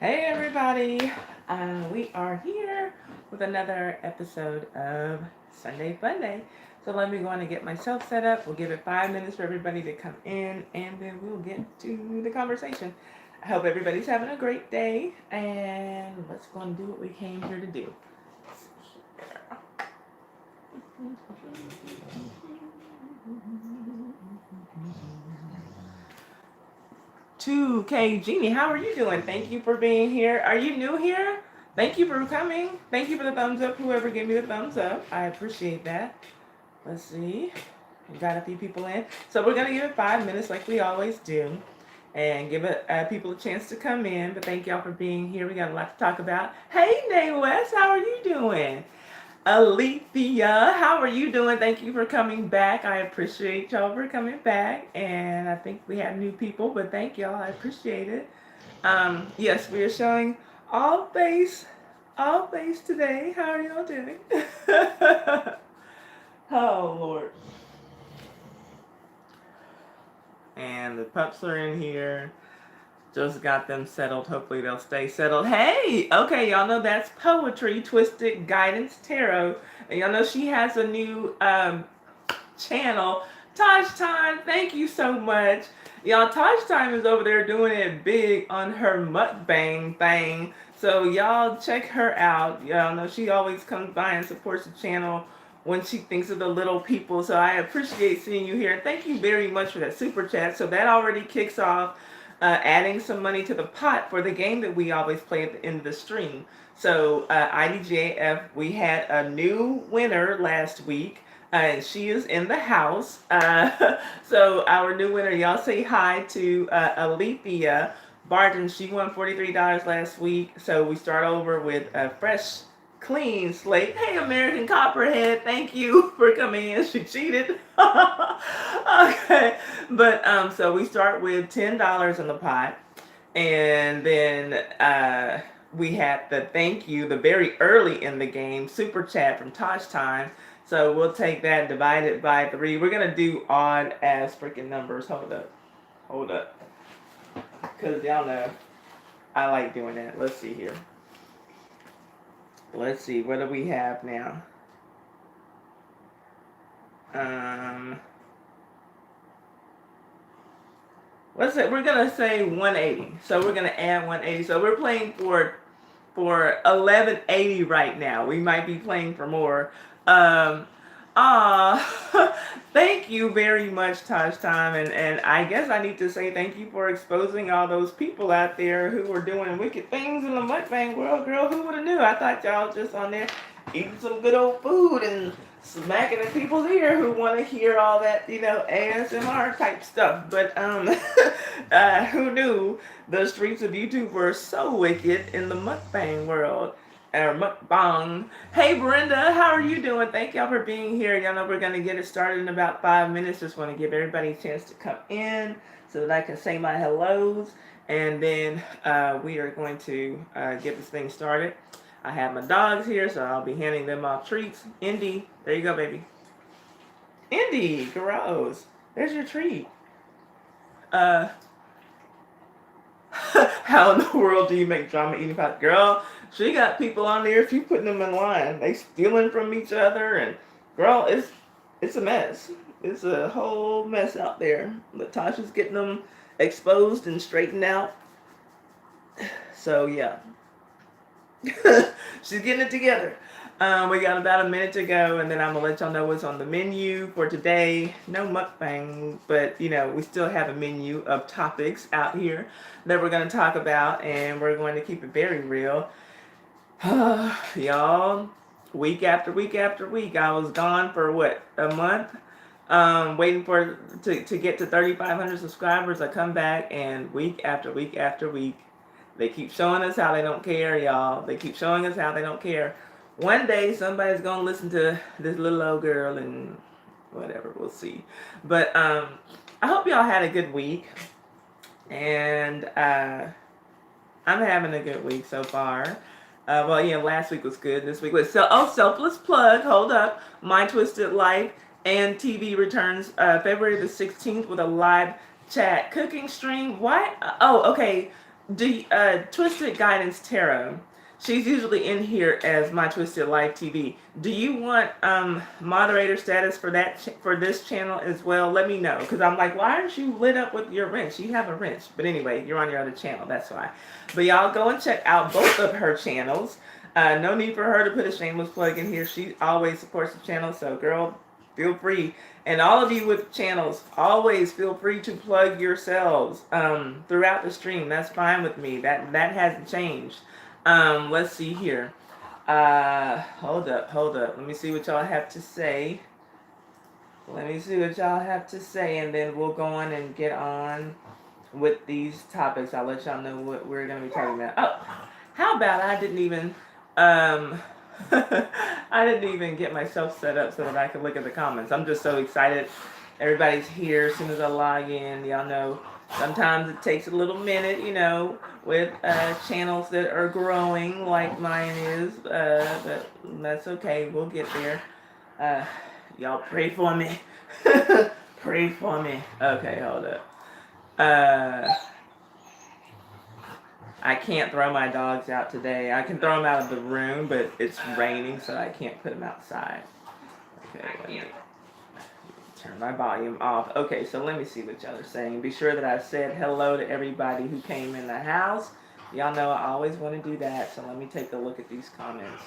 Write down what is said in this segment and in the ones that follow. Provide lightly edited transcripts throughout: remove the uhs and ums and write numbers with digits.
Hey everybody, we are here with another episode of Sunday Funday. So let me go on and get myself set up. We'll give it 5 minutes for everybody to come in and then we'll get to the conversation. I hope everybody's having a great day and let's go and do what we came here to do. 2K Jeannie, how are you doing? Thank you for being here. Are you new here? Thank you for coming. Thank you for the thumbs up. Whoever gave me the thumbs up, I appreciate that. Let's see. We got a few people in. So we're going to give it 5 minutes like we always do and give people a chance to come in. But thank y'all for being here. We got a lot to talk about. Hey, Nay West, how are you doing? Alethea, how are you doing? Thank you for coming back. I appreciate y'all for coming back. And I think we have new people, but thank y'all. I appreciate it. Yes, we are showing all face today. How are y'all doing? Oh, Lord. And the pups are in here. Just got them settled. Hopefully they'll stay settled. Hey, okay, y'all know that's Poetry Twisted Guidance Tarot. And y'all know she has a new channel. Taj Time, thank you so much. Y'all, Taj Time is over there doing it big on her mukbang thing. So y'all check her out. Y'all know she always comes by and supports the channel when she thinks of the little people. So I appreciate seeing you here. And thank you very much for that super chat. So that already kicks off adding some money to the pot for the game that we always play at the end of the stream. So IDJF, we had a new winner last week. And she is in the house. So our new winner, y'all say hi to Alethea Barton. She won $43 last week. So we start over with a fresh, clean slate. Hey, American Copperhead, thank you for coming in. She cheated. Okay, but so we start with $10 in the pot, and then we had the thank you, the very early in the game super chat from Tosh Time. So we'll take that, divide it by 3. We're gonna do odd as freaking numbers. Hold up, because y'all know I like doing that. Let's see here. Let's see, what do we have now? Let's say we're gonna say 180. So we're gonna add 180. So we're playing for 1180 right now. We might be playing for more. Um, Thank you very much, Taj Time, and I guess I need to say thank you for exposing all those people out there who were doing wicked things in the mukbang world, girl. Who would have knew? I thought y'all just on there eating some good old food and smacking in people's ear who want to hear all that, ASMR type stuff. But who knew the streets of YouTube were so wicked in the mukbang world? Or mukbang. Hey Brenda, how are you doing? Thank y'all for being here. Y'all know we're gonna get it started in about 5 minutes. Just want to give everybody a chance to come in so that I can say my hellos, and then we are going to get this thing started. I have my dogs here, so I'll be handing them off treats. Indy, there you go, baby. Indy, gross. There's your treat. Uh, how in the world do you make drama eating pot? Girl, she got people on there, she putting them in line. They stealing from each other, and girl, it's a mess. It's a whole mess out there. Latasha's getting them exposed and straightened out. So yeah. She's getting it together. We got about a minute to go, and then I'm gonna let y'all know what's on the menu for today. No mukbang, but we still have a menu of topics out here that we're gonna talk about, and we're going to keep it very real. Y'all, week after week after week, I was gone for what, a month, waiting to get to 3,500 subscribers. I come back, and week after week after week, they keep showing us how they don't care, y'all. They keep showing us how they don't care. One day, somebody's gonna listen to this little old girl, and whatever, we'll see. But I hope y'all had a good week, and I'm having a good week so far. Last week was good. This week was selfless plug. Hold up, My Twisted Life and TV returns February the 16th with a live chat cooking stream. Why? Oh, okay. Twisted Guidance Tarot. She's usually in here as My Twisted Life TV. Do you want moderator status for for this channel as well? Let me know, because I'm like, why aren't you lit up with your wrench? You have a wrench, but anyway, you're on your other channel. That's why. But y'all go and check out both of her channels. No need for her to put a shameless plug in here. She always supports the channel, so girl, feel free. And all of you with channels, always feel free to plug yourselves throughout the stream. That's fine with me. That hasn't changed. Let's see here. Hold up. Let me see what y'all have to say. And then we'll go on and get on with these topics. I'll let y'all know what we're going to be talking about. Oh, how about I didn't even I didn't even get myself set up so that I could look at the comments. I'm just so excited. Everybody's here as soon as I log in. Y'all know sometimes it takes a little minute, with channels that are growing like mine is. But that's okay. We'll get there. Y'all pray for me. Pray for me. Okay, hold up. I can't throw my dogs out today. I can throw them out of the room, but it's raining, so I can't put them outside. Okay, let me turn my volume off. Okay, so let me see what y'all are saying. Be sure that I said hello to everybody who came in the house. Y'all know I always want to do that, so let me take a look at these comments.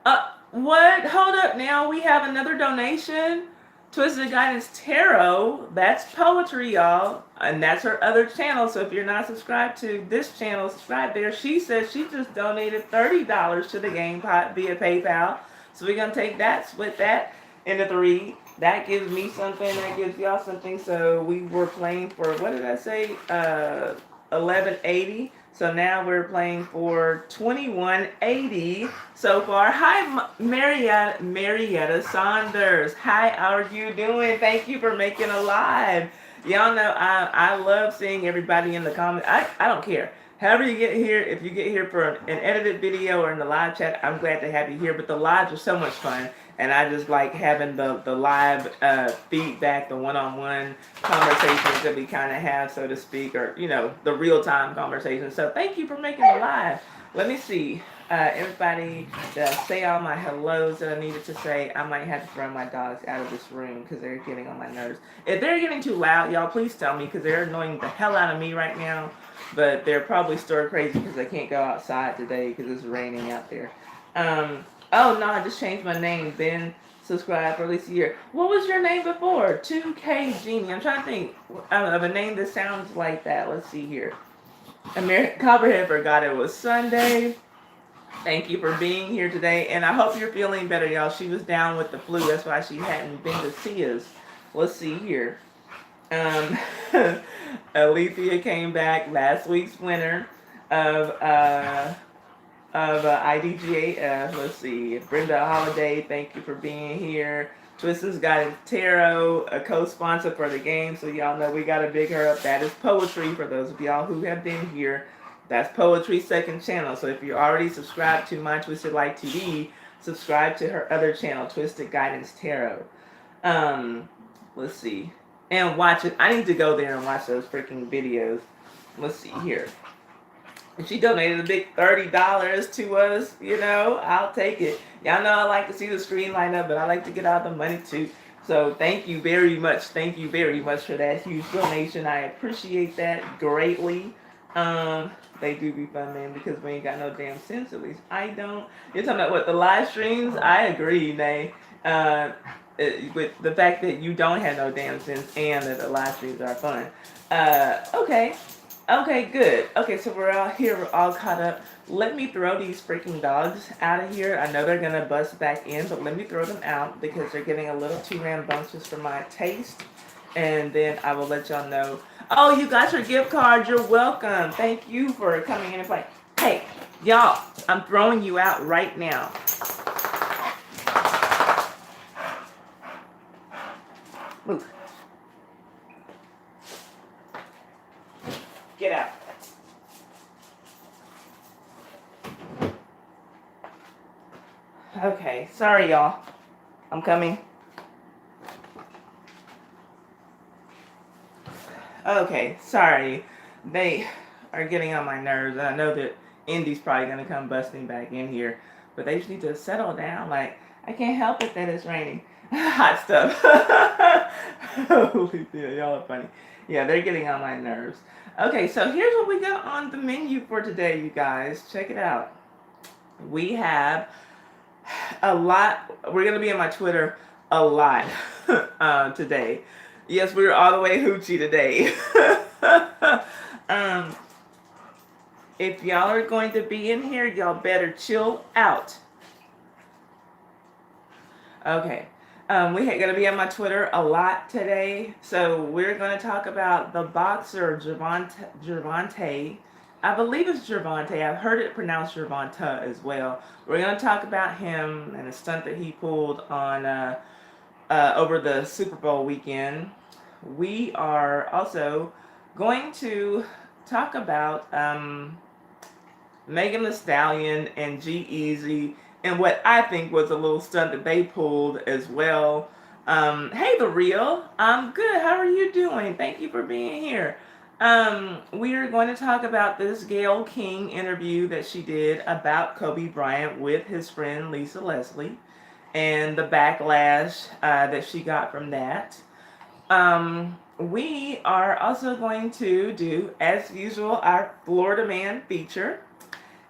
Yeah. What? Hold up now. We have another donation. Twisted Guidance Tarot, that's poetry, y'all. And that's her other channel. So if you're not subscribed to this channel, subscribe there. She says she just donated $30 to the game pot via PayPal. So we're going to take that, split that into 3. That gives me something. That gives y'all something. So we were playing for, what did I say? 1180. So now we're playing for 2180 so far. Hi, Marietta Saunders. Hi, how are you doing? Thank you for making a live. Y'all know I love seeing everybody in the comments. I don't care. However you get here, if you get here for an edited video or in the live chat, I'm glad to have you here. But the lives are so much fun. And I just like having the live feedback, the one-on-one conversations that we kind of have, so to speak, or, the real-time conversations. So thank you for making it live. Let me see. Everybody, say all my hellos that I needed to say. I might have to throw my dogs out of this room because they're getting on my nerves. If they're getting too loud, y'all, please tell me, because they're annoying the hell out of me right now. But they're probably stir crazy because they can't go outside today because it's raining out there. Oh, no, I just changed my name. Been subscribed for at least a year. What was your name before? 2K Genie. I'm trying to think of a name that sounds like that. Let's see here. Copperhead forgot it was Sunday. Thank you for being here today. And I hope you're feeling better, y'all. She was down with the flu. That's why she hadn't been to see us. Let's see here. Alethea came back, last week's winner of IDGAF. Let's see. Brenda Holiday, thank you for being here. Twisted's Guidance Tarot, a co-sponsor for the game, so y'all know we gotta big her up. That is poetry for those of y'all who have been here. That's Poetry's second channel. So if you're already subscribed to My Twisted Life TV, subscribe to her other channel, Twisted Guidance Tarot. Let's see. And watch it. I need to go there and watch those freaking videos. Let's see here. She donated a big $30 to us, I'll take it. Y'all know I like to see the screen light up, but I like to get out the money too. So thank you very much. Thank you very much for that huge donation. I appreciate that greatly. They do be fun, man, because we ain't got no damn sense, at least I don't. You're talking about what, the live streams? I agree, Nay. With the fact that you don't have no damn sense and that the live streams are fun. Okay, good. Okay, so we're all here. We're all caught up. Let me throw these freaking dogs out of here. I know they're going to bust back in, but let me throw them out because they're getting a little too rambunctious for my taste. And then I will let y'all know. Oh, you got your gift card. You're welcome. Thank you for coming in and playing. Hey, y'all, I'm throwing you out right now. Move. Get out. Okay, sorry y'all. I'm coming. Okay, sorry. They are getting on my nerves, and I know that Indy's probably gonna come busting back in here, but they just need to settle down. Like, I can't help it that it's raining. Hot stuff. Holy shit, y'all are funny. Yeah, they're getting on my nerves. Okay, so here's what we got on the menu for today, you guys. Check it out. We have a lot. We're gonna be on my Twitter a lot today. Yes, we were all the way hoochie today. um, if y'all are going to be in here, y'all better chill out. Okay. We're going to be on my Twitter a lot today. So we're going to talk about the boxer Gervontae. I believe it's Gervontae. I've heard it pronounced Gervonta as well. We're going to talk about him and a stunt that he pulled on over the Super Bowl weekend. We are also going to talk about Megan Thee Stallion and G-Eazy and what I think was a little stunt that they pulled as well. Hey, The Real. I'm good. How are you doing? Thank you for being here. We are going to talk about this Gayle King interview that she did about Kobe Bryant with his friend Lisa Leslie and the backlash that she got from that. We are also going to do, as usual, our Florida Man feature.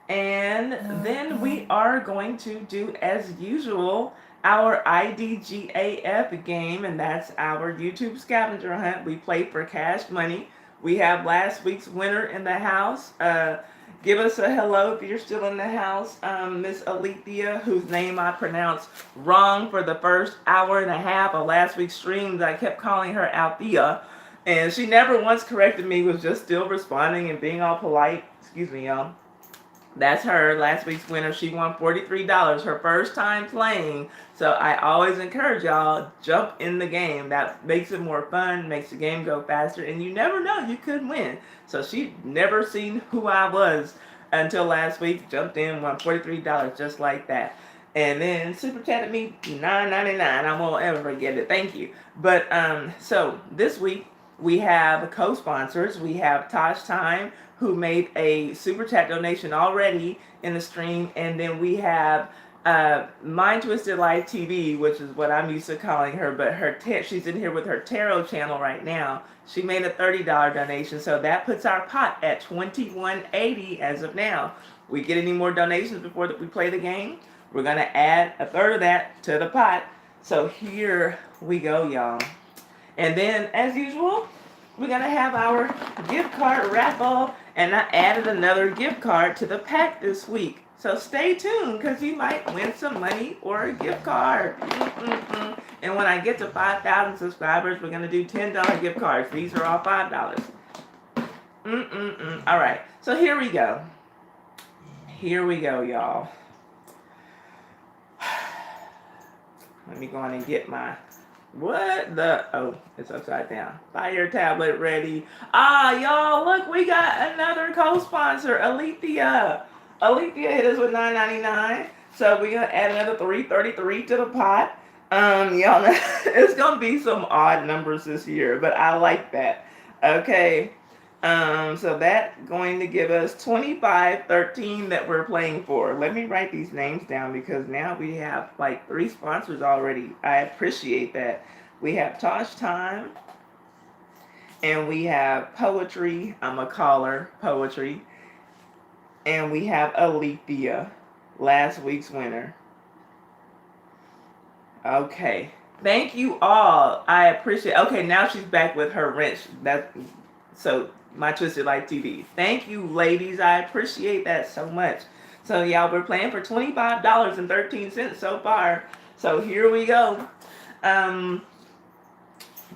And then we are going to do, as usual, our IDGAF game, and that's our YouTube scavenger hunt. We play for cash money. We have last week's winner in the house. Give us a hello if you're still in the house. Miss Alethea, whose name I pronounced wrong for the first hour and a half of last week's streams. I kept calling her Althea, and she never once corrected me, was just still responding and being all polite. Excuse me, y'all. That's her, last week's winner. She won $43, her first time playing. So I always encourage y'all, jump in the game. That makes it more fun, makes the game go faster, and you never know, you could win. So she never seen who I was until last week, jumped in, won $43 just like that. And then super chatted me $9.99. I won't ever forget it. Thank you. But so this week we have co-sponsors. We have Tosh Time, who made a super chat donation already in the stream, and then we have Mind Twisted Life TV, which is what I'm used to calling her, but she's in here with her tarot channel right now. She made a $30 donation, so that puts our pot at $21.80 as of now. We get any more donations before we play the game, we're gonna add a third of that to the pot. So here we go, y'all. And then, as usual, we're going to have our gift card raffle, and I added another gift card to the pack this week. So stay tuned, because you might win some money or a gift card. And when I get to 5,000 subscribers, we're going to do $10 gift cards. These are all $5. All right, so here we go. Here we go, y'all. Let me go on and get my... What the? Oh, it's upside down. Fire tablet ready. Y'all, look, we got another co-sponsor, Alethea. Alethea hit us with $9.99. So we're going to add another $3.33 to the pot. Y'all know, it's going to be some odd numbers this year, but I like that. Okay. So that's going to give us $25.13 that we're playing for. Let me write these names down, because now we have like 3 sponsors already. I appreciate that. We have Tosh Time, and we have Poetry. I'm a caller, Poetry, and we have Alethea, last week's winner. Okay, thank you all. I appreciate. Okay, now she's back with her wrench. So. My Twisted Life TV. Thank you, ladies. I appreciate that so much. So, y'all, we're playing for $25.13 so far. So, here we go.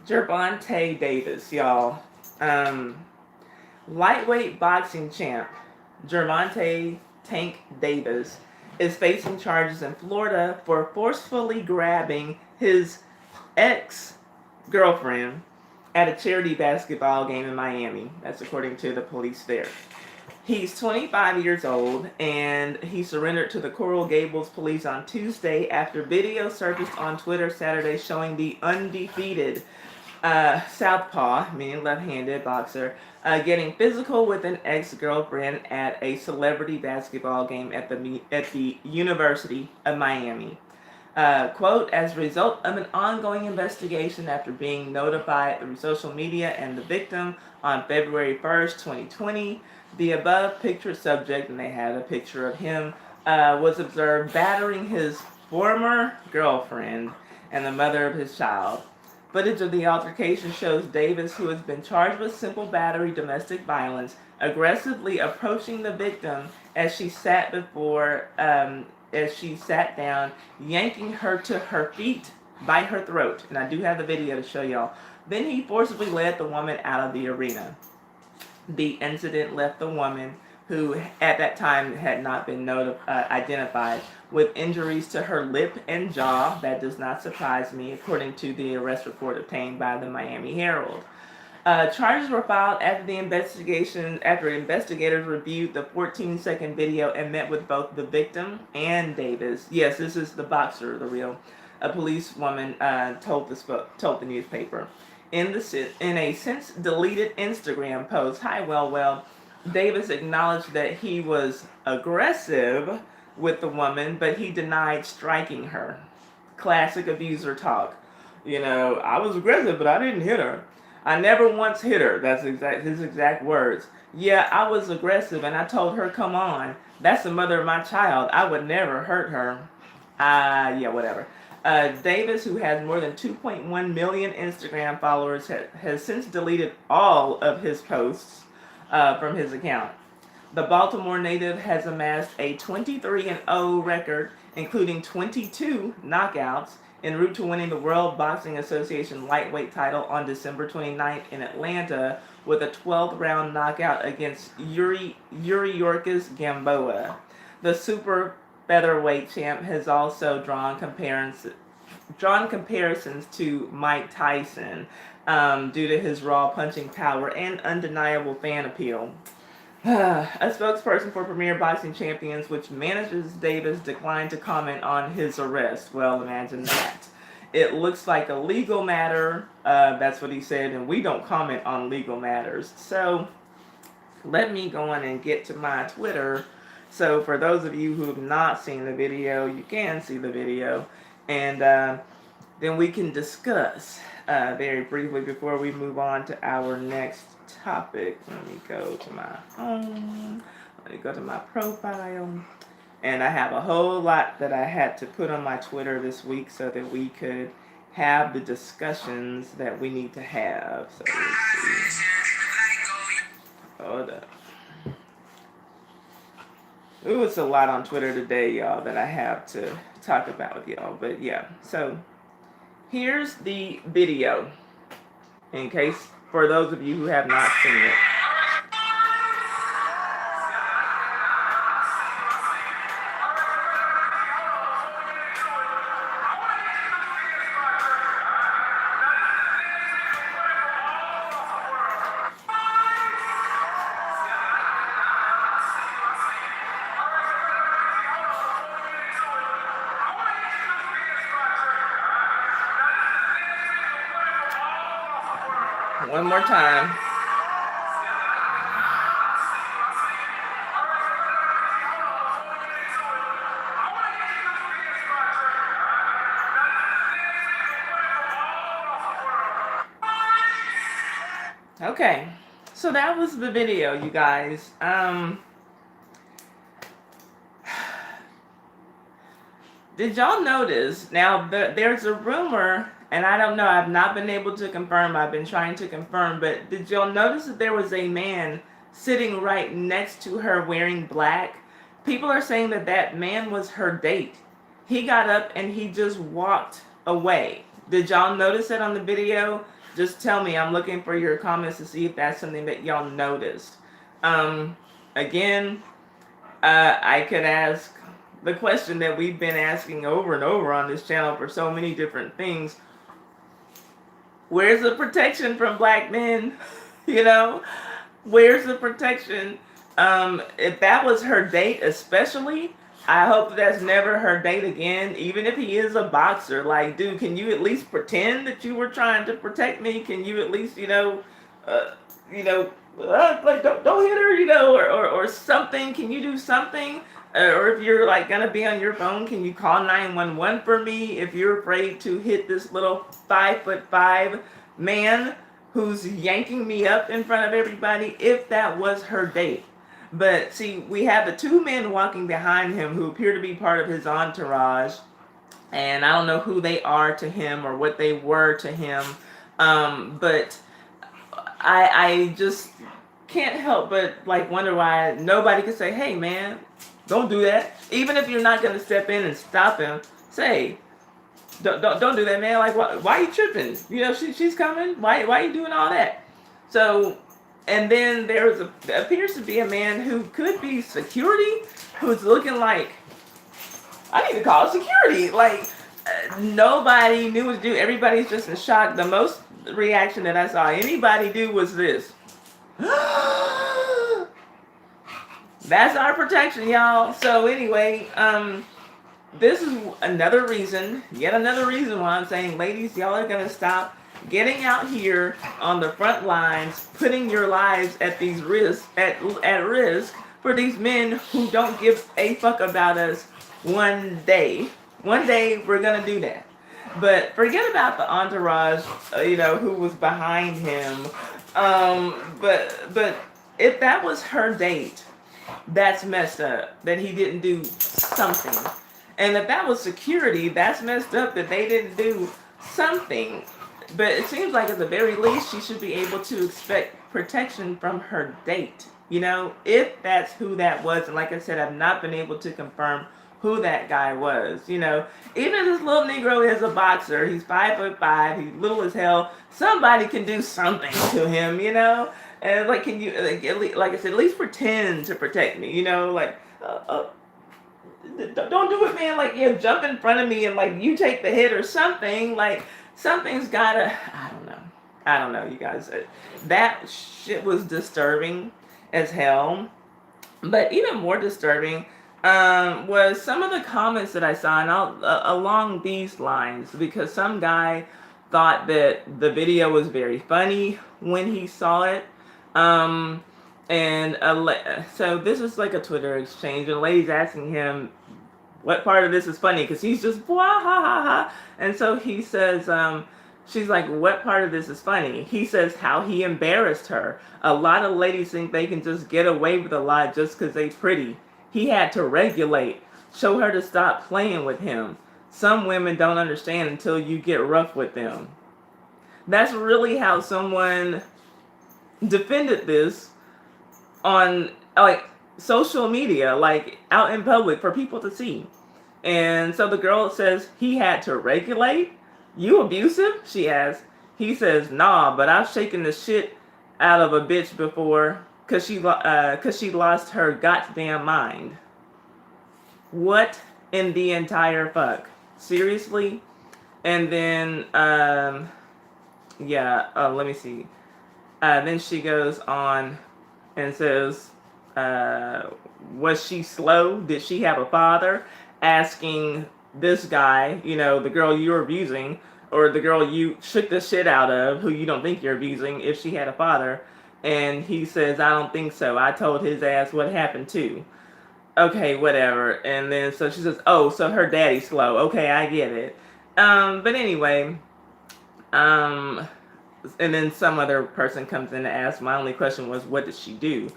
Gervontae Davis, y'all. Lightweight boxing champ Gervontae Tank Davis is facing charges in Florida for forcefully grabbing his ex-girlfriend at a charity basketball game in Miami. That's according to the police there. He's 25 years old, and he surrendered to the Coral Gables police on Tuesday after video surfaced on Twitter Saturday showing the undefeated Southpaw, meaning left-handed boxer, getting physical with an ex-girlfriend at a celebrity basketball game at the University of Miami. Quote, as a result of an ongoing investigation after being notified through social media and the victim on February 1st, 2020, the above pictured subject, and they had a picture of him, was observed battering his former girlfriend and the mother of his child. Footage of the altercation shows Davis, who has been charged with simple battery domestic violence, aggressively approaching the victim as she sat down, yanking her to her feet by her throat. And I do have the video to show y'all. Then he forcibly led the woman out of the arena. The incident left the woman, who at that time had not been identified, with injuries to her lip and jaw. That does not surprise me, according to the arrest report obtained by the Miami Herald. Charges were filed after investigators reviewed the 14-second video and met with both the victim and Davis. Yes, this is the boxer, the real. A policewoman told the newspaper. In a since deleted Instagram post, hi, well, Davis acknowledged that he was aggressive with the woman, but he denied striking her. Classic abuser talk. I was aggressive, but I didn't hit her. I never once hit her. That's his exact words. Yeah, I was aggressive, and I told her, come on. That's the mother of my child. I would never hurt her. Yeah, whatever. Davis, who has more than 2.1 million Instagram followers, has since deleted all of his posts from his account. The Baltimore native has amassed a 23-0 record, including 22 knockouts, en route to winning the World Boxing Association lightweight title on December 29th in Atlanta with a 12th round knockout against Yuriorkis Gamboa. The super featherweight champ has also drawn comparisons to Mike Tyson due to his raw punching power and undeniable fan appeal. A spokesperson for Premier Boxing Champions, which manages Davis, declined to comment on his arrest. Well, imagine that. It looks like a legal matter. That's what he said, and we don't comment on legal matters. So, let me go on and get to my Twitter. So, for those of you who have not seen the video, you can see the video. And then we can discuss very briefly before we move on to our next topic. Let me go to my home. Let me go to my profile. And I have a whole lot that I had to put on my Twitter this week so that we could have the discussions that we need to have. So let's see. Hold up. Ooh, it's a lot on Twitter today, y'all, that I have to talk about with y'all. But yeah, so here's the video, in case for those of you who have not seen it. One more time. Okay, so that was the video, you guys. Did y'all notice? Now, there's a rumor, and I don't know, I've not been able to confirm, I've been trying to confirm, but did y'all notice that there was a man sitting right next to her wearing black? People are saying that that man was her date. He got up and he just walked away. Did y'all notice it on the video? Just tell me. I'm looking for your comments to see if that's something that y'all noticed. Again, I could ask the question that we've been asking over and over on this channel for so many different things. Where's the protection from black men? You know? Where's the protection? If that was her date especially, I hope that's never her date again. Even if he is a boxer, like, dude, can you at least pretend that you were trying to protect me? Can you at least, uh, you know, like don't hit her, or something? Can you do something? Or if you're like gonna be on your phone, can you call 911 for me? If you're afraid to hit this little 5'5" man who's yanking me up in front of everybody, if that was her date. But see, we have the two men walking behind him who appear to be part of his entourage, and I don't know who they are to him or what they were to him. But I just can't help but like wonder why nobody could say, "Hey, man, don't do that." Even if you're not gonna step in and stop him, say, "Don't do that, man. Like, why are you tripping? She's coming. Why are you doing all that?" So, and then there appears to be a man who could be security, who's looking like, I need to call security. Like, nobody knew what to do. Everybody's just in shock. The most reaction that I saw anybody do was this. That's our protection, y'all. So anyway, this is yet another reason why I'm saying, ladies, y'all are gonna stop getting out here on the front lines, putting your lives at risk for these men who don't give a fuck about us. One day we're gonna do that. But forget about the entourage, who was behind him. But if that was her date, that's messed up that he didn't do something. And if that was security, that's messed up that they didn't do something. But it seems like at the very least, she should be able to expect protection from her date. If that's who that was. And like I said, I've not been able to confirm who that guy was. Even if this little Negro is a boxer, he's 5'5", he's little as hell. Somebody can do something to him, And like, can you, like I said, at least pretend to protect me, don't do it, man. Like, jump in front of me and like you take the hit or something. Like, something's gotta. I don't know, you guys. That shit was disturbing as hell. But even more disturbing was some of the comments that I saw, and along these lines, because some guy thought that the video was very funny when he saw it. So this is like a Twitter exchange, and a lady's asking him what part of this is funny, because he's just wah ha ha ha. And so he says, she's like, what part of this is funny? He says how he embarrassed her. A lot of ladies think they can just get away with a lot just because they pretty. He had to regulate, show her to stop playing with him. Some women don't understand until you get rough with them. That's really how someone defended this on like social media, like out in public for people to see. And so the girl says he had to regulate. You abusive? She asks. He says, nah, but I've shaken the shit out of a bitch before because she lost her goddamn mind. What in the entire fuck? Seriously? And then, let me see. Then she goes on and says, was she slow? Did she have a father? Asking this guy, the girl you're abusing, or the girl you shook the shit out of, who you don't think you're abusing, if she had a father. And he says, I don't think so. I told his ass what happened too. Okay, whatever. And then so she says, oh, so her daddy's slow. Okay, I get it. But anyway, and then some other person comes in to ask. My only question was, what did she do?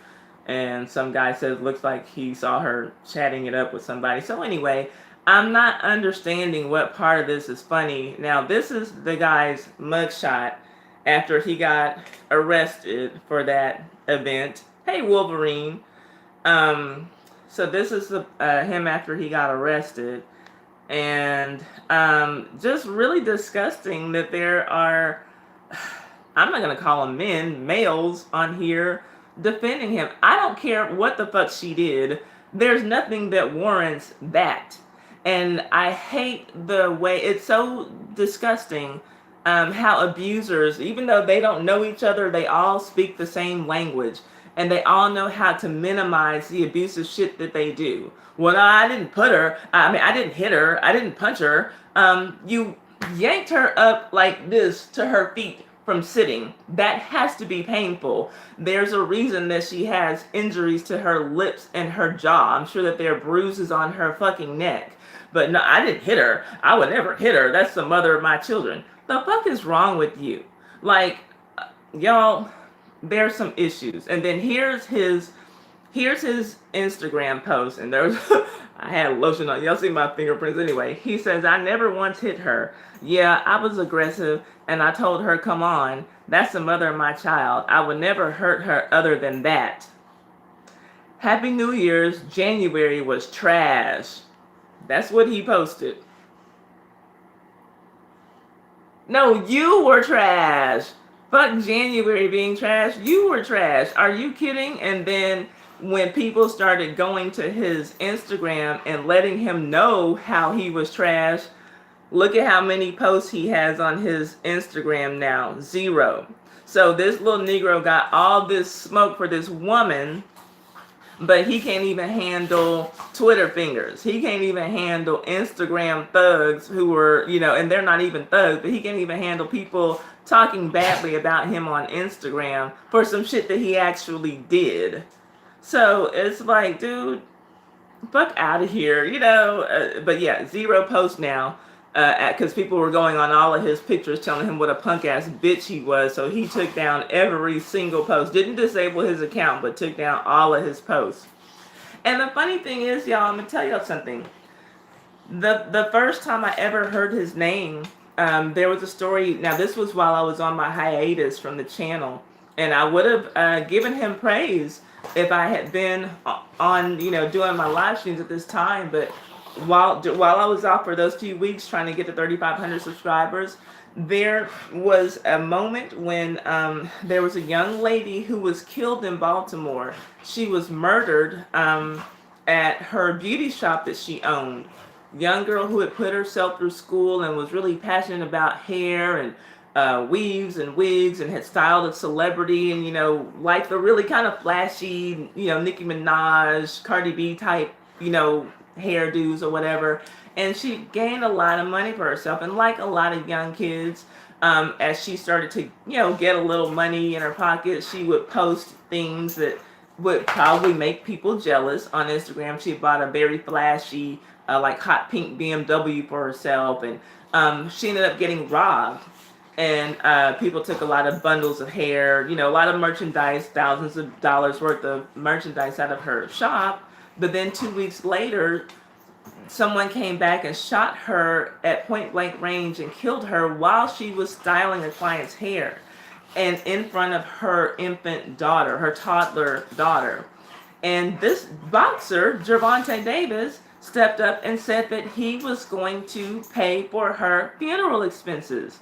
And some guy says, looks like he saw her chatting it up with somebody. So anyway, I'm not understanding what part of this is funny. Now, this is the guy's mugshot after he got arrested for that event. Hey, Wolverine. So this is him after he got arrested. And just really disgusting that there are, I'm not going to call them men, males on here defending him. I don't care what the fuck she did. There's nothing that warrants that. And I hate the way, it's so disgusting how abusers, even though they don't know each other, they all speak the same language. and they all know how to minimize the abusive shit that they do. Well, no, I didn't put her. I mean, I didn't hit her. I didn't punch her. You yanked her up like this to her feet from sitting. That has to be painful. There's a reason that she has injuries to her lips and her jaw. I'm sure that there are bruises on her fucking neck. But no, I didn't hit her. I would never hit her. That's the mother of my children. The fuck is wrong with you? Like, y'all, there's some issues. And then here's his Instagram post, and there's I had lotion on. Y'all see my fingerprints anyway. He says, I never once hit her. Yeah, I was aggressive, and I told her, come on. That's the mother of my child. I would never hurt her other than that. Happy New Year's. January was trash. That's what he posted. No, you were trash. Fuck January being trash. You were trash. Are you kidding? And then when people started going to his Instagram and letting him know how he was trash, look at how many posts he has on his Instagram now. 0. So this little Negro got all this smoke for this woman, but he can't even handle Twitter fingers. He can't even handle Instagram thugs who are, and they're not even thugs, but he can't even handle people talking badly about him on Instagram for some shit that he actually did. So it's like, dude, fuck out of here, but yeah, 0 posts now, because people were going on all of his pictures telling him what a punk ass bitch he was. So he took down every single post. Didn't disable his account, but took down all of his posts. And the funny thing is, y'all, I'm gonna tell y'all something. The first time I ever heard his name, there was a story. Now this was while I was on my hiatus from the channel, and I would have given him praise if I had been on, doing my live streams at this time. But while I was off for those few weeks trying to get to 3,500 subscribers, there was a moment when there was a young lady who was killed in Baltimore. She was murdered at her beauty shop that she owned. Young girl who had put herself through school and was really passionate about hair and weaves and wigs, and had styled a celebrity, and like the really kind of flashy, Nicki Minaj, Cardi B type, hairdos or whatever. And she gained a lot of money for herself, and like a lot of young kids, as she started to get a little money in her pocket, she would post things that would probably make people jealous on Instagram. She bought a very flashy like hot pink BMW for herself, and she ended up getting robbed. And people took a lot of bundles of hair, a lot of merchandise, thousands of dollars worth of merchandise out of her shop. But then 2 weeks later, someone came back and shot her at point blank range and killed her while she was styling a client's hair, and in front of her infant daughter, her toddler daughter. And this boxer, Gervontae Davis, stepped up and said that he was going to pay for her funeral expenses.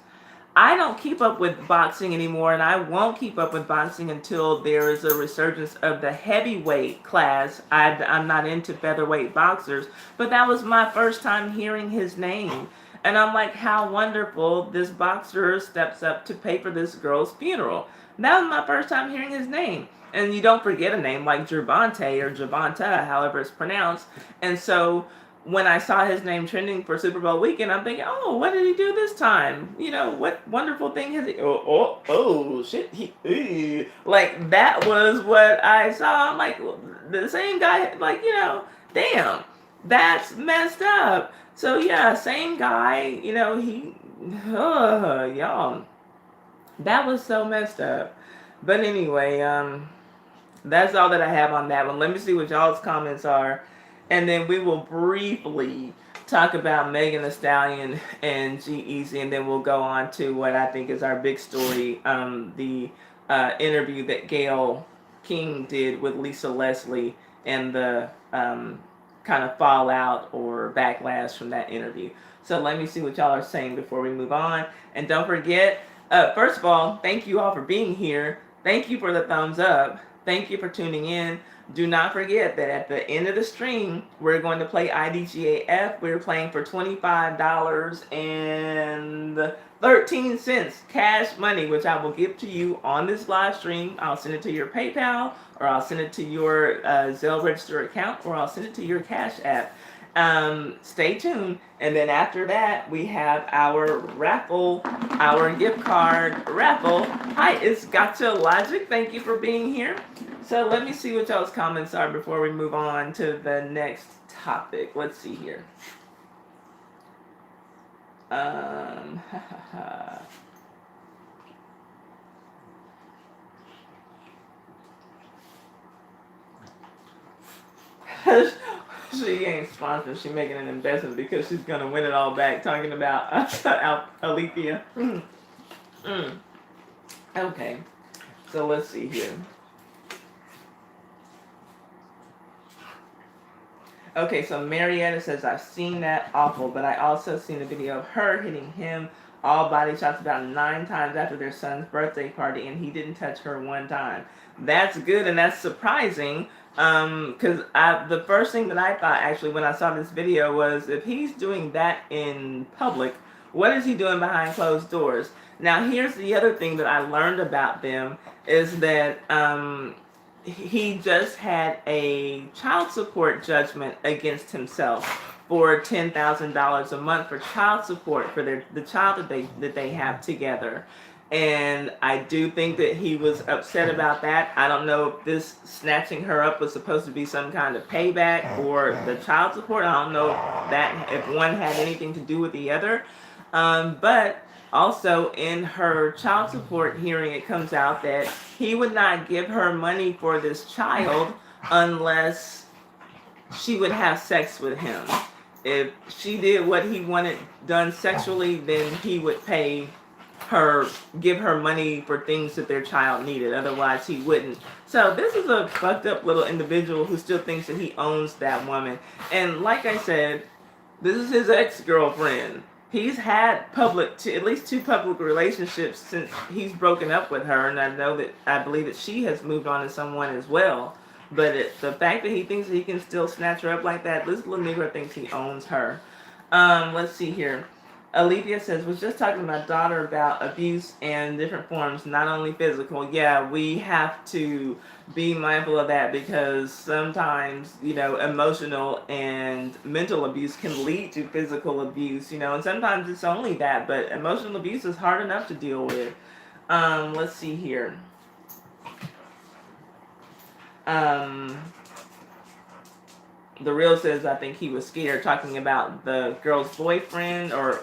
I don't keep up with boxing anymore, and I won't keep up with boxing until there is a resurgence of the heavyweight class. I'm not into featherweight boxers, but that was my first time hearing his name. And I'm like, how wonderful, this boxer steps up to pay for this girl's funeral. That was my first time hearing his name. And you don't forget a name like Gervontae or Gervonta, however it's pronounced. And so when I saw his name trending for Super Bowl weekend, I'm thinking, oh, what did he do this time? What wonderful thing has he... Oh, shit. Like, that was what I saw. I'm like, the same guy, like, damn, that's messed up. So, yeah, same guy, y'all, that was so messed up. But anyway, that's all that I have on that one. Let me see what y'all's comments are. And then we will briefly talk about Megan Thee Stallion and G-Eazy, and then we'll go on to what I think is our big story, the interview that Gayle King did with Lisa Leslie, and the kind of fallout or backlash from that interview. So let me see what y'all are saying before we move on. And don't forget, first of all, thank you all for being here. Thank you for the thumbs up. thank you for tuning in. Do not forget that at the end of the stream, we're going to play IDGAF. We're playing for $25.13 cash money, which I will give to you on this live stream. I'll send it to your PayPal, or I'll send it to your Zelle register account, or I'll send it to your Cash App. Stay tuned, and then after that we have our raffle, our gift card raffle. Hi, it's Gotcha Logic. Thank you for being here. So let me see what y'all's comments are before we move on to the next topic. Let's see here. She ain't sponsored. She's making an investment because she's gonna win it all back. Talking about Alethea. Okay, so let's see here. Okay, so Marietta says, I've seen that, awful, but I also seen a video of her hitting him all body shots about 9 times after their son's birthday party, and he didn't touch her one time. That's good, and that's surprising, because the first thing that I thought, actually, when I saw this video was, if he's doing that in public, what is he doing behind closed doors? Now, here's the other thing that I learned about them, is that he just had a child support judgment against himself for $10,000 a month for child support for the child that they have together. And I do think that he was upset about that. I don't know if this snatching her up was supposed to be some kind of payback for the child support. I don't know if one had anything to do with the other. But also, in her child support hearing, it comes out that he would not give her money for this child unless she would have sex with him. If she did what he wanted done sexually, then he would give her money for things that their child needed. Otherwise, he wouldn't. So this is a fucked up little individual who still thinks that he owns that woman. And like I said, this is his ex-girlfriend. He's had at least 2 public relationships since he's broken up with her, and I believe that she has moved on to someone as well. But the fact that he thinks that he can still snatch her up like that, this little nigga thinks he owns her. Let's see here. Alethea says, was just talking to my daughter about abuse and different forms, not only physical. Yeah, we have to be mindful of that because sometimes, emotional and mental abuse can lead to physical abuse, and sometimes it's only that, but emotional abuse is hard enough to deal with. Let's see here. The Real says, I think he was scared, talking about the girl's boyfriend or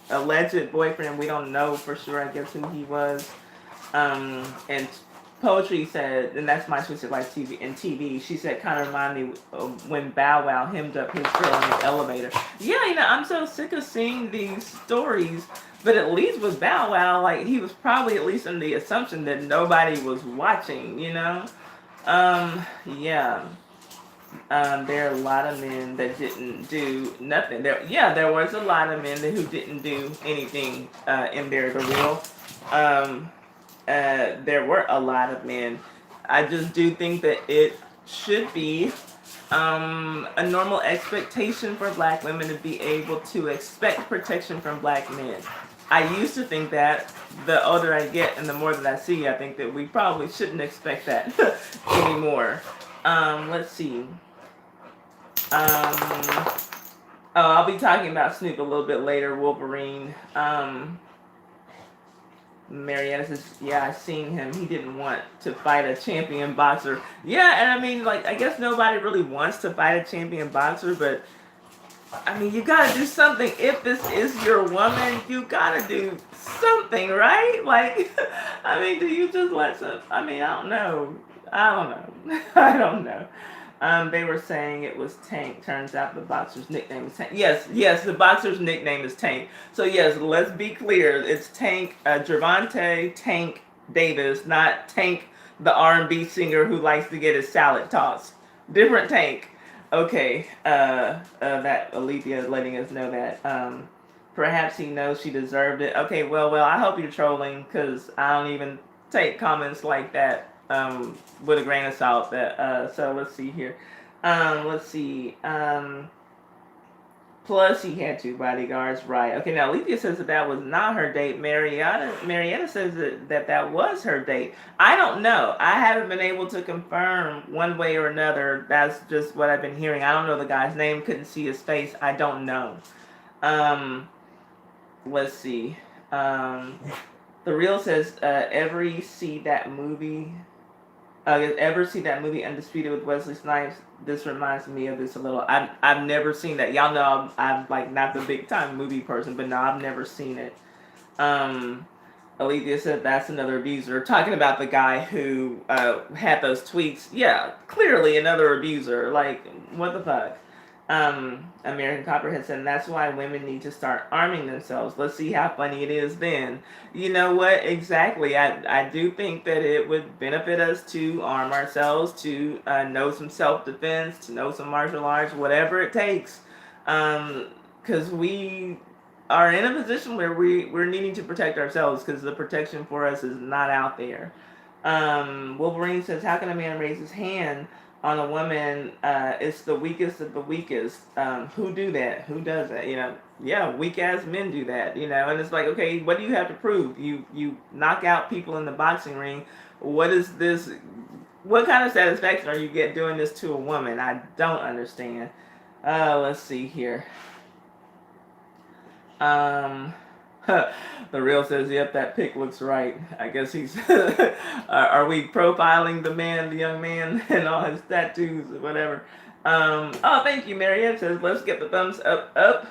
alleged boyfriend. We don't know for sure, I guess, who he was. And Poetry said, and that's my Twisted Life TV, she said, kind of remind me of when Bow Wow hemmed up his girl in the elevator. Yeah, I'm so sick of seeing these stories, but at least with Bow Wow, like, he was probably at least in the assumption that nobody was watching, Yeah. There are a lot of men that didn't do nothing. There was a lot of men who didn't do anything in there. The Real. There were a lot of men. I just do think that it should be a normal expectation for black women to be able to expect protection from black men. I used to think that. The older I get and the more that I see, I think that we probably shouldn't expect that anymore. Let's see. I'll be talking about Snoop a little bit later, Wolverine. Marietta says, yeah, I seen him. He didn't want to fight a champion boxer. Yeah, and I mean, like, I guess nobody really wants to fight a champion boxer, but I mean, you gotta do something. If this is your woman, you gotta do something, right? Like, I mean, do you just let some, I mean, I don't know. I don't know. They were saying it was Tank. Turns out the boxer's nickname is Tank. Yes, the boxer's nickname is Tank. So yes, let's be clear. It's Tank, Gervontae Tank Davis, not Tank, the R&B singer who likes to get his salad tossed. Different Tank. Okay, that Alethea is letting us know that. Perhaps he knows she deserved it. Okay, well, I hope you're trolling, because I don't even take comments like that with a grain of salt. That so let's see here. Let's see. Plus, he had two bodyguards, right? Okay, now Alethea says that that was not her date. Marietta says that was her date. I don't know. I haven't been able to confirm one way or another. That's just what I've been hearing. I don't know the guy's name. Couldn't see his face. I don't know. Um, let's see. The Real says, ever see that movie Undisputed with Wesley Snipes? This reminds me of this a little. I've never seen that. Y'all know I'm like not the big time movie person, but no, I've never seen it. Alethea said that's another abuser. Talking about the guy who had those tweets. Yeah, clearly another abuser. Like, what the fuck? American Copperhead said, and that's why women need to start arming themselves. Let's see how funny it is then. You know what? Exactly. I do think that it would benefit us to arm ourselves, to know some self-defense, to know some martial arts, whatever it takes. Because we are in a position where we're needing to protect ourselves because the protection for us is not out there. Wolverine says, how can a man raise his hand on a woman? It's the weakest of the weakest. Who do that? Who does that? Yeah, weak ass men do that. And it's like, okay, what do you have to prove? You knock out people in the boxing ring. What is this? What kind of satisfaction are you get doing this to a woman? I don't understand. Let's see here. The Real says, yep, that pic looks right. I guess he's... are we profiling the young man, and all his tattoos or whatever? Oh, thank you, Marianne says, let's get the thumbs up.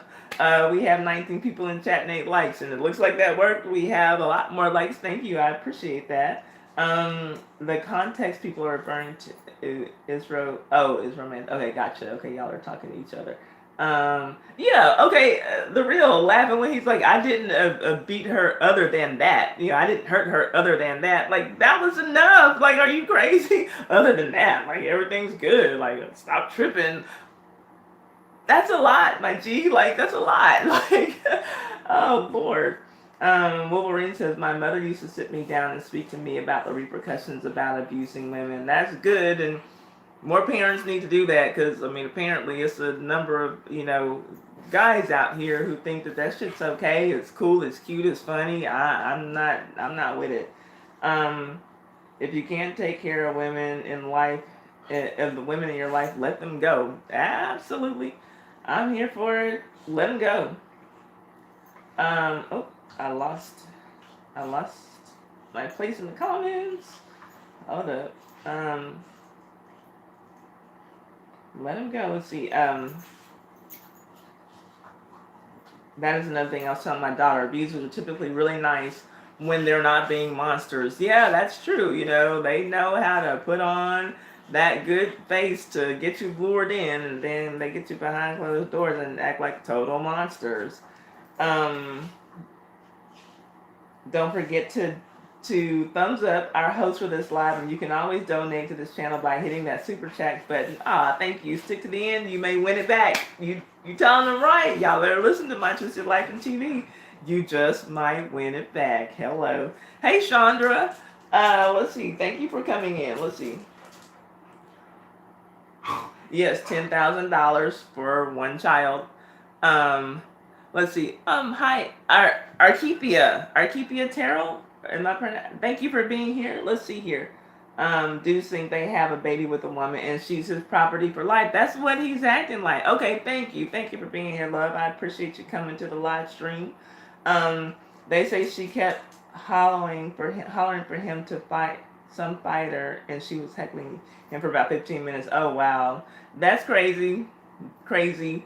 We have 19 people in chat and 8 likes, and it looks like that worked. We have a lot more likes. Thank you. I appreciate that. The context people are referring to Israel. Oh, Israel man. Okay, gotcha. Okay, y'all are talking to each other. Yeah, okay, The Real laughing when he's like, I didn't beat her other than that. I didn't hurt her other than that. Like, that was enough. Like, are you crazy? Other than that, like, everything's good. Like, stop tripping. That's a lot, my G. Like, that's a lot. Like, oh, Lord. Wolverine says, my mother used to sit me down and speak to me about the repercussions about abusing women. That's good, and more parents need to do that because, apparently it's a number of, guys out here who think that shit's okay, it's cool, it's cute, it's funny. I'm not with it. If you can't take care of women in life, of the women in your life, let them go. Absolutely. I'm here for it. Let them go. Oh, I lost my place in the comments. Hold up. Let him go. Let's see. That is another thing I was telling my daughter. Abusers are typically really nice when they're not being monsters. Yeah, that's true. They know how to put on that good face to get you lured in, and then they get you behind closed doors and act like total monsters. Don't forget to thumbs up our host for this live, and you can always donate to this channel by hitting that super chat button. Thank you. Stick to the end. You may win it back. You telling them right. Y'all better listen to My Twisted Life and TV. You just might win it back. Hello. Hey, Chandra. Let's see. Thank you for coming in. Let's see. Yes, $10,000 for one child. Let's see. Hi, Archipia Terrell. Thank you for being here. Let's see here. Dudes think they have a baby with a woman and she's his property for life. That's what he's acting like. Okay, thank you. Thank you for being here, love. I appreciate you coming to the live stream. They say she kept hollering for him to fight some fighter, and she was heckling him for about 15 minutes. Oh, wow. That's crazy. Crazy.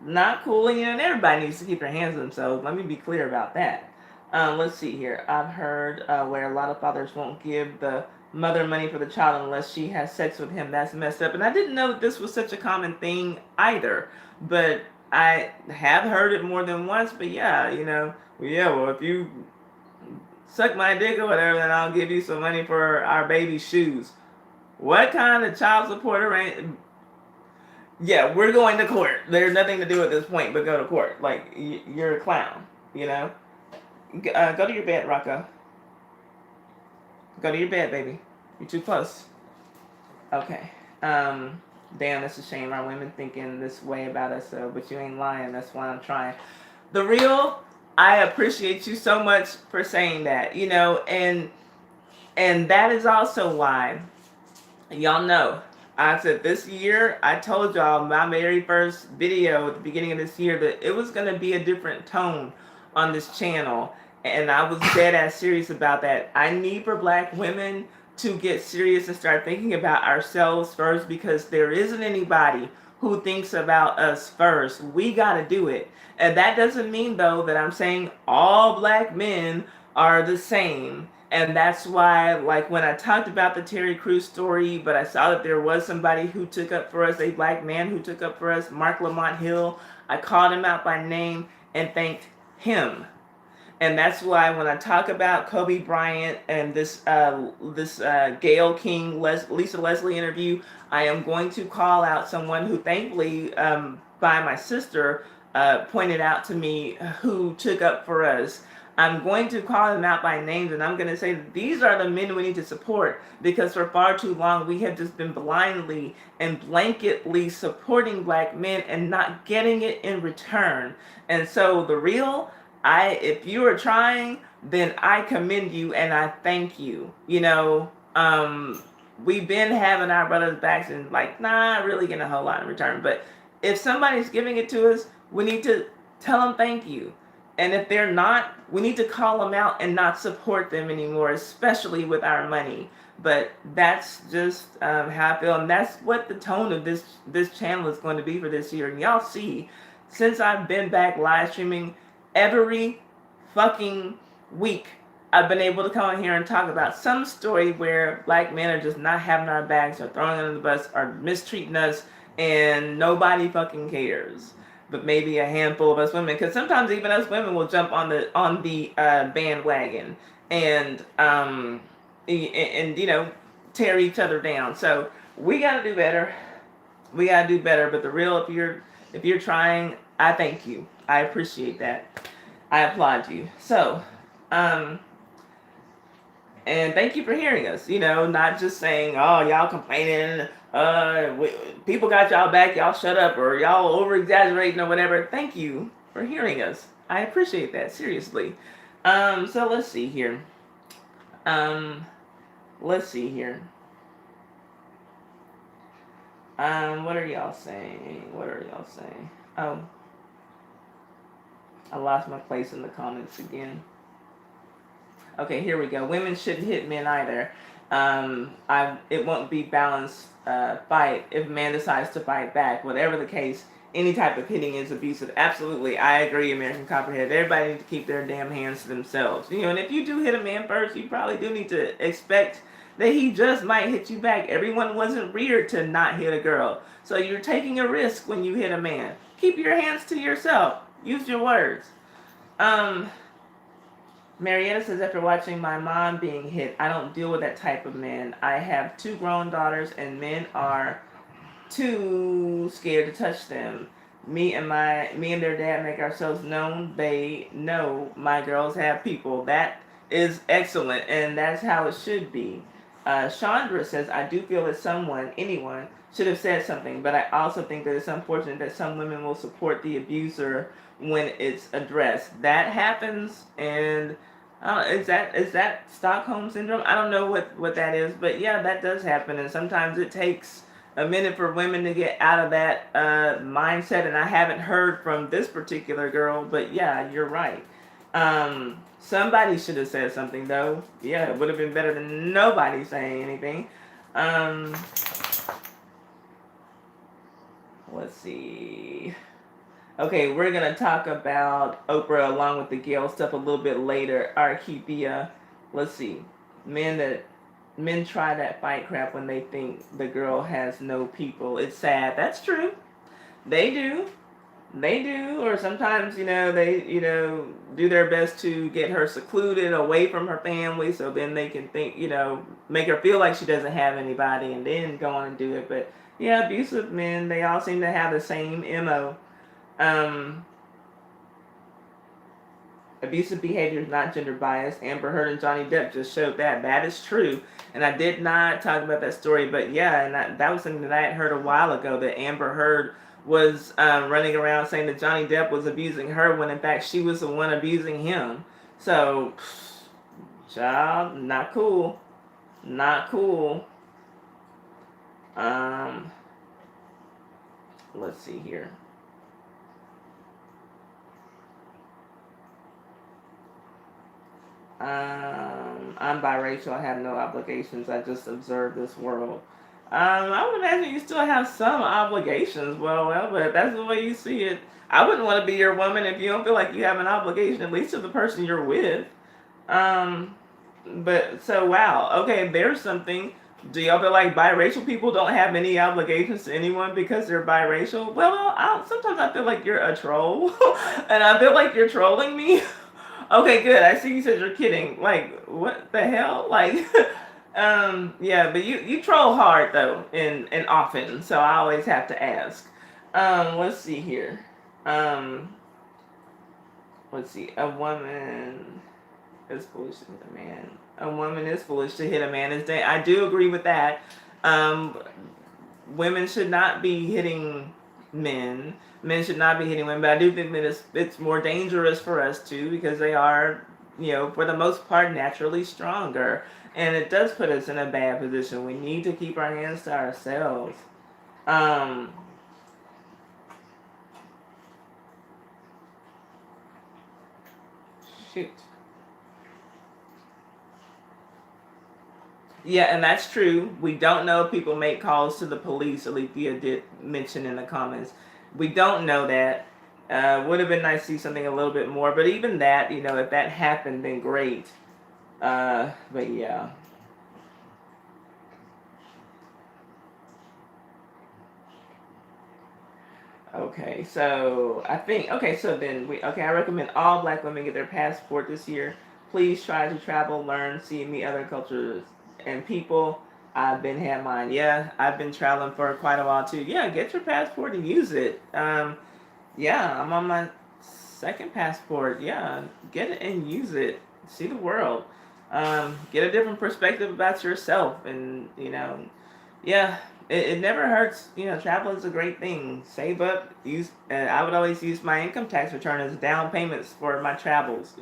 Not cool, and everybody needs to keep their hands to themselves. Let me be clear about that. Let's see here. I've heard where a lot of fathers won't give the mother money for the child unless she has sex with him. That's messed up. And I didn't know that this was such a common thing either. But I have heard it more than once. But yeah, well, if you suck my dick or whatever, then I'll give you some money for our baby's shoes. What kind of child support arrangement? Yeah, we're going to court. There's nothing to do at this point but go to court. Like, you're a clown, Go to your bed, Rocco. Go to your bed, baby. You're too close. Okay. Damn, that's a shame. Our women thinking this way about us, though. But you ain't lying. That's why I'm trying. The real, I appreciate you so much for saying that. And that is also why y'all know. I said this year, I told y'all my very first video at the beginning of this year that it was going to be a different tone on this channel. And I was dead ass serious about that. I need for black women to get serious and start thinking about ourselves first, because there isn't anybody who thinks about us first. We got to do it. And that doesn't mean, though, that I'm saying all black men are the same. And that's why, like, when I talked about the Terry Crews story, but I saw that there was somebody who took up for us, a black man who took up for us, Mark Lamont Hill, I called him out by name and thanked him. And that's why when I talk about Kobe Bryant and this Gayle King, Lisa Leslie interview, I am going to call out someone who thankfully, by my sister, pointed out to me who took up for us. I'm going to call them out by names, and I'm going to say that these are the men we need to support, because for far too long we have just been blindly and blanketly supporting black men and not getting it in return. And so the real, if you are trying, then I commend you and I thank you. We've been having our brothers' backs and like, not really getting a whole lot in return. But if somebody's giving it to us, we need to tell them thank you. And if they're not, we need to call them out and not support them anymore, especially with our money. But that's just how I feel, and that's what the tone of this channel is going to be for this year. And y'all see, since I've been back live streaming every fucking week, I've been able to come on here and talk about some story where black men are just not having our backs or throwing under the bus or mistreating us, and nobody fucking cares. But maybe a handful of us women, because sometimes even us women will jump on the bandwagon and tear each other down. So we gotta do better. We gotta do better. But the real, if you're trying, I thank you. I appreciate that. I applaud you. So, and thank you for hearing us. Not just saying, oh, y'all complaining. People got y'all back, y'all shut up, or y'all over exaggerating or whatever. Thank you for hearing us. I appreciate that, seriously. So let's see here. What are y'all saying? Oh, I lost my place in the comments again. Okay, here we go. Women shouldn't hit men either. It won't be balanced fight if a man decides to fight back. Whatever the case, any type of hitting is abusive. Absolutely, I agree, American Copperhead. Everybody needs to keep their damn hands to themselves. And if you do hit a man first, you probably do need to expect that he just might hit you back. Everyone wasn't reared to not hit a girl. So you're taking a risk when you hit a man. Keep your hands to yourself. Use your words. Marietta says, after watching my mom being hit, I don't deal with that type of man. I have 2 grown daughters, and men are too scared to touch them. Me and their dad make ourselves known. They know my girls have people. That is excellent, and that's how it should be. Chandra says, I do feel that anyone, should have said something, but I also think that it's unfortunate that some women will support the abuser when it's addressed. That happens, and is that Stockholm syndrome? I don't know what that is, but yeah, that does happen, and sometimes it takes a minute for women to get out of that mindset, and I haven't heard from this particular girl, but yeah, you're right. Somebody should have said something, though. Yeah, it would have been better than nobody saying anything. Let's see. Okay, we're going to talk about Oprah along with the Gayle stuff a little bit later. Archipia. Let's see. Men try that fight crap when they think the girl has no people. It's sad. That's true. They do. Or sometimes, they, do their best to get her secluded away from her family, so then they can think, make her feel like she doesn't have anybody and then go on and do it. But yeah, abusive men, they all seem to have the same MO. Abusive behavior is not gender biased. Amber Heard and Johnny Depp just showed that. That is true. And I did not talk about that story, but yeah, and that was something that I had heard a while ago, that Amber Heard was running around saying that Johnny Depp was abusing her when in fact she was the one abusing him. So, child, not cool. Not cool. Um, let's see here. I'm biracial. I have no obligations. I just observe this world. I would imagine you still have some obligations. Well, but if that's the way you see it, I wouldn't want to be your woman if you don't feel like you have an obligation, at least to the person you're with. Um, but so wow. Okay, there's something. Do y'all feel like biracial people don't have any obligations to anyone because they're biracial? Well, sometimes I feel like you're a troll, and I feel like you're trolling me. Okay, good. I see you said you're kidding. Like, what the hell? Like, yeah, but you troll hard though, and often. So I always have to ask. Let's see here. Um, let's see. A woman is foolish to hit a man. A woman is foolish to hit a man. I do agree with that. Um, women should not be hitting men. Men should not be hitting women. But I do think that it's more dangerous for us too, because they are, for the most part, naturally stronger, and it does put us in a bad position. We need to keep our hands to ourselves. Um, shoot. Yeah, and that's true. We don't know if people make calls to the police. Alethea did mention in the comments. We don't know that. Would have been nice to see something a little bit more, but even that, if that happened, then great. But yeah. Okay, so I think so then I recommend all black women get their passport this year. Please try to travel, learn, see, meet other cultures and people. I've been had mine. Yeah, I've been traveling for quite a while too. Yeah, get your passport and use it. Yeah, I'm on my second passport. Yeah, get it and use it. See the world. Get a different perspective about yourself, and yeah, it never hurts. Travel is a great thing. Save up. I would always use my income tax return as down payments for my travels.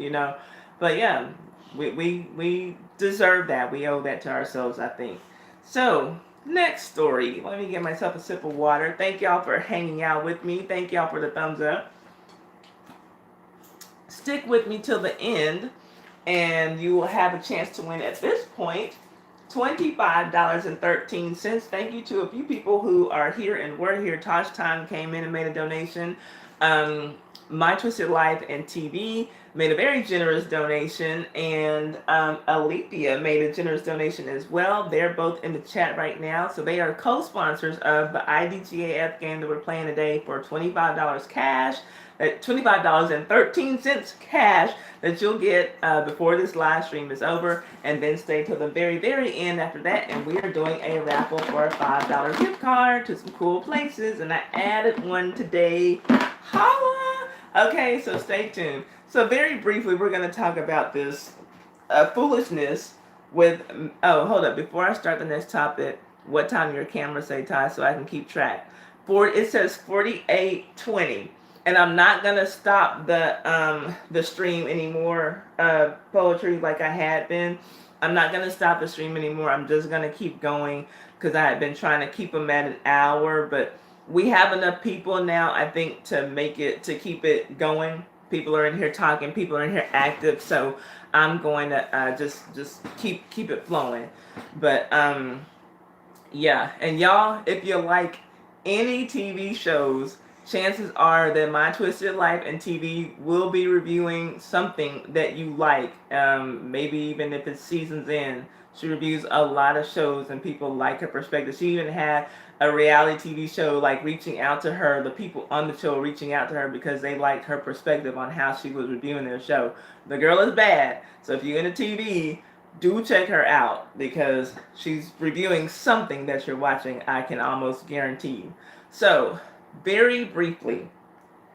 But yeah, we deserve that. We owe that to ourselves, I think. So next story. Let me get myself a sip of water. Thank y'all for hanging out with me. Thank y'all for the thumbs up. Stick with me till the end, and you will have a chance to win at this point $25.13. Thank you to a few people who are here and were here. Tosh Time came in and made a donation. My Twisted Life and TV made a very generous donation, and Alethea made a generous donation as well. They're both in the chat right now, so they are co-sponsors of the IDGAF game that we're playing today for $25 cash. $25.13 cash that you'll get before this live stream is over, and then stay till the very, very end after that, and we are doing a raffle for a $5 gift card to some cool places, and I added one today. Holla! Okay, so stay tuned. So very briefly, we're going to talk about this foolishness with, hold up, before I start the next topic, what time your camera say, Ty, so I can keep track. It says 48:20. And I'm not gonna stop the stream anymore, poetry, like I had been. I'm not gonna stop the stream anymore. I'm just gonna keep going because I had been trying to keep them at an hour, but we have enough people now, I think, to keep it going. People are in here talking. People are in here active. So I'm going to just keep it flowing. But yeah, and y'all, if you like any TV shows, chances are that My Twisted Life and TV will be reviewing something that you like. Maybe even if it's seasons in. She reviews a lot of shows and people like her perspective. She even had a reality TV show like reaching out to her, the people on the show reaching out to her because they liked her perspective on how she was reviewing their show. The girl is bad. So if you're into TV, do check her out because she's reviewing something that you're watching, I can almost guarantee you. So, very briefly,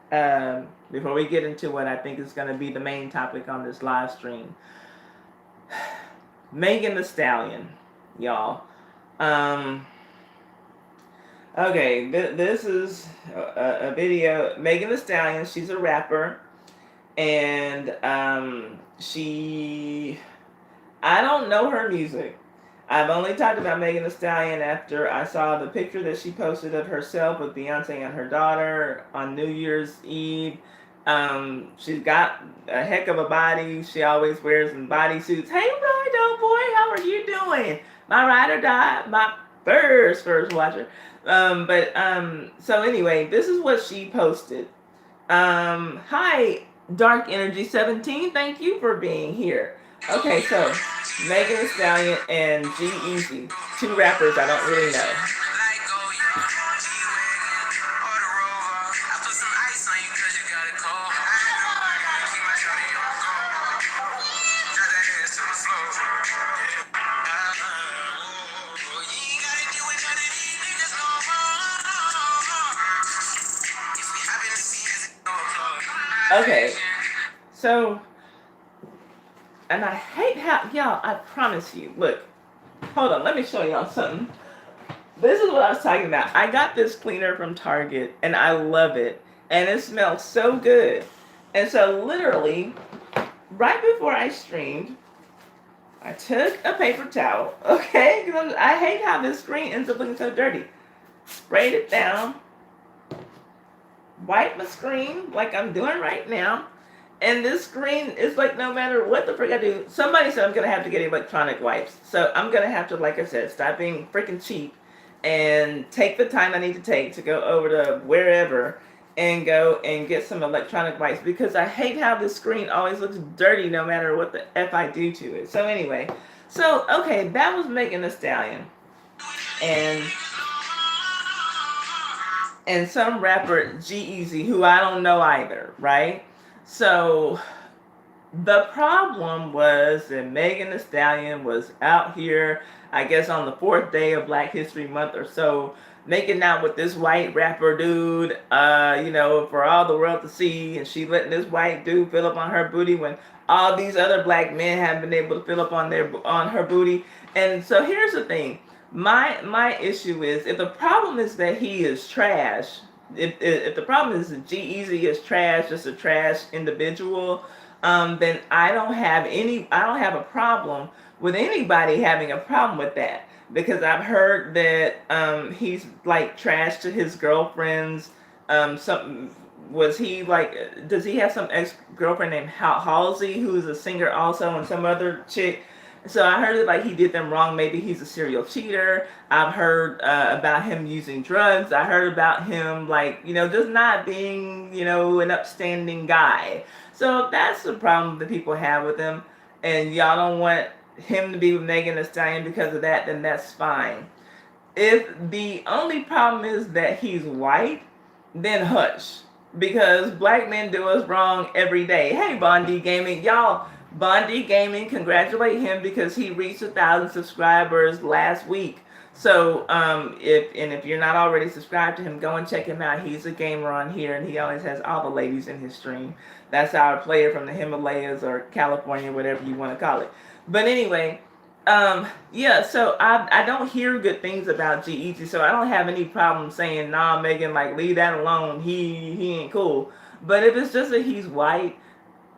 before we get into what I think is going to be the main topic on this live stream. Megan Thee Stallion, y'all. Okay, this is a video. Megan Thee Stallion, she's a rapper, and I don't know her music. I've only talked about Megan Thee Stallion after I saw the picture that she posted of herself with Beyonce and her daughter on New Year's Eve. She's got a heck of a body. She always wears some bodysuits. Hey, Rido boy, how are you doing? My ride or die, my first watcher. So anyway, this is what she posted. Hi, Dark Energy 17. Thank you for being here. Okay, so Megan Thee Stallion and G-Eazy, two rappers I don't really know. Okay, so, and I hate how, y'all, I promise you, look, hold on, let me show y'all something. This is what I was talking about. I got this cleaner from Target, and I love it, and it smells so good. And so, literally, right before I streamed, I took a paper towel, okay, because I hate how this screen ends up looking so dirty. Sprayed it down, wipe my screen like I'm doing right now. And this screen is like, no matter what the frick I do, somebody said I'm going to have to get electronic wipes. So I'm going to have to, like I said, stop being freaking cheap and take the time I need to take to go over to wherever and go and get some electronic wipes, because I hate how this screen always looks dirty no matter what the F I do to it. So anyway, okay, that was Megan Thee Stallion. And some rapper, G-Eazy, who I don't know either, right? So the problem was that Megan Thee Stallion was out here, I guess on the 4th day of Black History Month or so, making out with this white rapper dude, for all the world to see, and she letting this white dude fill up on her booty when all these other black men haven't been able to fill up on her booty. And so here's the thing. My issue is, if the problem is that he is trash, if the problem is that G-Eazy is trash, just a trash individual, then I don't have a problem with anybody having a problem with that, because I've heard that he's like trash to his girlfriends. Does he have some ex-girlfriend named Halsey, who's a singer also, and some other chick? So I heard that like he did them wrong. Maybe he's a serial cheater. I've heard about him using drugs. I heard about him just not being an upstanding guy. So if that's the problem that people have with him, and y'all don't want him to be with Megan Thee Stallion because of that, then that's fine. If the only problem is that he's white, then hush, because black men do us wrong every day. Hey, Bondi Gaming, y'all. Bondi Gaming, congratulate him because he reached 1,000 subscribers last week. So if you're not already subscribed to him, go and check him out. He's a gamer on here, and he always has all the ladies in his stream. That's our player from the Himalayas or California, whatever you want to call it. But anyway, so I don't hear good things about G-Eazy, so I don't have any problem saying, nah, Megan, leave that alone. He ain't cool. But if it's just that he's white,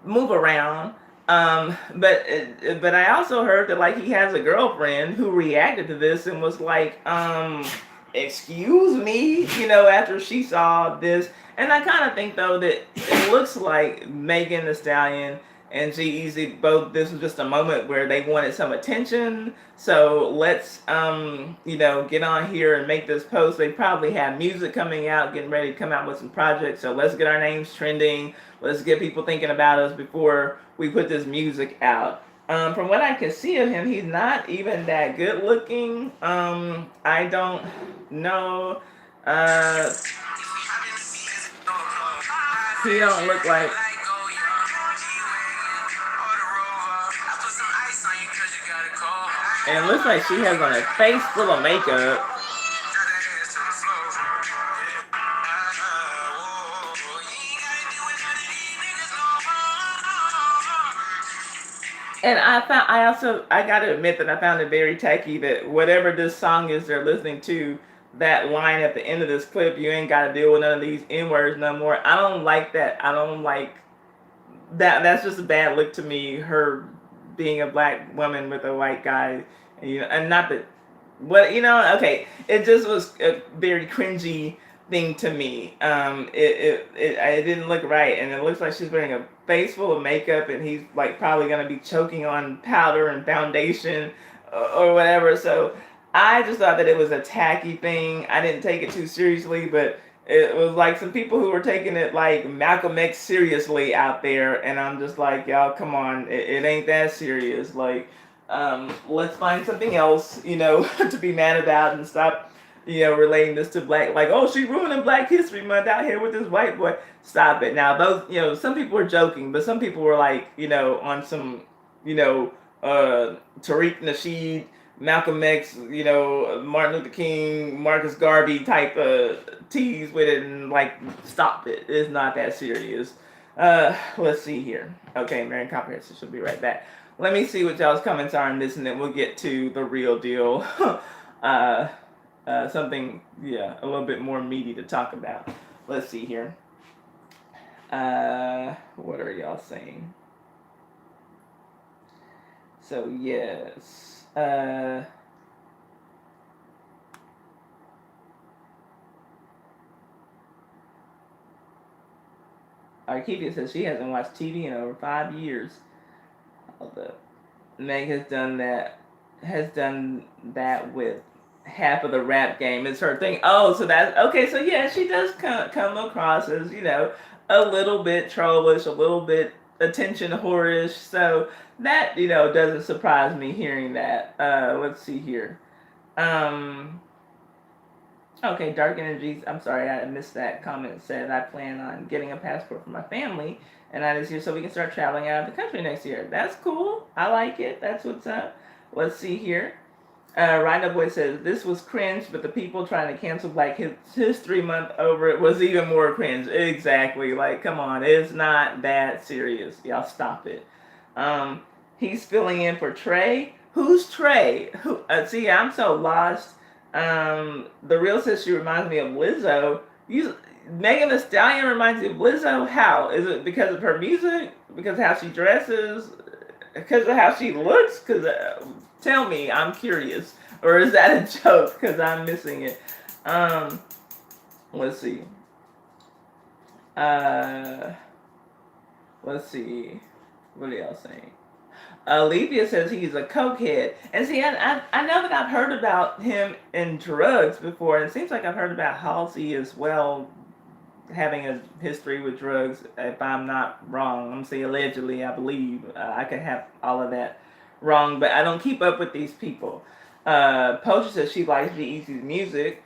move around. But I also heard that he has a girlfriend who reacted to this and was like, excuse me, after she saw this. And I kind of think though that it looks like Megan Thee Stallion and G-Eazy both, this was just a moment where they wanted some attention. So let's get on here and make this post. They probably have music coming out, getting ready to come out with some projects. So let's get our names trending. Let's get people thinking about us before we put this music out. From what I can see of him, he's not even that good looking. I don't know. He don't look like. And it looks like she has on a face full of makeup. And I gotta admit that I found it very tacky that whatever this song is they're listening to, that line at the end of this clip, you ain't gotta deal with none of these N words no more. I don't like that. I don't like that. That's just a bad look to me. Her being a black woman with a white guy, and not that, but okay, it just was a very cringy thing to me. It didn't look right, and it looks like she's wearing a face full of makeup, and he's like probably gonna be choking on powder and foundation, or whatever. So I just thought that it was a tacky thing. I didn't take it too seriously, but it was like some people who were taking it like Malcolm X seriously out there, and I'm just like, y'all, come on, it ain't that serious. Like, let's find something else, to be mad about and stop, relating this to black. Like, oh, she ruining Black History Month out here with this white boy. Stop it. Now, those, some people were joking, but some people were like, on some, Tariq Nasheed, Malcolm X, Martin Luther King, Marcus Garvey type tease with it, and like, stop it. It's not that serious. Let's see here. Okay, Marion Comprehensive, she'll be right back. Let me see what y'all's comments are on this, and then we'll get to the real deal. Something, a little bit more meaty to talk about. Let's see here. What are y'all saying? So, yes. Arcadia says she hasn't watched TV in over 5 years. Although Meg has done that with half of the rap game. Is her thing. Oh, so that's okay. So yeah, she does come across as a little bit trollish, a little bit attention whorish. So that doesn't surprise me hearing that. Let's see here. Okay, Dark Energies. I'm sorry, I missed that comment. It said I plan on getting a passport for my family, and that is here so we can start traveling out of the country next year. That's cool. I like it. That's what's up. Let's see here. Rhino Boy says this was cringe, but the people trying to cancel Black History Month over it was even more cringe. Exactly. Like, come on, it's not that serious. Y'all stop it. He's filling in for Trey. Who's Trey? Who? See, I'm so lost. The real says she reminds me of Lizzo. Megan Thee Stallion reminds you of Lizzo. How? Is it because of her music? Because of how she dresses? Because of how she looks? Because tell me, I'm curious. Or is that a joke? Because I'm missing it. Let's see. Let's see. What are y'all saying? Olivia says he's a cokehead. And see, I know that I've heard about him in drugs before, and it seems like I've heard about Halsey as well, having a history with drugs, if I'm not wrong. I'm going to say allegedly, I believe. I could have all of that wrong, but I don't keep up with these people. Poacher says she likes G-Eazy's music,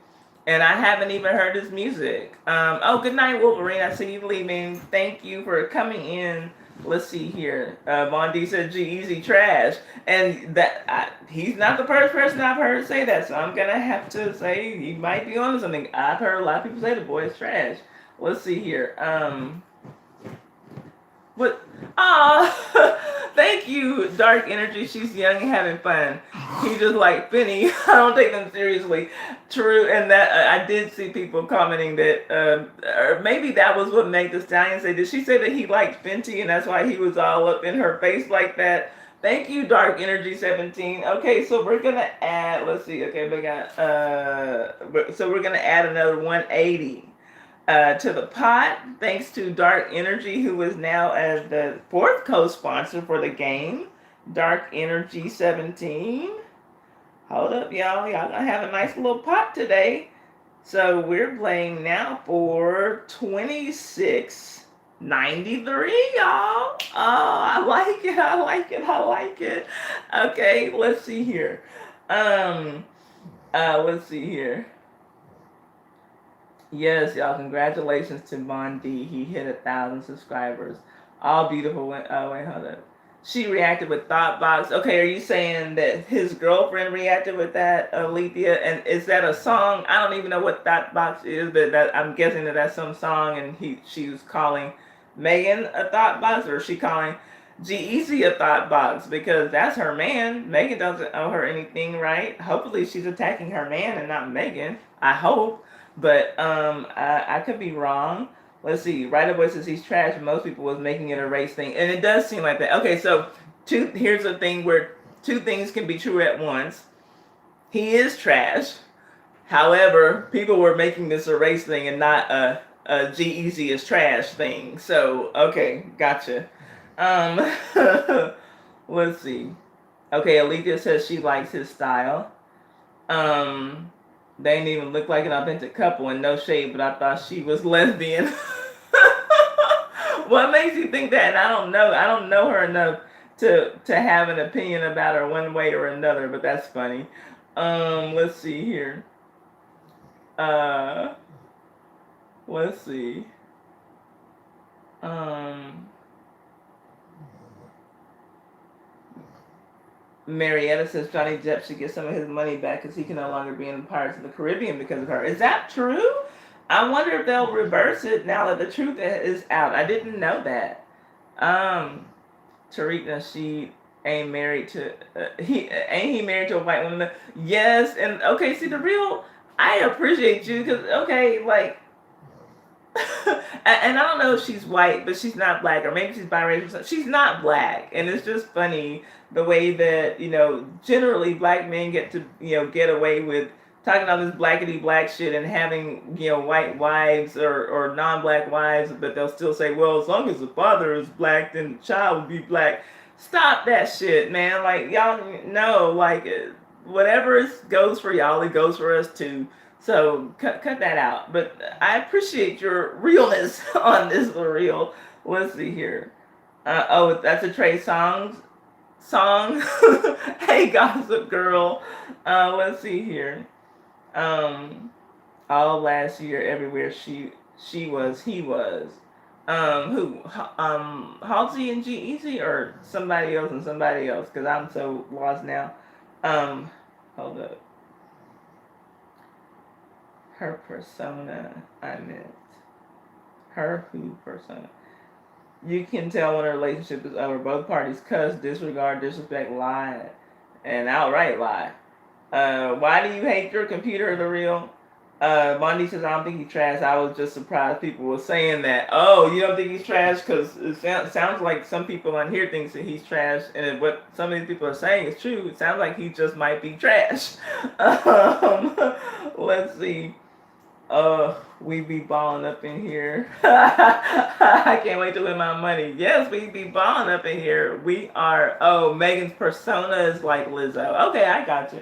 and I haven't even heard his music. Good night, Wolverine. I see you leaving. Thank you for coming in. Let's see here. Von D said G-Eazy trash, and he's not the first person I've heard say that, so I'm gonna have to say he might be on something. I've heard a lot of people say the boy is trash. Let's see here. What? Thank you, Dark Energy. She's young and having fun. He just like Finny. I don't take them seriously. True, and that I did see people commenting that, or maybe that was what Meg Thee Stallion said. Did she say that he liked Fenty and that's why he was all up in her face like that? Thank you, Dark Energy 17. Okay, so we're gonna add. Let's see. Okay, we got. So we're gonna add another 180. To the pot, thanks to Dark Energy, who is now as the 4th co-sponsor for the game. Dark Energy 17. Hold up, y'all. Y'all gonna have a nice little pot today. So we're playing now for 26.93, y'all. Oh, I like it. I like it. I like it. Okay, let's see here. Let's see here. Yes, y'all, congratulations to Von D. He hit 1,000 subscribers. All beautiful. Oh, wait, hold up. She reacted with Thoughtbox. Okay, are you saying that his girlfriend reacted with that, Alethea? And is that a song? I don't even know what Thoughtbox is, but I'm guessing that that's some song, and she was calling Megan a Thoughtbox, or is she calling G-Eazy a thought box because that's her man. Megan doesn't owe her anything, right? Hopefully she's attacking her man and not Megan. I hope. But I could be wrong. Let's see. Right away says he's trash. Most people was making it a race thing. And it does seem like that. Okay, so here's a thing where two things can be true at once. He is trash. However, people were making this a race thing and not a G-Eazy is trash thing. So, okay, gotcha. Um, let's see. Okay, Alethea says she likes his style. They didn't even look like an authentic couple, and no shade, but I thought she was lesbian. What makes you think that? And I don't know. I don't know her enough to have an opinion about her one way or another, but that's funny. Let's see here. Uh, let's see. Um, Marietta says Johnny Depp should get some of his money back because he can no longer be in Pirates of the Caribbean because of her. Is that true? I wonder if they'll reverse it now that the truth is out. I didn't know that. Tariq Nasheed ain't married to he married to a white woman. Yes, and okay, see the real. I appreciate you because okay, like. And I don't know if she's white, but she's not black, or maybe she's biracial. She's not black, and it's just funny the way that generally black men get to get away with talking all this blackety black shit and having white wives or non-black wives, but they'll still say, well, as long as the father is black, then the child will be black. Stop that shit, man. Like y'all know, like whatever goes for y'all, it goes for us too. So cut that out. But I appreciate your realness on this for real. Let's see here. Oh, that's a Trey Songz song. Hey, Gossip Girl. Let's see here. All last year, everywhere he was. Who? Halsey and G-Eazy or somebody else and somebody else? Because I'm so lost now. Hold up. Her persona, I meant. Her who persona. You can tell when a relationship is over. Both parties cuss, disregard, disrespect, lie, and outright lie. Why do you hate your computer, the real? Bondi says, I don't think he's trash. I was just surprised people were saying that. Oh, you don't think he's trash? Because it sounds like some people on here thinks that he's trash. And what some of these people are saying is true. It sounds like he just might be trash. Let's see. We be balling up in here. I can't wait to win my money. Yes, we be balling up in here. We are. Oh, Megan's persona is like Lizzo. Okay, I got you.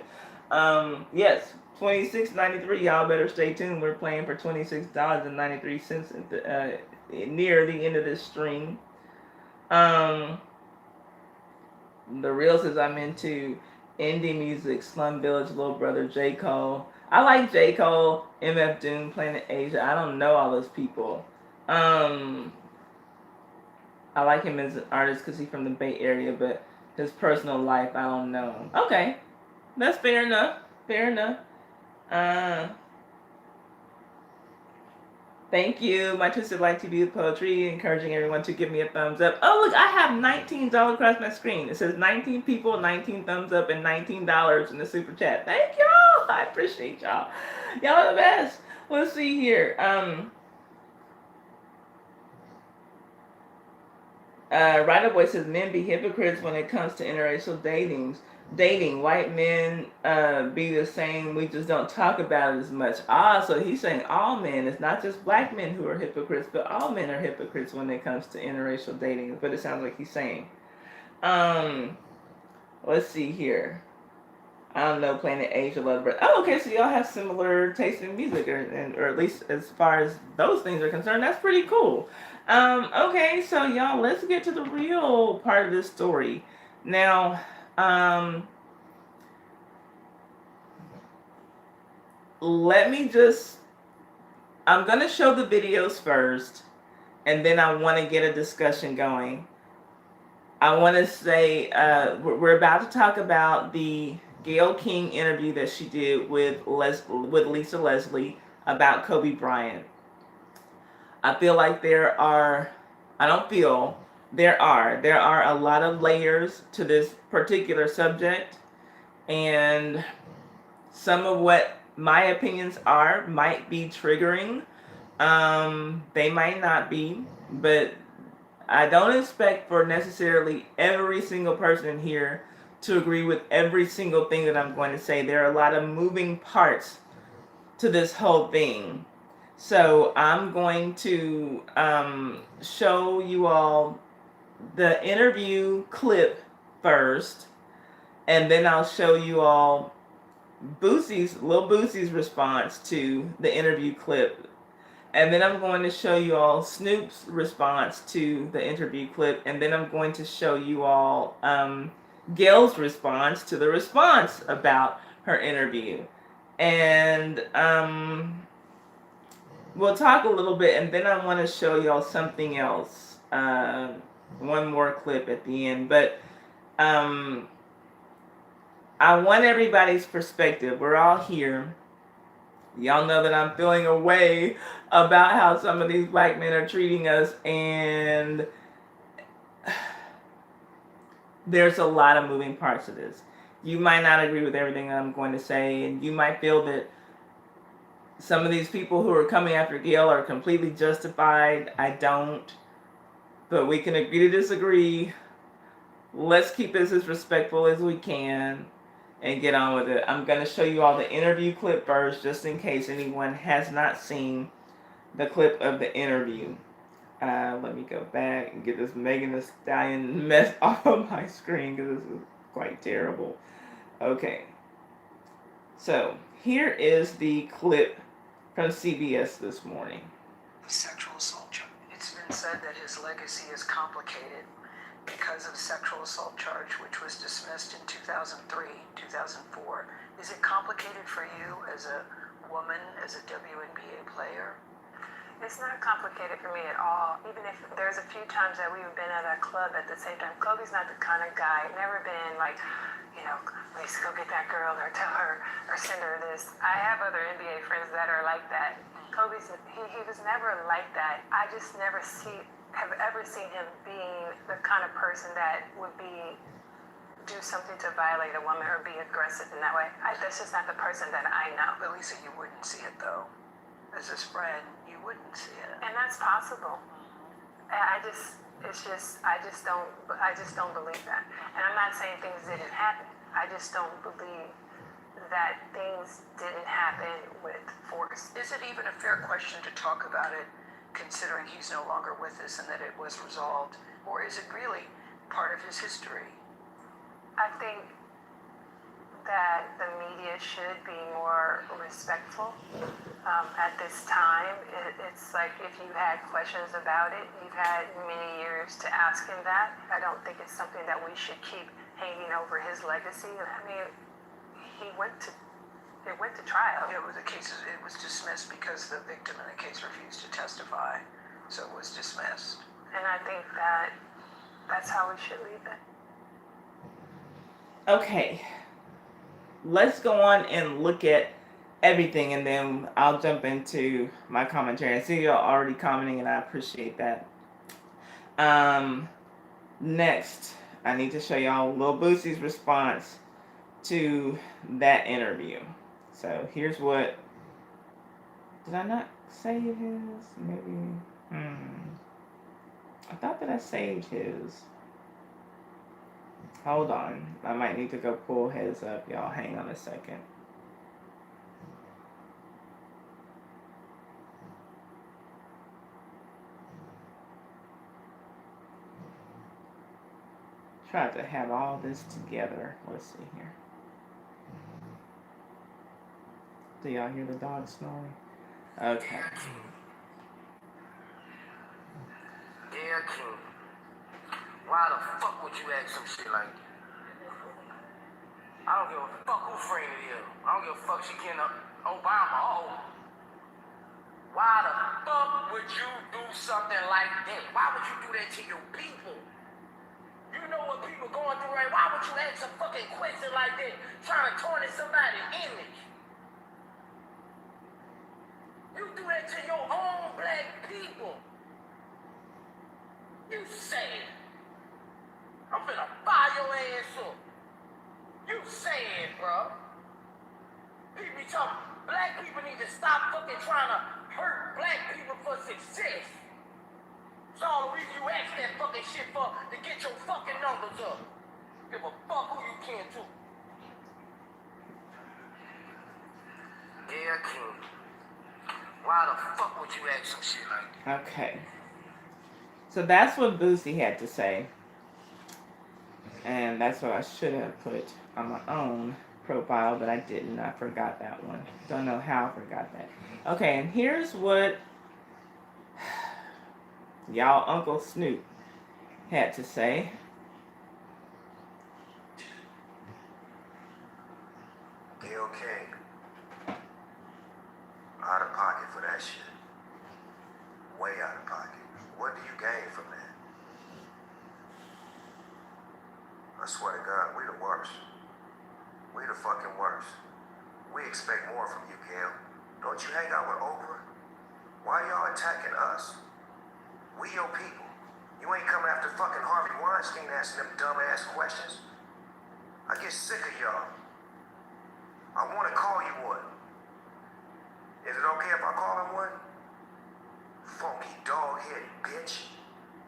Yes, $26.93. Y'all better stay tuned. We're playing for $26.93 near the end of this stream. The real says I'm into indie music, Slum Village, Little Brother, J. Cole. I like J. Cole, MF Doom, Planet Asia. I don't know all those people. I like him as an artist because he's from the Bay Area, but his personal life, I don't know. Okay, that's fair enough. Fair enough. Thank you. My Twisted Light TV with Poetry, encouraging everyone to give me a thumbs up. Oh, look, I have $19 across my screen. It says 19 people, 19 thumbs up, and $19 in the super chat. Thank y'all. I appreciate y'all. Y'all are the best. Let's see here. Right Boy says men be hypocrites when it comes to interracial dating. White men be the same. We just don't talk about it as much. So he's saying all men. It's not just black men who are hypocrites, but all men are hypocrites when it comes to interracial dating. But it sounds like he's saying. Let's see here. I don't know, Planet Asia, Love Bird. Oh, okay, so y'all have similar taste in music, or at least as far as those things are concerned. That's pretty cool. Okay, so y'all, let's get to the real part of this story. Now, let me just, I'm going to show the videos first, and then I want to get a discussion going. I want to say, we're about to talk about the Gayle King interview that she did with Lisa Leslie about Kobe Bryant. I feel like I don't feel, There are a lot of layers to this particular subject, and some of what my opinions are might be triggering. They might not be, but I don't expect for necessarily every single person in here to agree with every single thing that I'm going to say. There are a lot of moving parts to this whole thing. So I'm going to show you all the interview clip first, and then I'll show you all Lil Boosie's response to the interview clip. And then I'm going to show you all Snoop's response to the interview clip. And then I'm going to show you all Gayle's response to the response about her interview. And we'll talk a little bit. And then I want to show y'all something else. One more clip at the end. But I want everybody's perspective. We're all here. Y'all know that I'm feeling a way about how some of these black men are treating us, and there's a lot of moving parts to this. You might not agree with everything I'm going to say, and you might feel that some of these people who are coming after Gayle are completely justified. I don't. But we can agree to disagree. Let's keep this as respectful as we can and get on with it. I'm going to show you all the interview clip first, just in case anyone has not seen the clip of the interview. Let me go back and get this Megan Thee Stallion mess off of my screen, because this is quite terrible. Okay. So, here is the clip from CBS this morning. Sexual assault charge. It's been said that his legacy is complicated because of sexual assault charge, which was dismissed in 2003, 2004. Is it complicated for you as a woman, as a WNBA player? It's not complicated for me at all. Even if there's a few times that we've been at a club at the same time. Kobe's not the kind of guy, never been like, let's go get that girl or tell her or send her this. I have other NBA friends that are like that. Kobe's, he was never like that. I just never have ever seen him being the kind of person that would do something to violate a woman or be aggressive in that way. That's just not the person that I know. But Lisa, you wouldn't see it though. As his friend, you wouldn't see it. And that's possible. I just don't believe that. And I'm not saying things didn't happen. I just don't believe that things didn't happen with force. Is it even a fair question to talk about it, considering he's no longer with us and that it was resolved? Or is it really part of his history? I think that the media should be more respectful at this time. It's like if you had questions about it, you've had many years to ask him that. I don't think it's something that we should keep hanging over his legacy. I mean, it went to trial. Yeah, but it was dismissed because the victim in the case refused to testify, so it was dismissed. And I think that's how we should leave it. Okay. Let's go on and look at everything, and then I'll jump into my commentary. I see y'all already commenting, and I appreciate that. Next, I need to show y'all Lil Boosie's response to that interview. So here's what. Did I not save his? Maybe. I thought that I saved his. Hold on. I might need to go pull his up. Y'all hang on a second. Try to have all this together. Let's see here. Do y'all hear the dog snoring? Okay. Yeah, King. Why the fuck would you ask some shit like that? I don't give a fuck who friend it is. I don't give a fuck she getting Obama. Oh. Why the fuck would you do something like that? Why would you do that to your people? You know what people going through, right? Why would you ask a fucking question like that, trying to tarnish somebody's image? You do that to your own black people. You sad. Some black people need to stop fucking trying to hurt black people for success. It's all the reason you ask that fucking shit for, to get your fucking numbers up. Give a fuck who you can to. Yeah, King. Why the fuck would you ask some shit like that? Okay. So that's what Boosie had to say. And that's what I should have put on my own profile, but I didn't. I forgot that one. Don't know how I forgot that. Okay, and here's what y'all Uncle Snoop had to say. Gayle King, out of pocket for that shit. Way out of pocket. What do you gain from that? I swear to God, we the worst. We the fucking worst. We expect more from you, Gayle. Don't you hang out with Oprah? Why y'all attacking us? We your people. You ain't coming after fucking Harvey Weinstein asking them dumb-ass questions. I get sick of y'all. I want to call you one. Is it okay if I call him one? Funky dog-headed bitch.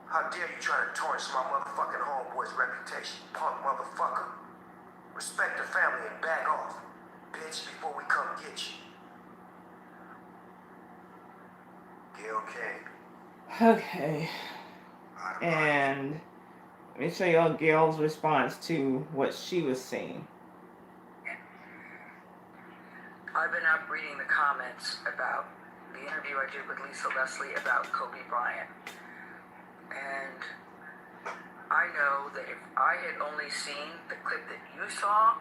How dare you try to tarnish my motherfucking homeboy's reputation, punk motherfucker. Respect the family and back off, bitch, before we come get you. Gayle King. Okay. And let me show y'all Gayle's response to what she was saying. I've been up reading the comments about the interview I did with Lisa Leslie about Kobe Bryant. And I know that if I had only seen the clip that you saw,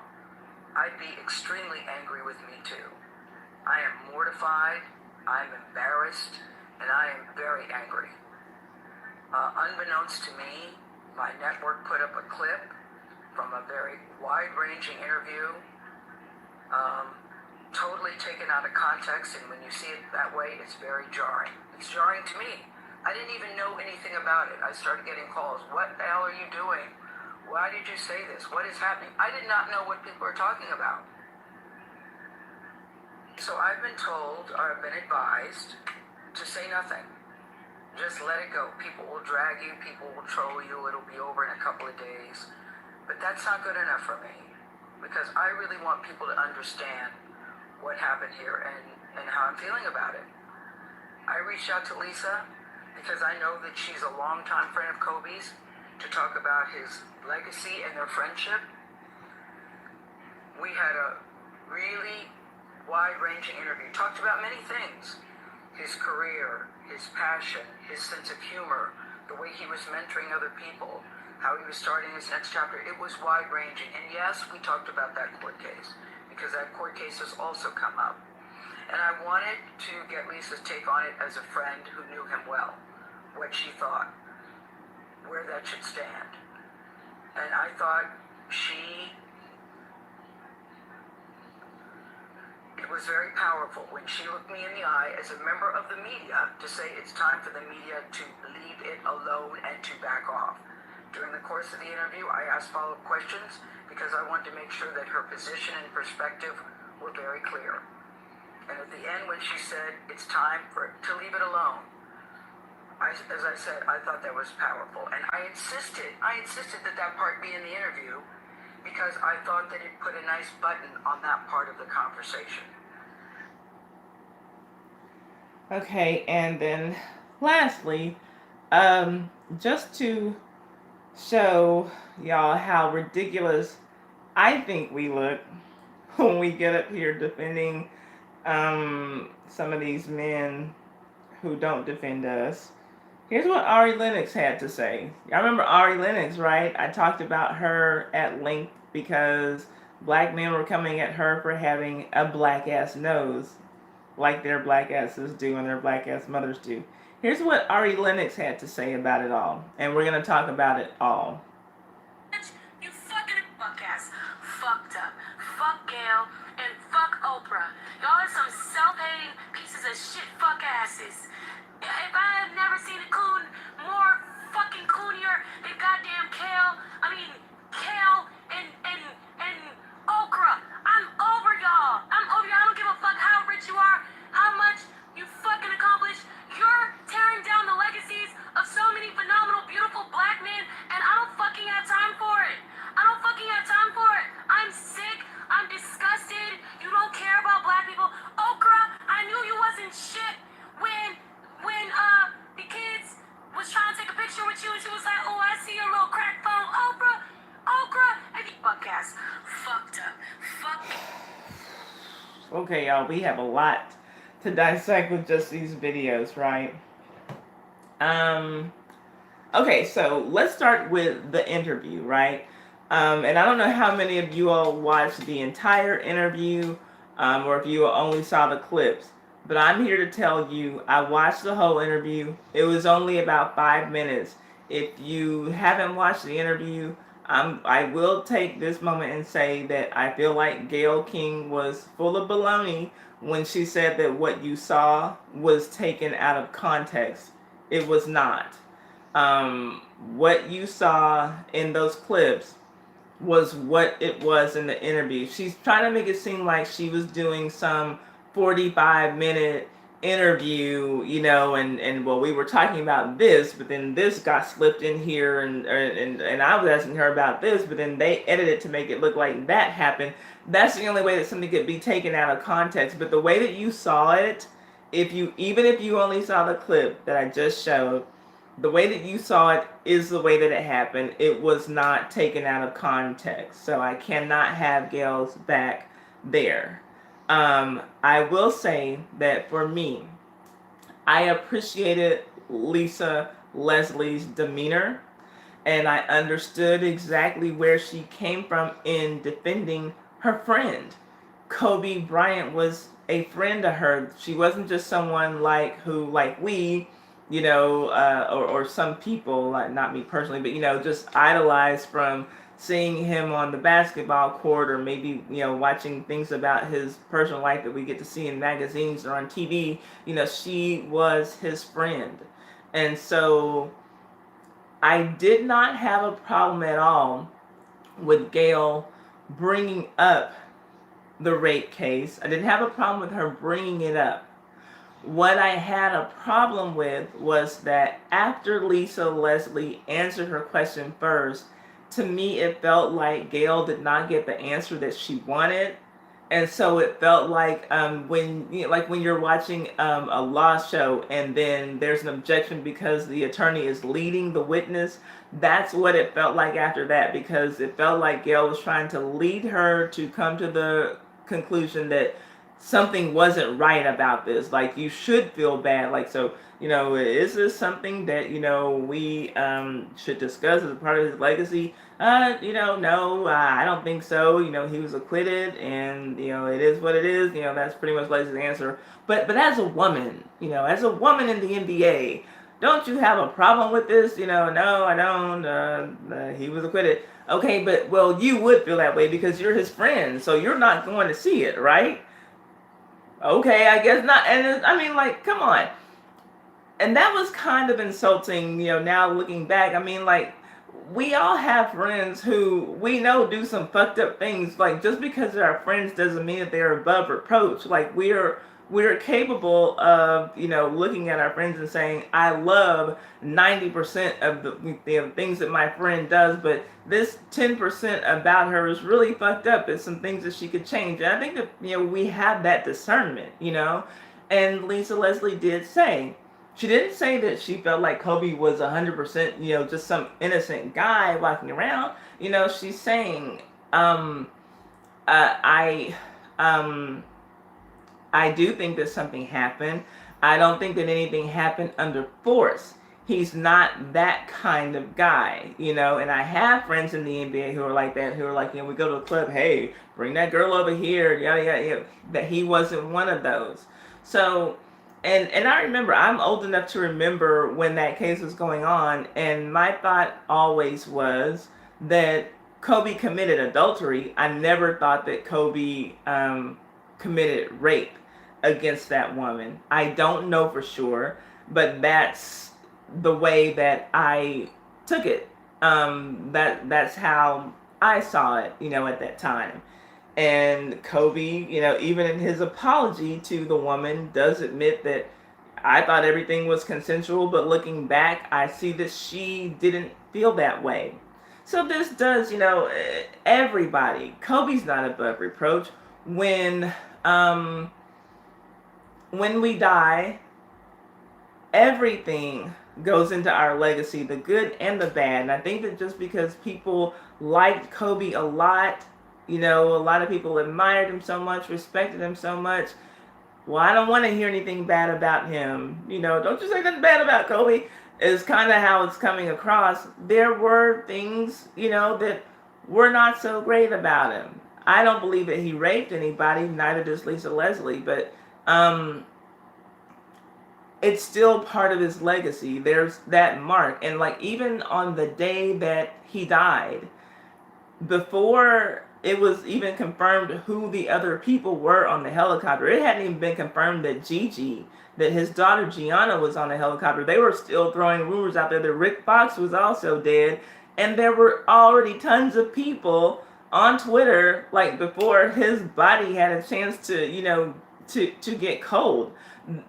I'd be extremely angry with me too. I am mortified, I'm embarrassed, and I am very angry. Unbeknownst to me, my network put up a clip from a very wide-ranging interview, totally taken out of context, and when you see it that way, it's very jarring. It's jarring to me. I didn't even know anything about it. I started getting calls. What the hell are you doing? Why did you say this? What is happening? I did not know what people were talking about. So I've been told, or I've been advised, to say nothing. Just let it go. People will drag you. People will troll you. It'll be over in a couple of days. But that's not good enough for me, because I really want people to understand what happened here and how I'm feeling about it. I reached out to Lisa because I know that she's a longtime friend of Kobe's, to talk about his legacy and their friendship. We had a really wide-ranging interview. Talked about many things. His career, his passion, his sense of humor, the way he was mentoring other people, how he was starting his next chapter. It was wide-ranging. And yes, we talked about that court case, because that court case has also come up. And I wanted to get Lisa's take on it as a friend who knew him well, what she thought, where that should stand. And I thought it was very powerful when she looked me in the eye as a member of the media to say it's time for the media to leave it alone and to back off. During the course of the interview, I asked follow-up questions because I wanted to make sure that her position and perspective were very clear. And at the end, when she said it's time to leave it alone, as I said, I thought that was powerful. And I insisted that part be in the interview because I thought that it put a nice button on that part of the conversation. Okay, and then lastly, just to show y'all how ridiculous I think we look when we get up here defending some of these men who don't defend us. Here's what Ari Lennox had to say. Y'all remember Ari Lennox, right? I talked about her at length because black men were coming at her for having a black ass nose, like their black asses do and their black ass mothers do. Here's what Ari Lennox had to say about it all, and we're gonna talk about it all. You fucking fuck ass, fucked up, fuck Gayle, and fuck Oprah. Y'all are some self-hating pieces of shit fuck asses. If I have never seen a coon more fucking coonier than goddamn Kale and Okra. I'm over y'all. I don't give a and shit when the kids was trying to take a picture with you and she was like, oh, I see your little crack phone, Okra, and you fuck ass, fucked up, fuck. Okay, y'all, we have a lot to dissect with just these videos, right? Okay, so let's start with the interview, right? And I don't know how many of you all watched the entire interview, or if you only saw the clips. But I'm here to tell you, I watched the whole interview. It was only about 5 minutes. If you haven't watched the interview, I will take this moment and say that I feel like Gayle King was full of baloney when she said that what you saw was taken out of context. It was not. What you saw in those clips was what it was in the interview. She's trying to make it seem like she was doing some 45-minute interview, you know, and well, we were talking about this, but then this got slipped in here, and I was asking her about this, but then they edited it to make it look like that happened. That's the only way that something could be taken out of context. But the way that you saw it, even if you only saw the clip that I just showed, the way that you saw it is the way that it happened. It was not taken out of context. So I cannot have Gayle's back there. I will say that for me, I appreciated Lisa Leslie's demeanor, and I understood exactly where she came from in defending her friend. Kobe Bryant was a friend to her. She wasn't just someone like we, you know, or some people, like not me personally, but, you know, just idolized from seeing him on the basketball court, or maybe, you know, watching things about his personal life that we get to see in magazines or on TV. You know, she was his friend. And so I did not have a problem at all with Gayle bringing up the rape case. I didn't have a problem with her bringing it up. What I had a problem with was that after Lisa Leslie answered her question first, to me it felt like Gayle did not get the answer that she wanted. And so it felt like when you're watching a law show and then there's an objection because the attorney is leading the witness. That's what it felt like after that, because it felt like Gayle was trying to lead her to come to the conclusion that something wasn't right about this. Like, you should feel bad. Like, so, you know, is this something that, you know, we should discuss as a part of his legacy? You know, no, I don't think so. You know, he was acquitted, and, you know, it is what it is. You know, that's pretty much Leslie's answer. But as a woman, you know, as a woman in the NBA, don't you have a problem with this? You know, no, I don't. He was acquitted. Okay, but, well, you would feel that way because you're his friend, so you're not going to see it, right? Okay, I guess not. And I mean, like, come on. And that was kind of insulting, you know, now looking back. I mean, like, we all have friends who we know do some fucked up things. Like, just because they're our friends doesn't mean that they're above reproach. Like, we're capable of, you know, looking at our friends and saying, I love 90% of the things that my friend does, but this 10% about her is really fucked up. It's some things that she could change. And I think that, you know, we have that discernment, you know. And Lisa Leslie did say, she didn't say that she felt like Kobe was 100%, you know, just some innocent guy walking around. You know, she's saying, I do think that something happened. I don't think that anything happened under force. He's not that kind of guy, you know. And I have friends in the NBA who are like that, who are like, you know, we go to a club, hey, bring that girl over here, yada, yada, yada. That he wasn't one of those. So, and I remember, I'm old enough to remember when that case was going on, and my thought always was that Kobe committed adultery. I never thought that Kobe committed rape against that woman. I don't know for sure, but that's the way that I took it. That's how I saw it, you know, at that time. And Kobe, you know, even in his apology to the woman, does admit that I thought everything was consensual, but looking back, I see that she didn't feel that way. So this does, you know, everybody, Kobe's not above reproach. When when we die, everything goes into our legacy, the good and the bad. And I think that just because people liked Kobe a lot, you know, a lot of people admired him so much, respected him so much. Well, I don't want to hear anything bad about him. You know, don't you say nothing bad about Kobe, is kind of how it's coming across. There were things, you know, that were not so great about him. I don't believe that he raped anybody, neither does Lisa Leslie, but it's still part of his legacy. There's that mark. And like even on the day that he died, before it was even confirmed who the other people were on the helicopter, it hadn't even been confirmed that Gigi, that his daughter Gianna was on the helicopter. They were still throwing rumors out there that Rick Fox was also dead. And there were already tons of people on Twitter, like before his body had a chance to, you know, to get cold.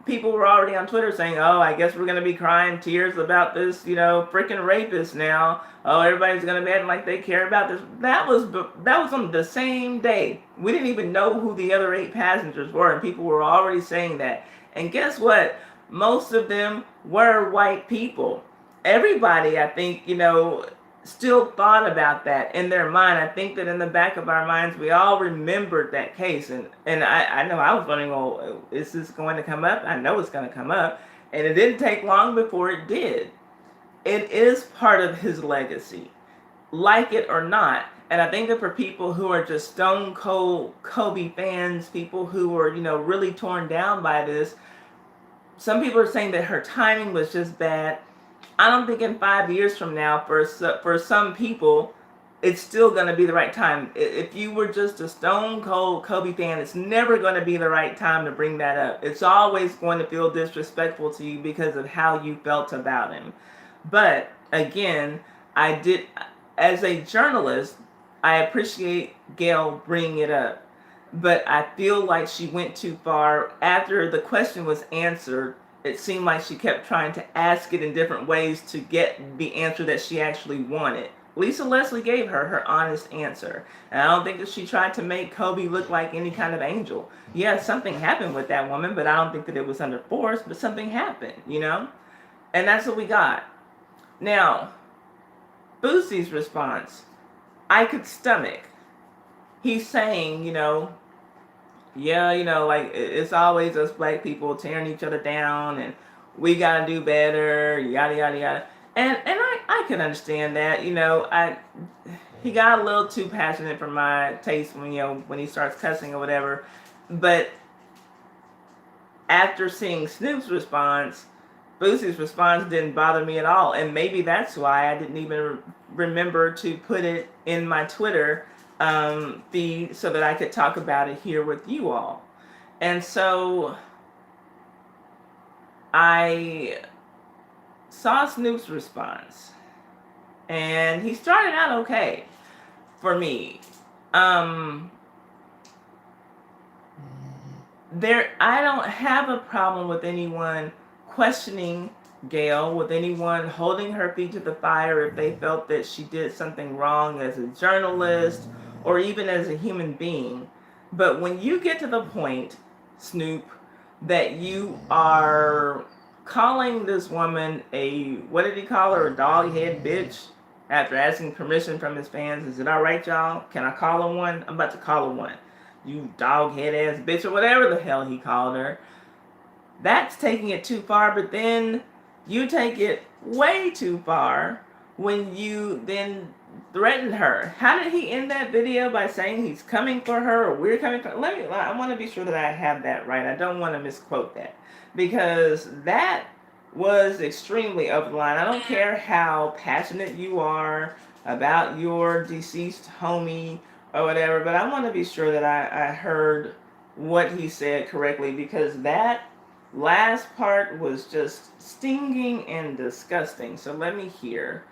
People were already on Twitter saying, "Oh, I guess we're gonna be crying tears about this, you know, freaking rapist now. Oh, everybody's gonna be acting like they care about this." That was on the same day. We didn't even know who the other 8 passengers were, and people were already saying that. And guess what? Most of them were white people. Everybody, I think, you know, still thought about that in their mind. I think that in the back of our minds, we all remembered that case. And I know I was wondering, oh, is this going to come up? I know it's going to come up. And it didn't take long before it did. It is part of his legacy, like it or not. And I think that for people who are just stone cold Kobe fans, people who are, you know, really torn down by this, some people are saying that her timing was just bad. I don't think in 5 years from now, for some people, it's still going to be the right time. If you were just a stone cold Kobe fan, it's never going to be the right time to bring that up. It's always going to feel disrespectful to you because of how you felt about him. But again, as a journalist, I appreciate Gayle bringing it up. But I feel like she went too far. After the question was answered, it seemed like she kept trying to ask it in different ways to get the answer that she actually wanted. Lisa Leslie gave her honest answer. And I don't think that she tried to make Kobe look like any kind of angel. Yeah, something happened with that woman, but I don't think that it was under force, but something happened, you know? And that's what we got. Now, Boosie's response, I could stomach. He's saying, you know, yeah, you know, like it's always us black people tearing each other down and we gotta do better, yada yada yada. And I can understand that, you know, he got a little too passionate for my taste when, you know, when he starts cussing or whatever. But after seeing Snoop's response, Boosie's response didn't bother me at all. And maybe that's why I didn't even remember to put it in my Twitter feed so that I could talk about it here with you all. And so I saw Snoop's response, and he started out okay for me. I don't have a problem with anyone questioning Gayle, with anyone holding her feet to the fire if they felt that she did something wrong as a journalist or even as a human being. But when you get to the point, Snoop, that you are calling this woman what did he call her, a dog head bitch, after asking permission from his fans. Is it alright, y'all? Can I call her one? I'm about to call her one. You dog head ass bitch, or whatever the hell he called her. That's taking it too far, but then you take it way too far when you then threaten her. How did he end that video? By saying he's coming for her, or we're coming for her? I want to be sure that I have that right. I don't want to misquote that, because that was extremely over the line. I don't care how passionate you are about your deceased homie or whatever, but I want to be sure that I heard what he said correctly, because that last part was just stinging and disgusting. So let me hear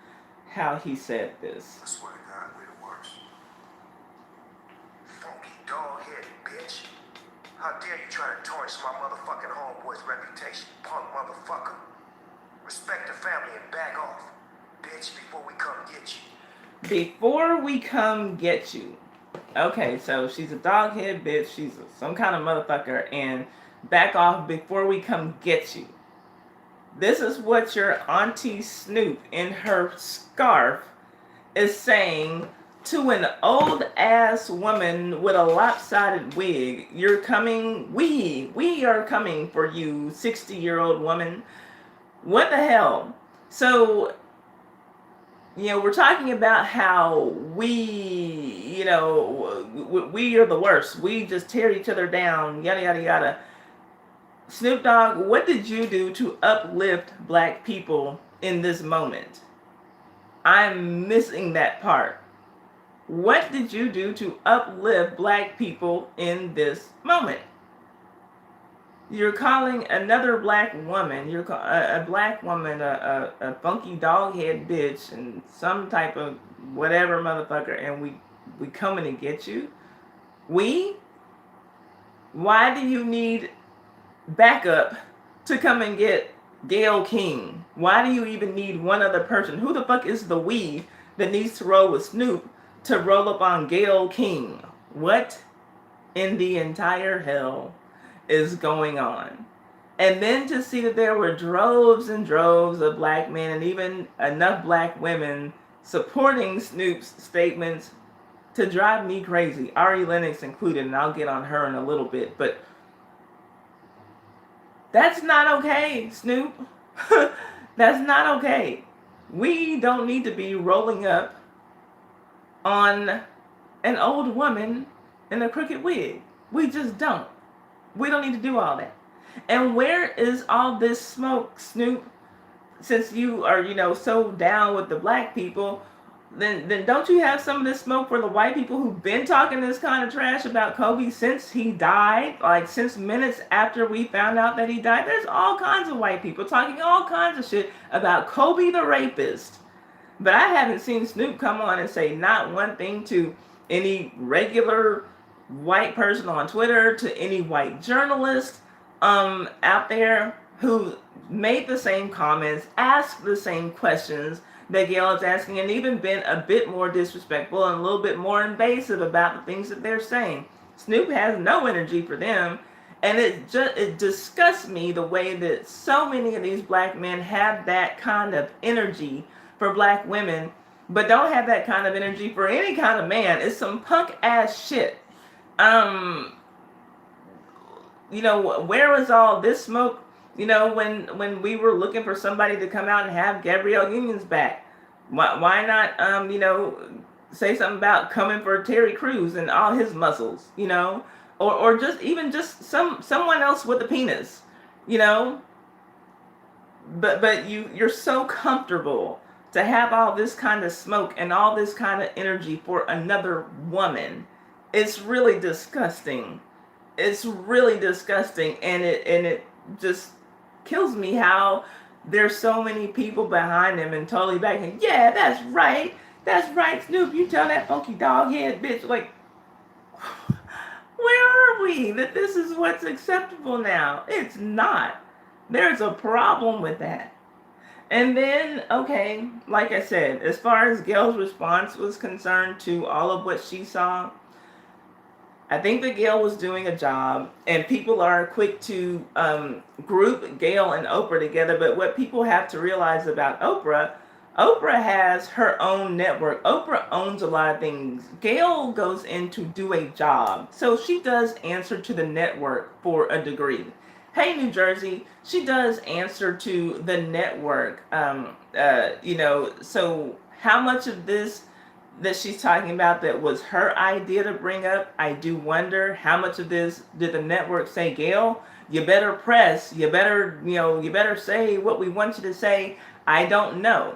how he said this. I swear to God, we the worst. Funky dog-headed bitch. How dare you try to tarnish my motherfucking homeboy's reputation, punk motherfucker. Respect the family and back off, bitch, before we come get you. Before we come get you. Okay, so she's a dog-headed bitch. She's some kind of motherfucker, and back off before we come get you. This is what your auntie Snoop in her scarf is saying to an old ass woman with a lopsided wig. You're coming, we are coming for you, 60-year-old woman. What the hell? So, we're talking about how we are the worst. We just tear each other down, yada, yada, yada. Snoop Dogg, what did you do to uplift black people in this moment? I'm missing that part. What did you do to uplift black people in this moment? You're calling another black woman, a black woman, a funky dog head bitch and some type of whatever motherfucker, and we coming to get you? Why do you need backup to come and get Gayle King? Why do you even need one other person? Who the fuck is the we that needs to roll with Snoop to roll up on Gayle King? What in the entire hell is going on? And then to see that there were droves and droves of black men and even enough black women supporting Snoop's statements to drive me crazy, Ari Lennox included, and I'll get on her in a little bit, but that's not okay, Snoop. That's not okay. We don't need to be rolling up on an old woman in a crooked wig. We just don't. We don't need to do all that. And where is all this smoke, Snoop? Since you are, so down with the black people, then don't you have some of this smoke for the white people who've been talking this kind of trash about Kobe since he died? Like, since minutes after we found out that he died, there's all kinds of white people talking all kinds of shit about Kobe the rapist. But I haven't seen Snoop come on and say not one thing to any regular white person on Twitter, to any white journalist out there who made the same comments, asked the same questions that Gayle is asking, and even been a bit more disrespectful and a little bit more invasive about the things that they're saying. Snoop has no energy for them, and it disgusts me the way that so many of these black men have that kind of energy for black women, but don't have that kind of energy for any kind of man. It's some punk ass shit. Where was all this smoke? When we were looking for somebody to come out and have Gabrielle Union's back, why not, say something about coming for Terry Crews and all his muscles, or just someone else with a penis, But you're so comfortable to have all this kind of smoke and all this kind of energy for another woman. It's really disgusting. It's really disgusting, and it just kills me how there's so many people behind him and totally backing. Yeah, that's right, Snoop. You tell that funky dog head bitch. Like, where are we that this is what's acceptable now? It's not. There's a problem with that. And then, okay, like I said, as far as Gayle's response was concerned to all of what she saw, I think that Gayle was doing a job, and people are quick to group Gayle and Oprah together. But what people have to realize about Oprah has her own network. Oprah owns a lot of things. Gayle goes in to do a job, so she does answer to the network for a degree. Hey, New Jersey, she does answer to the network. So how much of this that she's talking about that was her idea to bring up, I do wonder. How much of this did the network say, Gayle, you better press, you better say what we want you to say? I don't know.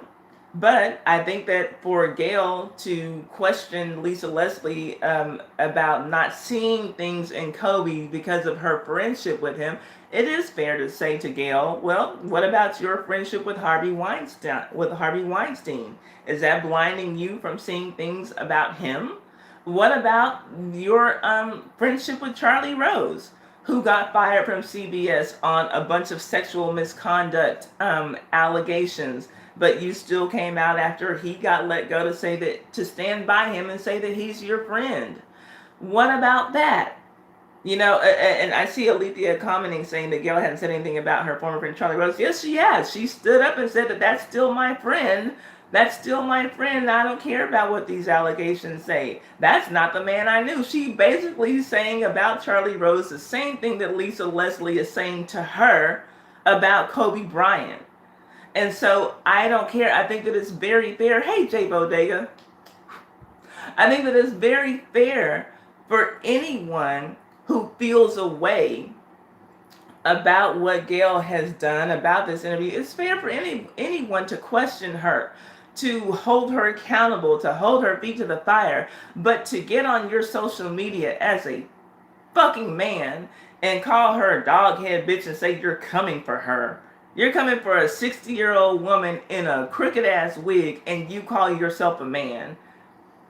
But I think that for Gayle to question Lisa Leslie about not seeing things in Kobe because of her friendship with him, it is fair to say to Gayle, well, what about your friendship with Harvey Weinstein? Is that blinding you from seeing things about him? What about your friendship with Charlie Rose, who got fired from CBS on a bunch of sexual misconduct allegations, but you still came out after he got let go to stand by him and say that he's your friend? What about that? You know, and I see Alethea commenting saying that Gayle hadn't said anything about her former friend Charlie Rose. Yes, she has. She stood up and said that that's still my friend. That's still my friend. I don't care about what these allegations say. That's not the man I knew. She basically saying about Charlie Rose the same thing that Lisa Leslie is saying to her about Kobe Bryant. And so I don't care. I think that it's very fair. Hey, Jay Bodega. I think that it's very fair for anyone who feels a way about what Gayle has done about this interview. It's fair for anyone to question her, to hold her accountable, to hold her feet to the fire, but to get on your social media as a fucking man and call her a doghead bitch and say you're coming for her. You're coming for a 60-year-old woman in a crooked ass wig and you call yourself a man.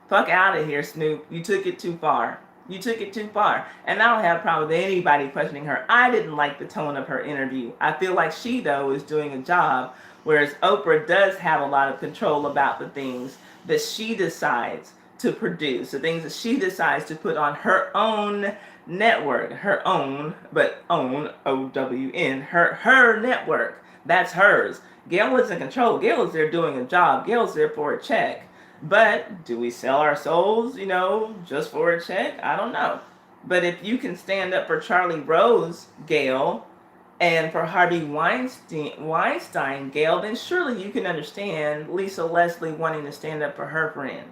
Fuck out of here, Snoop. You took it too far. You took it too far. And I don't have a problem with anybody questioning her. I didn't like the tone of her interview. I feel like she, though, is doing a job, whereas Oprah does have a lot of control about the things that she decides to produce, the things that she decides to put on her own network. Her own, but own, O-W-N, her network. That's hers. Gayle is in control. Gayle is there doing a job. Gayle's there for a check. But do we sell our souls, just for a check? I don't know. But if you can stand up for Charlie Rose, Gayle, and for Harvey Weinstein, Gayle, then surely you can understand Lisa Leslie wanting to stand up for her friend.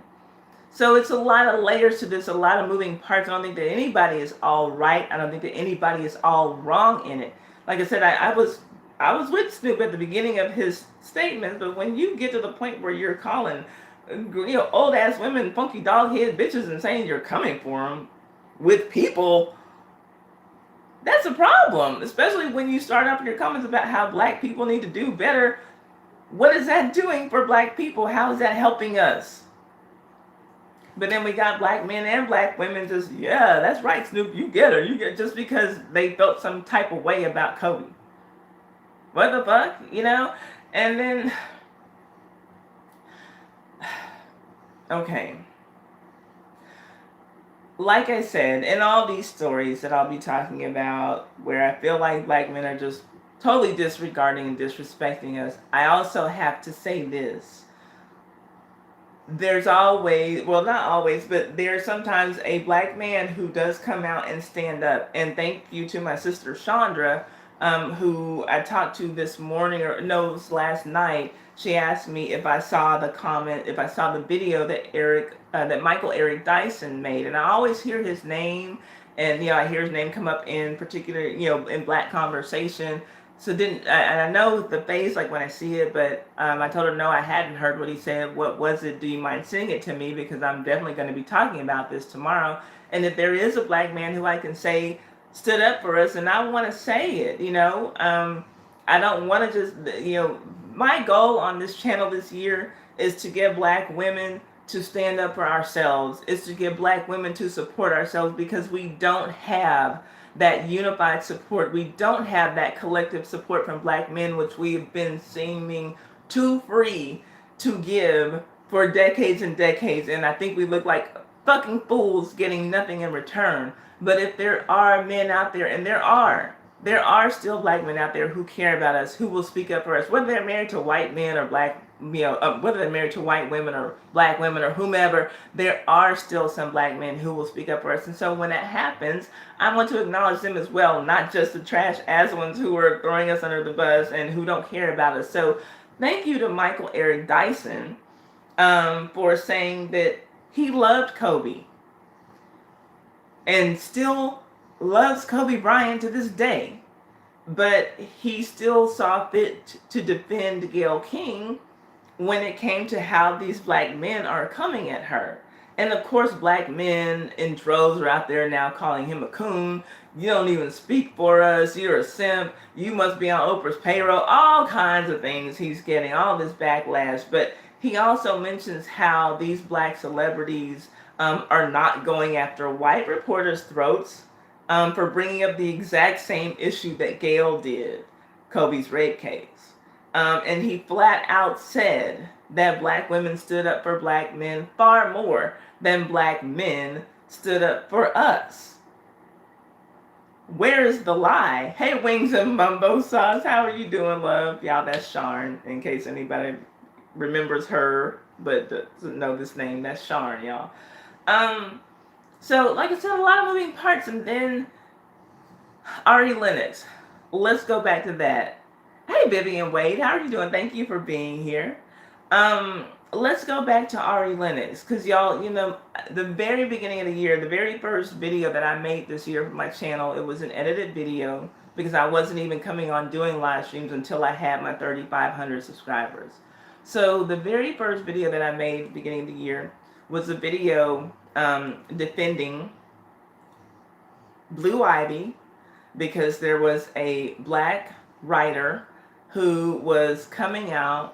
So it's a lot of layers to this, a lot of moving parts. I don't think that anybody is all right. I don't think that anybody is all wrong in it. Like I said, I was with Snoop at the beginning of his statement, but when you get to the point where you're calling old ass women funky dog head bitches and saying you're coming for them with people, that's a problem. Especially when you start off your comments about how black people need to do better. What is that doing for black people? How is that helping us? But then we got black men and black women just, yeah, that's right, Snoop, you get her. You get just because they felt some type of way about Kobe. What the fuck, And then okay. Like I said, in all these stories that I'll be talking about where I feel like black men are just totally disregarding and disrespecting us, I also have to say this. There's always, well, not always, but there's sometimes a black man who does come out and stand up. And thank you to my sister Chandra, who I talked to this morning, or no, it was last night. She asked me if I saw the video that Michael Eric Dyson made. And I always hear his name, and I hear his name come up in particular, in black conversation. So and I know the face, like when I see it, but I told her no, I hadn't heard what he said. What was it? Do you mind sending it to me? Because I'm definitely going to be talking about this tomorrow. And if there is a black man who I can say stood up for us, and I want to say it, I don't want to just, my goal on this channel this year is to get black women to stand up for ourselves, is to get black women to support ourselves, because we don't have that unified support. We don't have that collective support from black men, which we've been seeming too free to give for decades and decades. And I think we look like fucking fools getting nothing in return. But if there are men out there, and there are still black men out there who care about us, who will speak up for us, whether they're married to white men or black, whether they're married to white women or black women or whomever, there are still some black men who will speak up for us. And so when that happens, I want to acknowledge them as well, not just the trash ass ones who are throwing us under the bus and who don't care about us. So thank you to Michael Eric Dyson for saying that he loved Kobe and still loves Kobe Bryant to this day, but he still saw fit to defend Gayle King when it came to how these black men are coming at her. And of course, black men in droves are out there now calling him a coon. You don't even speak for us. You're a simp. You must be on Oprah's payroll. All kinds of things he's getting, all this backlash. But he also mentions how these black celebrities are not going after white reporters' throats for bringing up the exact same issue that Gayle did, Kobe's rape case. And he flat out said that black women stood up for black men far more than black men stood up for us. Where is the lie? Hey, Wings and Mumbo Sauce, how are you doing, love? Y'all, that's Sharn, in case anybody remembers her but doesn't know this name. That's Sharn, y'all. So, like I said, a lot of moving parts, and then Ari Lennox. Let's go back to that. Hey, Vivian Wade, how are you doing? Thank you for being here. Let's go back to Ari Lennox, because y'all, the very beginning of the year, the very first video that I made this year for my channel, it was an edited video because I wasn't even coming on doing live streams until I had my 3,500 subscribers. So the very first video that I made beginning of the year was a video defending Blue Ivy, because there was a black writer who was coming out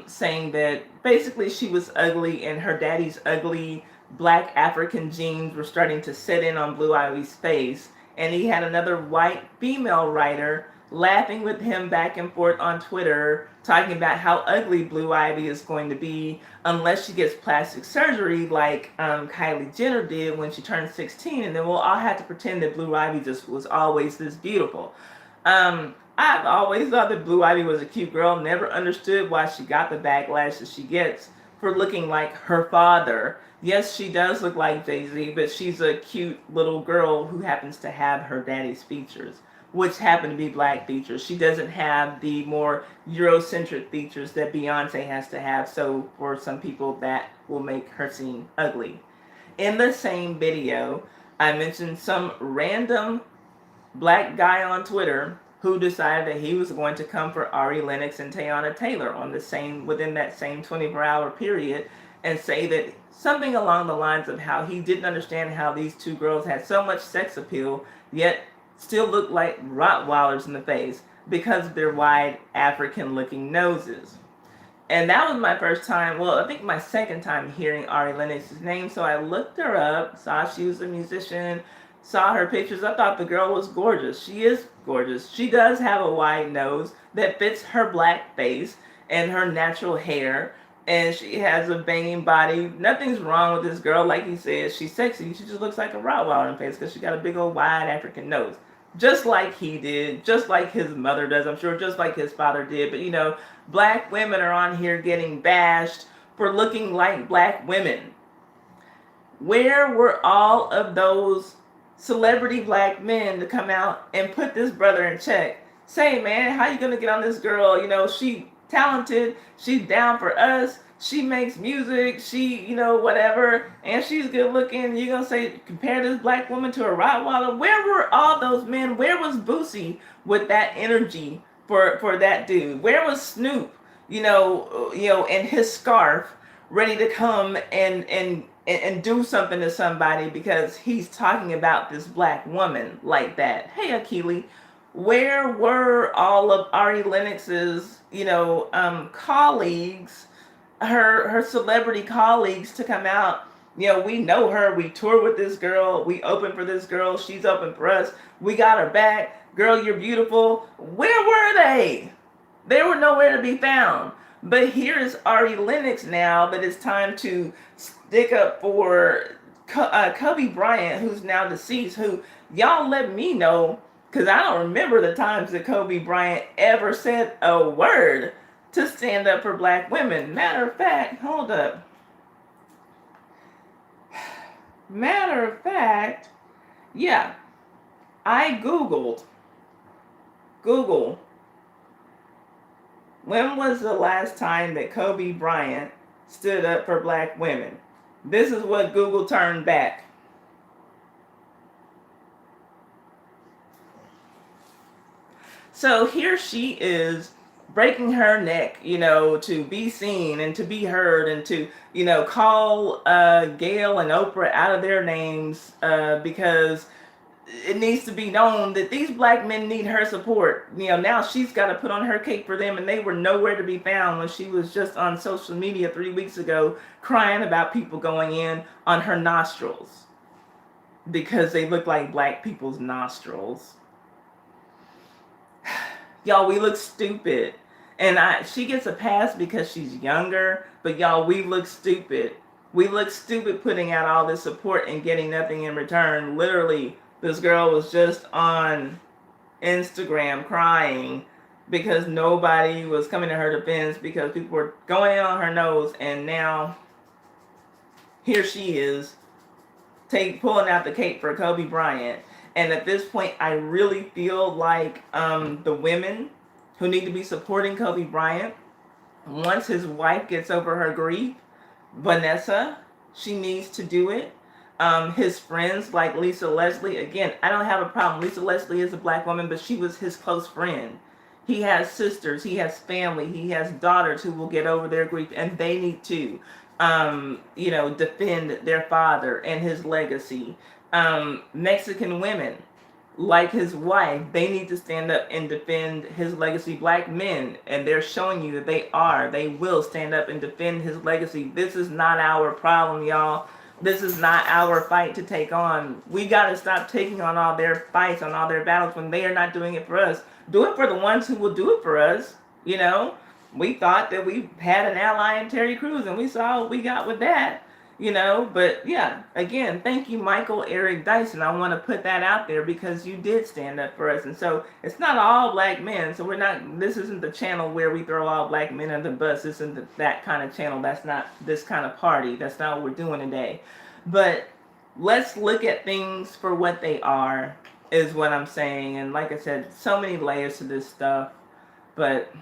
saying that basically she was ugly and her daddy's ugly black African genes were starting to set in on Blue Ivy's face. And he had another white female writer laughing with him back and forth on Twitter, talking about how ugly Blue Ivy is going to be unless she gets plastic surgery like Kylie Jenner did when she turned 16, and then we'll all have to pretend that Blue Ivy just was always this beautiful. I've always thought that Blue Ivy was a cute girl, never understood why she got the backlash that she gets for looking like her father. Yes, she does look like Jay-Z, but she's a cute little girl who happens to have her daddy's features, which happen to be black features. She doesn't have the more Eurocentric features that Beyonce has to have, so for some people that will make her seem ugly. In the same video, I mentioned some random black guy on Twitter who decided that he was going to come for Ari Lennox and Teyana Taylor within that same 24-hour period, and say that something along the lines of how he didn't understand how these two girls had so much sex appeal, yet still look like Rottweilers in the face because of their wide African-looking noses. And that was my first time, well, I think my second time hearing Ari Lennox's name, so I looked her up, saw she was a musician, saw her pictures. I thought the girl was gorgeous. She is gorgeous. She does have a wide nose that fits her black face and her natural hair, and she has a banging body. Nothing's wrong with this girl. Like he said, she's sexy. She just looks like a Rottweiler in the face because she got a big old wide African nose. Just like he did, just like his mother does, I'm sure, just like his father did. But black women are on here getting bashed for looking like black women. Where were all of those celebrity black men to come out and put this brother in check? Say, man, how you gonna get on this girl? She talented, she's down for us, she makes music, she, whatever, and she's good looking. You gonna say, compare this black woman to a Rottweiler? Where were all those men? Where was Boosie with that energy for that dude? Where was Snoop, in his scarf, ready to come and do something to somebody because he's talking about this black woman like that? Hey, Akili, where were all of Ari Lennox's, colleagues, her celebrity colleagues to come out? We know her. We tour with this girl. We open for this girl. She's open for us. We got her back. Girl, you're beautiful. Where were they? They were nowhere to be found. But here is Ari Lennox now that it's time to stick up for Kobe Bryant, who's now deceased, who y'all let me know, because I don't remember the times that Kobe Bryant ever said a word to stand up for black women. Matter of fact, hold up. Matter of fact, yeah, I Google, when was the last time that Kobe Bryant stood up for black women? This is what Google turned back. So here she is breaking her neck, to be seen and to be heard and to, call Gayle and Oprah out of their names because it needs to be known that these black men need her support. Now she's got to put on her cape for them, and they were nowhere to be found when she was just on social media 3 weeks ago crying about people going in on her nostrils because they look like black people's nostrils. Y'all, we look stupid. And she gets a pass because she's younger, but y'all, we look stupid. We look stupid putting out all this support and getting nothing in return. Literally, This girl was just on Instagram crying because nobody was coming to her defense because people were going in on her nose, and now here she is pulling out the cape for Kobe Bryant. And at this point, I really feel like the women who need to be supporting Kobe Bryant, once his wife gets over her grief, Vanessa, she needs to do it. His friends like Lisa Leslie, again, I don't have a problem. Lisa Leslie is a black woman, but she was his close friend. He has sisters, he has family, he has daughters who will get over their grief, and they need to, defend their father and his legacy. Mexican women, like his wife, they need to stand up and defend his legacy. Black men, and they're showing you that they will stand up and defend his legacy. This is not our problem, y'all. This is not our fight to take on. We got to stop taking on all their fights, on all their battles when they are not doing it for us. Do it for the ones who will do it for us. We thought that we had an ally in Terry Crews, and we saw what we got with that. But yeah, again, thank you, Michael Eric Dyson. I want to put that out there because you did stand up for us. And so it's not all black men. So this isn't the channel where we throw all black men under the bus. This isn't that kind of channel. That's not this kind of party. That's not what we're doing today. But let's look at things for what they are, is what I'm saying. And like I said, so many layers to this stuff. But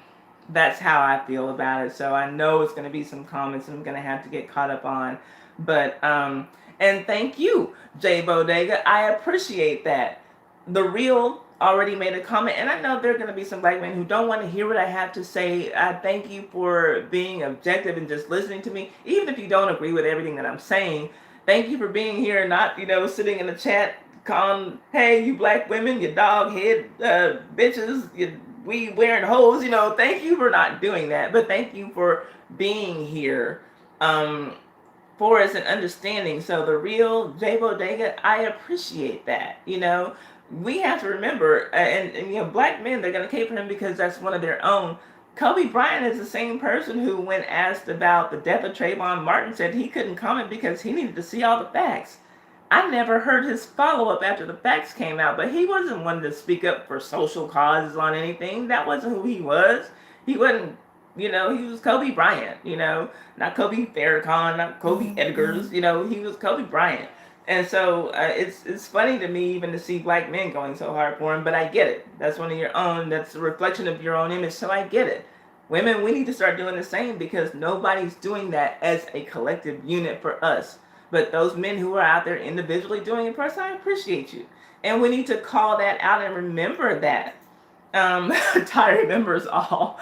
that's how I feel about it. So I know it's going to be some comments I'm going to have to get caught up on. But, and thank you, Jay Bodega. I appreciate that. The Real already made a comment, and I know there are going to be some black men who don't want to hear what I have to say. I thank you for being objective and just listening to me. Even if you don't agree with everything that I'm saying, thank you for being here and not, sitting in the chat calling, hey, you black women, you dog head bitches, we wearing hoes, thank you for not doing that. But thank you for being here. For us and understanding. So The Real, J Bodega, I appreciate that. We have to remember, and black men, they're going to cape for him because that's one of their own. Kobe Bryant is the same person who, when asked about the death of Trayvon Martin, said he couldn't comment because he needed to see all the facts. I never heard his follow-up after the facts came out, but he wasn't one to speak up for social causes on anything. That wasn't who he was. He wasn't, he was Kobe Bryant, not Kobe Farrakhan, not Kobe Edgars, he was Kobe Bryant. And so it's funny to me even to see black men going so hard for him, but I get it. That's one of your own, that's a reflection of your own image, so I get it. Women, we need to start doing the same because nobody's doing that as a collective unit for us. But those men who are out there individually doing it for us, I appreciate you. And we need to call that out and remember that. Ty remembers all.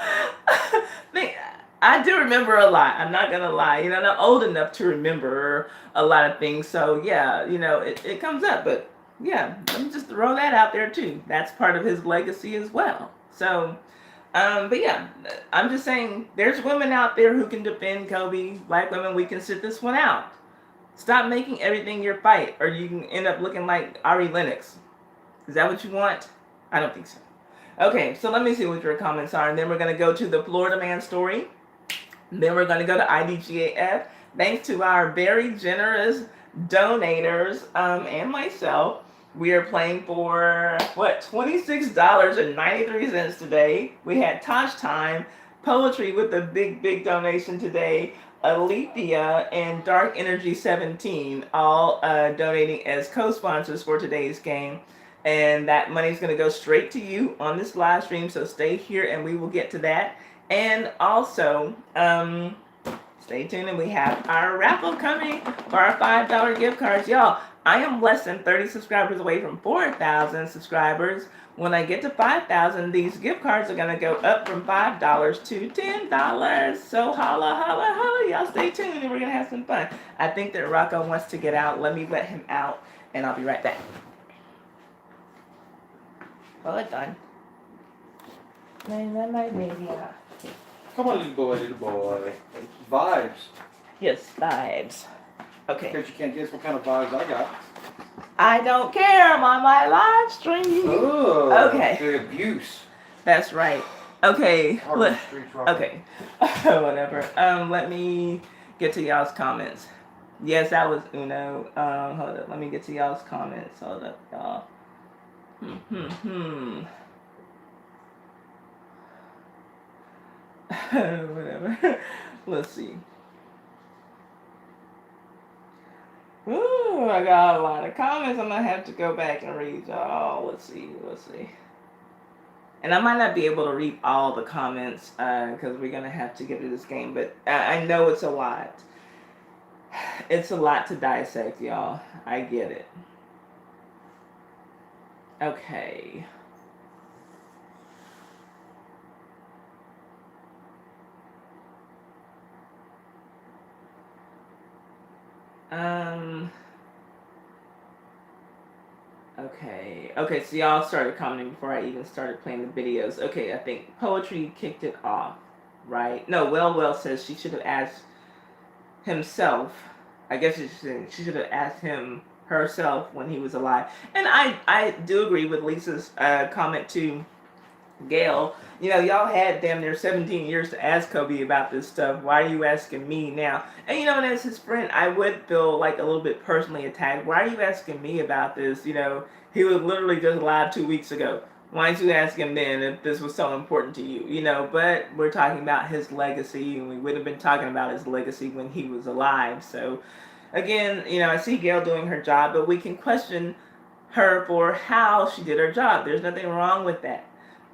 I do remember a lot. I'm not gonna lie. I'm not old enough to remember a lot of things. So yeah, it comes up. But yeah, let me just throw that out there too. That's part of his legacy as well. So, but yeah, I'm just saying there's women out there who can defend Kobe. Black women, we can sit this one out. Stop making everything your fight, or you can end up looking like Ari Lennox. Is that what you want? I don't think so. Okay, so let me see what your comments are, and then we're going to go to the Florida Man story. Then we're going to go to IDGAF. Thanks to our very generous donators and myself, we are playing for, $26.93 today. We had Tosh Time, Poetry with a big donation today. Alethea and Dark Energy 17 all donating as co-sponsors for today's game. And that money is going to go straight to you on this live stream. So stay here and we will get to that. And also, stay tuned and we have our raffle coming for our $5 gift cards. Y'all, I am less than 30 subscribers away from 4,000 subscribers. When I get to 5,000, these gift cards are going to go up from $5 to $10. So holla, y'all stay tuned and we're going to have some fun. I think that Rocco wants to get out. Let me let him out and I'll be right back. Well done. Let my baby out. Come on, little boy. Vibes. Yes, vibes. Okay. Because you can't guess what kind of vibes I got. I don't care. I'm on my live stream. Oh. Okay. The abuse. That's right. Okay. Okay. Okay. Whatever. Let me get to y'all's comments. Yes, that was Uno. Hold up. Let me get to y'all's comments. Hold up, y'all. Whatever. Let's see. Ooh, I got a lot of comments. I'm gonna have to go back and read y'all. Let's see. And I might not be able to read all the comments because we're gonna have to get to this game. But I know it's a lot. It's a lot to dissect, y'all. I get it. Okay. Okay, so y'all started commenting before I even started playing the videos. Okay, I think Poetry kicked it off, right? No, Well says she should have asked himself. I guess she should have asked him herself when he was alive. And I do agree with Lisa's comment too. Gayle, y'all had damn near 17 years to ask Kobe about this stuff. Why are you asking me now? And and as his friend, I would feel like a little bit personally attacked. Why are you asking me about this? He was literally just alive 2 weeks ago. Why didn't you ask him then if this was so important to you? But we're talking about his legacy, and we would have been talking about his legacy when he was alive. So, again, I see Gayle doing her job, but we can question her for how she did her job. There's nothing wrong with that.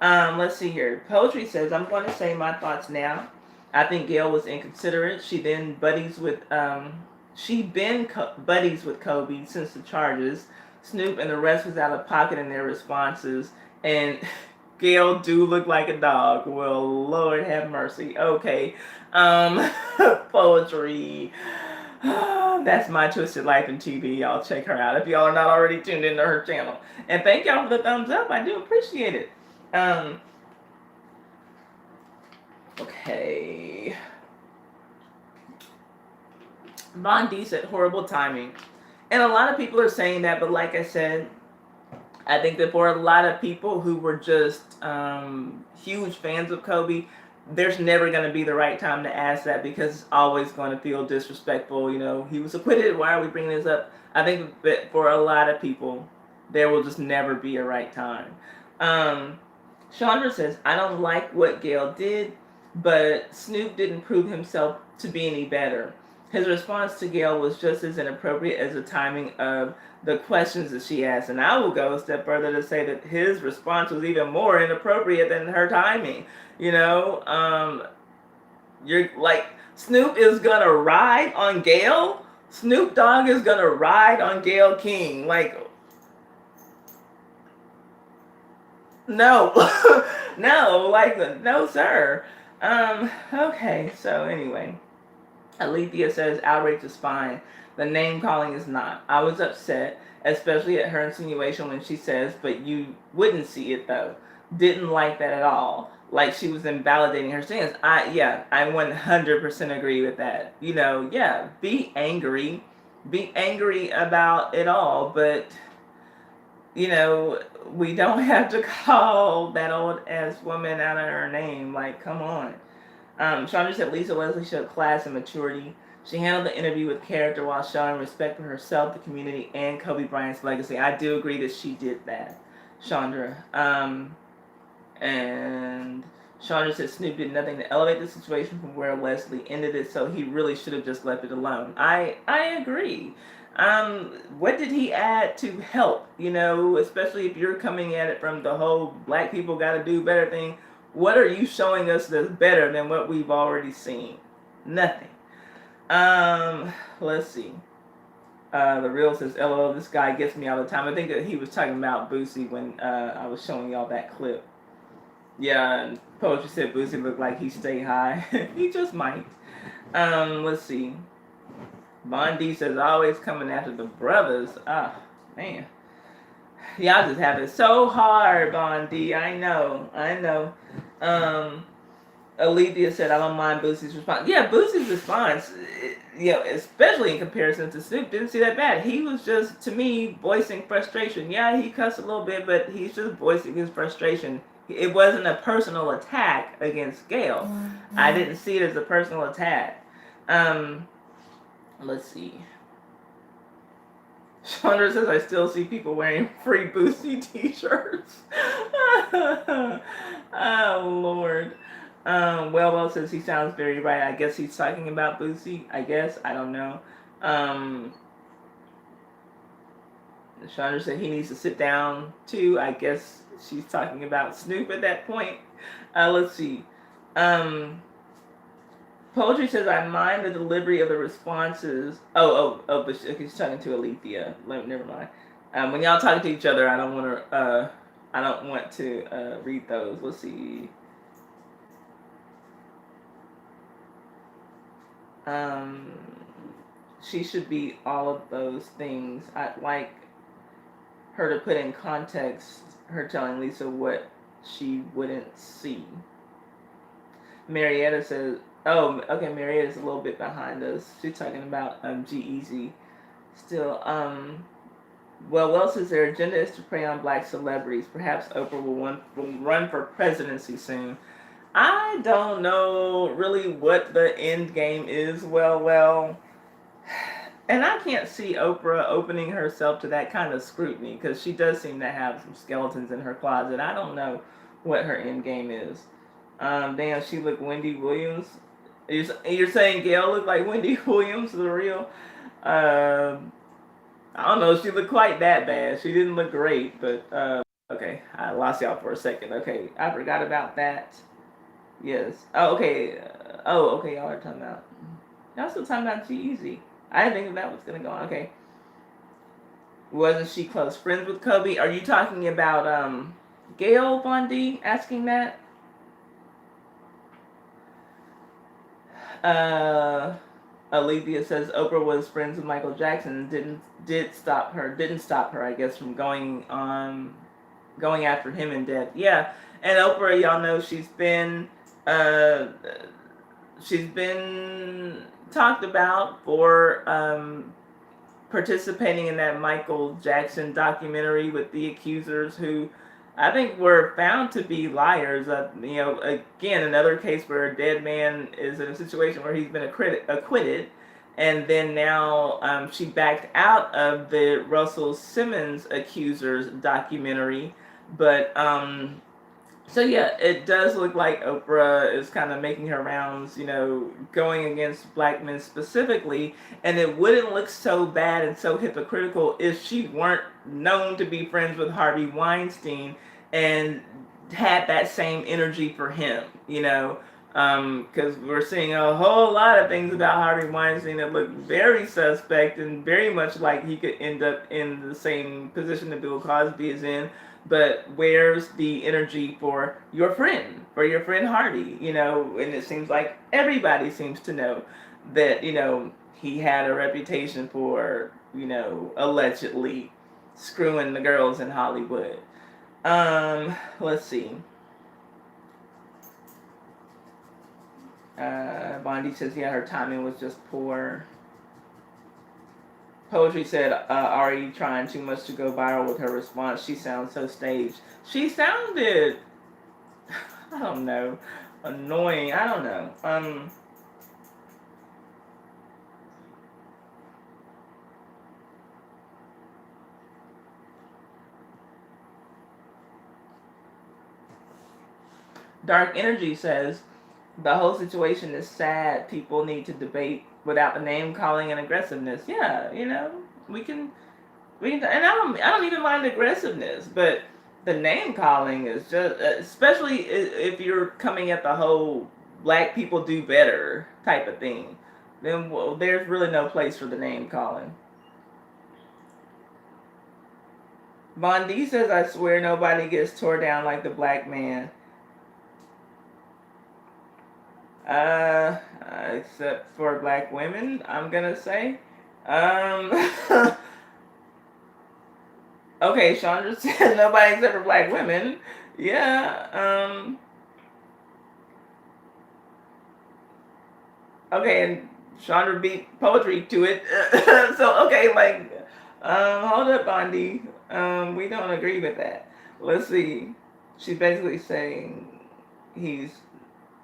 Let's see here. Poetry says, I'm going to say my thoughts now. I think Gayle was inconsiderate. She been buddies with Kobe since the charges. Snoop and the rest was out of pocket in their responses. And Gayle do look like a dog. Well, Lord have mercy. Okay. Poetry. That's My Twisted Life in TV. Y'all check her out if y'all are not already tuned into her channel. And thank y'all for the thumbs up. I do appreciate it. Okay. Von D said horrible timing. And a lot of people are saying that, but like I said, I think that for a lot of people who were just huge fans of Kobe, there's never going to be the right time to ask that because it's always going to feel disrespectful. He was acquitted. Why are we bringing this up? I think that for a lot of people, there will just never be a right time. Chandra says, I don't like what Gayle did, but Snoop didn't prove himself to be any better. His response to Gayle was just as inappropriate as the timing of the questions that she asked. And I will go a step further to say that his response was even more inappropriate than her timing. You're like, Snoop is gonna ride on Gayle? Snoop Dogg is gonna ride on Gayle King. Like, no. No, sir. Okay, so anyway. Alethea says, outrage is fine. The name calling is not. I was upset, especially at her insinuation when she says, but you wouldn't see it though. Didn't like that at all. Like she was invalidating her stance. I 100% agree with that. Be angry. Be angry about it all, but we don't have to call that old ass woman out of her name. Like, come on. Chandra said Lisa Leslie showed class and maturity. She handled the interview with character while showing respect for herself, the community, and Kobe Bryant's legacy. I do agree that she did that, Chandra. And Chandra said Snoop did nothing to elevate the situation from where Leslie ended it, so he really should have just left it alone. I agree. What did he add to help? Especially if you're coming at it from the whole black people got to do better thing. What are you showing us that's better than what we've already seen? Nothing. Let's see. The real says, LOL, this guy gets me all the time. I think that he was talking about Boosie when I was showing y'all that clip. Yeah, and Poetry said Boosie looked like he stayed high. He just might. Let's see. Von D says, always coming after the brothers. Ah, man. Y'all just have it so hard, Von D. I know. Alethea said, I don't mind Boosie's response. Yeah, Boosie's response, especially in comparison to Snoop, didn't see that bad. He was just, to me, voicing frustration. Yeah, he cussed a little bit, but he's just voicing his frustration. It wasn't a personal attack against Gayle. I didn't see it as a personal attack. Let's see. Chandra says, I still see people wearing free Boosie t-shirts. Oh, Lord. Well says he sounds very right. I guess he's talking about Boosie. I guess. I don't know. Chandra said he needs to sit down too. I guess she's talking about Snoop at that point. Let's see. Poetry says, I mind the delivery of the responses. But she's talking to Alethea. Never mind. When y'all talking to each other, I don't want to read those. Let's see. She should be all of those things. I'd like her to put in context her telling Lisa what she wouldn't see. Marietta says, oh, okay, Marietta's a little bit behind us. She's talking about G-Eazy. Still, well says their agenda is to prey on black celebrities. Perhaps Oprah will run for presidency soon. I don't know really what the end game is. Well, and I can't see Oprah opening herself to that kind of scrutiny because she does seem to have some skeletons in her closet. I don't know what her end game is. Damn, she looked Wendy Williams. You're saying Gayle looked like Wendy Williams, the real? I don't know. She looked quite that bad. She didn't look great, but okay. I lost y'all for a second. Okay, I forgot about that. Yes. Oh, okay. Okay. Y'all are talking about. Y'all still talking about G-Eazy. I didn't think that was gonna go on. Okay. Wasn't she close friends with Kobe? Are you talking about Gayle Von asking that? Alethea says Oprah was friends with Michael Jackson and didn't stop her, I guess, from going after him in death. Yeah, and Oprah, y'all know she's been talked about for participating in that Michael Jackson documentary with the accusers who I think were found to be liars. Again, another case where a dead man is in a situation where he's been acquitted, and then now she backed out of the Russell Simmons accusers documentary. But so yeah, it does look like Oprah is kind of making her rounds, going against black men specifically, and it wouldn't look so bad and so hypocritical if she weren't known to be friends with Harvey Weinstein and had that same energy for him, because we're seeing a whole lot of things about Harvey Weinstein that look very suspect and very much like he could end up in the same position that Bill Cosby is in. But where's the energy for your friend Harvey? And it seems like everybody seems to know that, he had a reputation for, allegedly screwing the girls in Hollywood. Let's see. Bondi says, yeah, her timing was just poor. Poetry said, are you trying too much to go viral with her response? She sounds so staged. She sounded, I don't know, annoying. I don't know. Dark Energy says, the whole situation is sad. People need to debate without the name calling and aggressiveness. Yeah, we can, and I don't even mind aggressiveness, but the name calling is just, especially if you're coming at the whole black people do better type of thing, then there's really no place for the name calling. Bondi says, I swear nobody gets tore down like the black man. Except for black women, I'm gonna say. Okay, Chandra said nobody except for black women. Yeah, okay, and Chandra beat poetry to it. So, okay, hold up, Bondi. We don't agree with that. Let's see. She's basically saying he's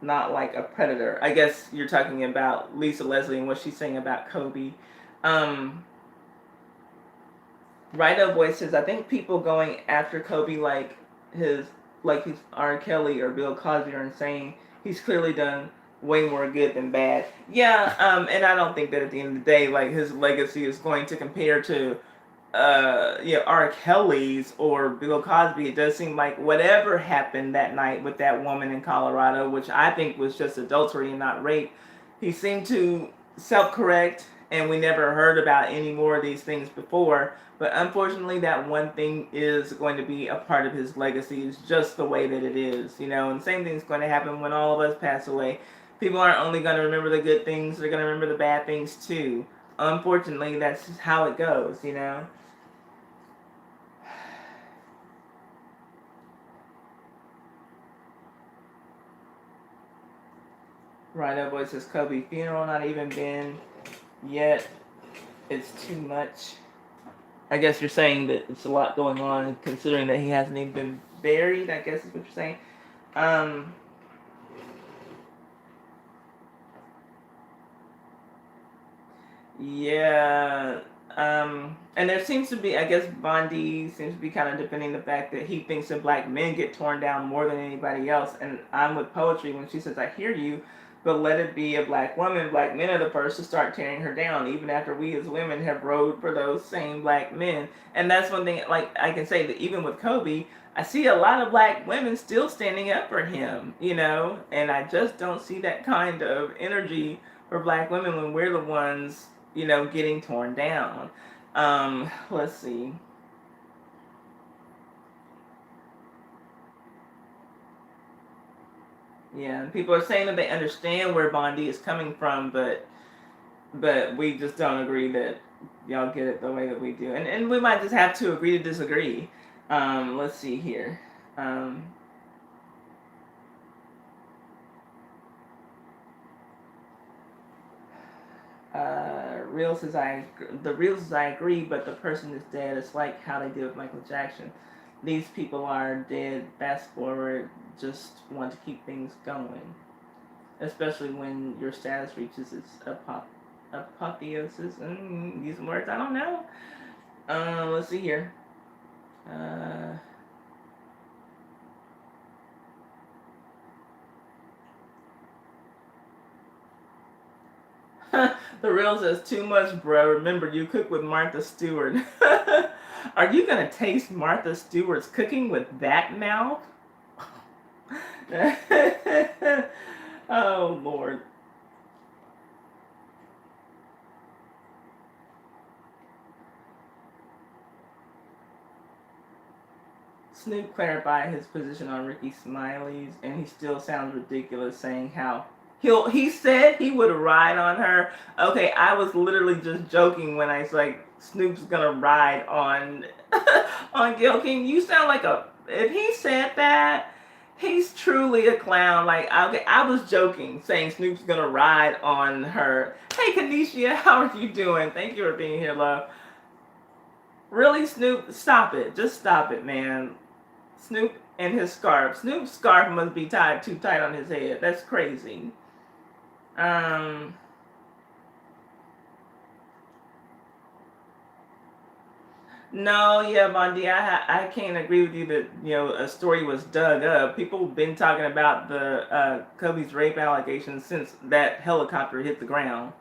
not like a predator. I guess you're talking about Lisa Leslie and what she's saying about Kobe. Righto Boy says, I think people going after Kobe like he's R. Kelly or Bill Cosby are insane. He's clearly done way more good than bad. Yeah, and I don't think that at the end of the day, like his legacy is going to compare to R. Kelly's or Bill Cosby. It does seem like whatever happened that night with that woman in Colorado, which I think was just adultery and not rape, he seemed to self-correct, and we never heard about any more of these things before. But unfortunately, that one thing is going to be a part of his legacy. It's just the way that it is, And the same thing's going to happen when all of us pass away. People aren't only going to remember the good things; they're going to remember the bad things too. Unfortunately, that's how it goes. Right up, boy says Kobe funeral not even been yet. It's too much. I guess you're saying that it's a lot going on, considering that he hasn't even been buried. I guess is what you're saying. Yeah. And there seems to be, I guess, Bondi seems to be kind of defending the fact that he thinks that black men get torn down more than anybody else. And I'm with Poetry when she says, I hear you, but let it be a black woman. Black men are the first to start tearing her down, even after we as women have rode for those same black men. And that's one thing, like, I can say that even with Kobe, I see a lot of black women still standing up for him, and I just don't see that kind of energy for black women when we're the ones, getting torn down. Let's see. Yeah, people are saying that they understand where Bondi is coming from, but we just don't agree that y'all get it the way that we do, and we might just have to agree to disagree. Let's see here. The real says I agree, but the person is dead. It's like how they did with Michael Jackson. These people are dead. Fast forward, just want to keep things going, especially when your status reaches its apotheosis. Use words I don't know. Let's see here. The real says too much, bro. Remember, you cook with Martha Stewart. Are you gonna taste Martha Stewart's cooking with that mouth? Oh Lord. Snoop clarified his position on Ricky Smiley's, and he still sounds ridiculous saying how he said he would ride on her. Okay, I was literally just joking when I was like, Snoop's gonna ride on on Gayle King. You sound like if he said that, he's truly a clown. Like, okay, I was joking saying Snoop's gonna ride on her. Hey Kanisha, how are you doing? Thank you for being here, love. Really, Snoop? Stop it. Just stop it, man. Snoop and his scarf. Snoop's scarf must be tied too tight on his head. That's crazy. No, yeah, Bondi, I can't agree with you that a story was dug up. People have been talking about the Kobe's rape allegations since that helicopter hit the ground,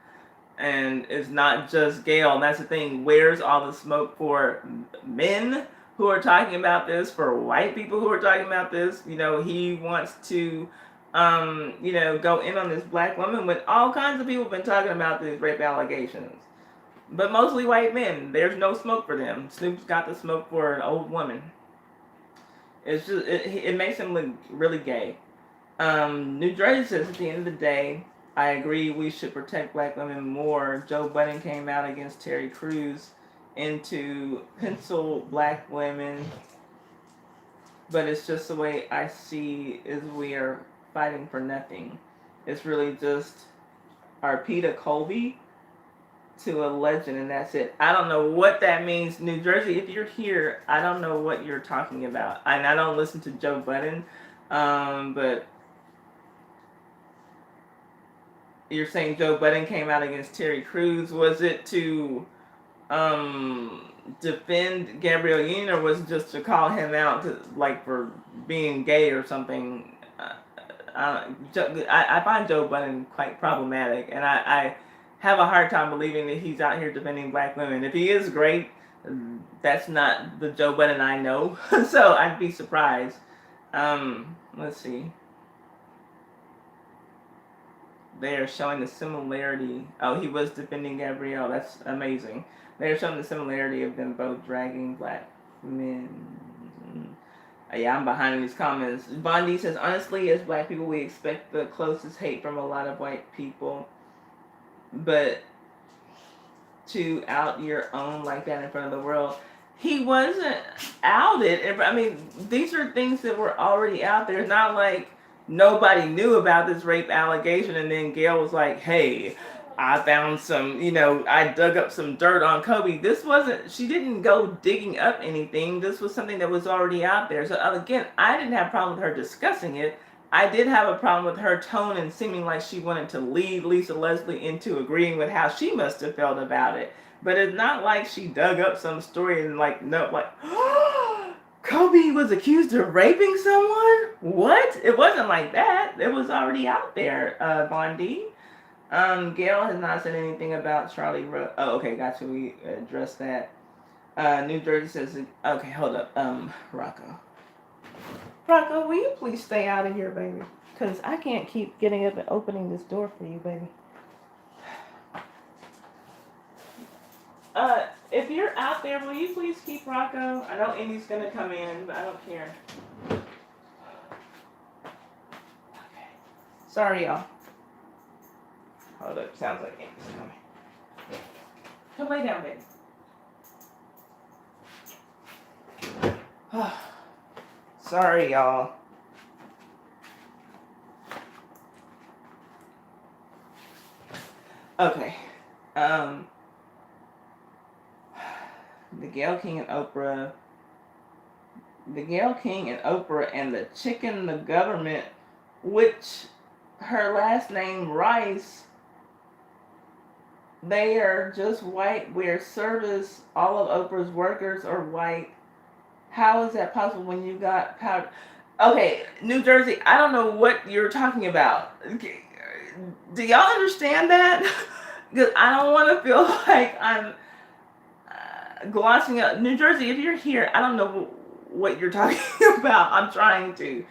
and it's not just Gayle. And that's the thing. Where's all the smoke for men who are talking about this? For white people who are talking about this? He wants to, go in on this black woman when all kinds of people have been talking about these rape allegations. But mostly white men. There's no smoke for them. Snoop's got the smoke for an old woman. It's just it makes him look really gay. New Jersey says at the end of the day, I agree we should protect black women more. Joe Budden came out against Terry Crews into pencil black women, but it's just the way I see is we are fighting for nothing. It's really just Arpita Colby to a legend, and that's it. I don't know what that means. New Jersey, if you're here, I don't know what you're talking about. And I don't listen to Joe Budden, but you're saying Joe Budden came out against Terry Crews. Was it to defend Gabrielle Union, or was it just to call him out to, like, for being gay or something? I find Joe Budden quite problematic, and I have a hard time believing that he's out here defending black women. If he is great, that's not the Joe Budden I know, so I'd be surprised. Let's see. They are showing the similarity. Oh, he was defending Gabrielle. That's amazing. They are showing the similarity of them both dragging black men. Yeah, I'm behind in these comments. Bondi says, honestly, as black people, we expect the closest hate from a lot of white people. But to out your own like that in front of the world, he wasn't outed. I mean, these are things that were already out there. It's not like nobody knew about this rape allegation, and then Gayle was like, hey, I found some, I dug up some dirt on Kobe. This wasn't, she didn't go digging up anything. This was something that was already out there. So again, I didn't have a problem with her discussing it. I did have a problem with her tone and seeming like she wanted to lead Lisa Leslie into agreeing with how she must have felt about it. But it's not like she dug up some story and Kobe was accused of raping someone? What? It wasn't like that. It was already out there, Bondi. Gayle has not said anything about Charlie Rose. Oh, okay, gotcha. We addressed that. New Jersey says, okay, hold up. Rocco, will you please stay out of here, baby? Because I can't keep getting up and opening this door for you, baby. If you're out there, will you please keep Rocco? I know Indy's going to come in, but I don't care. Okay. Sorry, y'all. Hold up. Sounds like Indy's coming. Come lay down, baby. Sorry, y'all. Okay. The Gayle King and Oprah and the chicken, the government, which her last name Rice, they are just white, where service, all of Oprah's workers are white. How is that possible when you got powder? Okay, New Jersey, I don't know what you're talking about. Do y'all understand that? Because I don't want to feel like I'm glossing up. New Jersey, if you're here, I don't know what you're talking about. I'm trying to.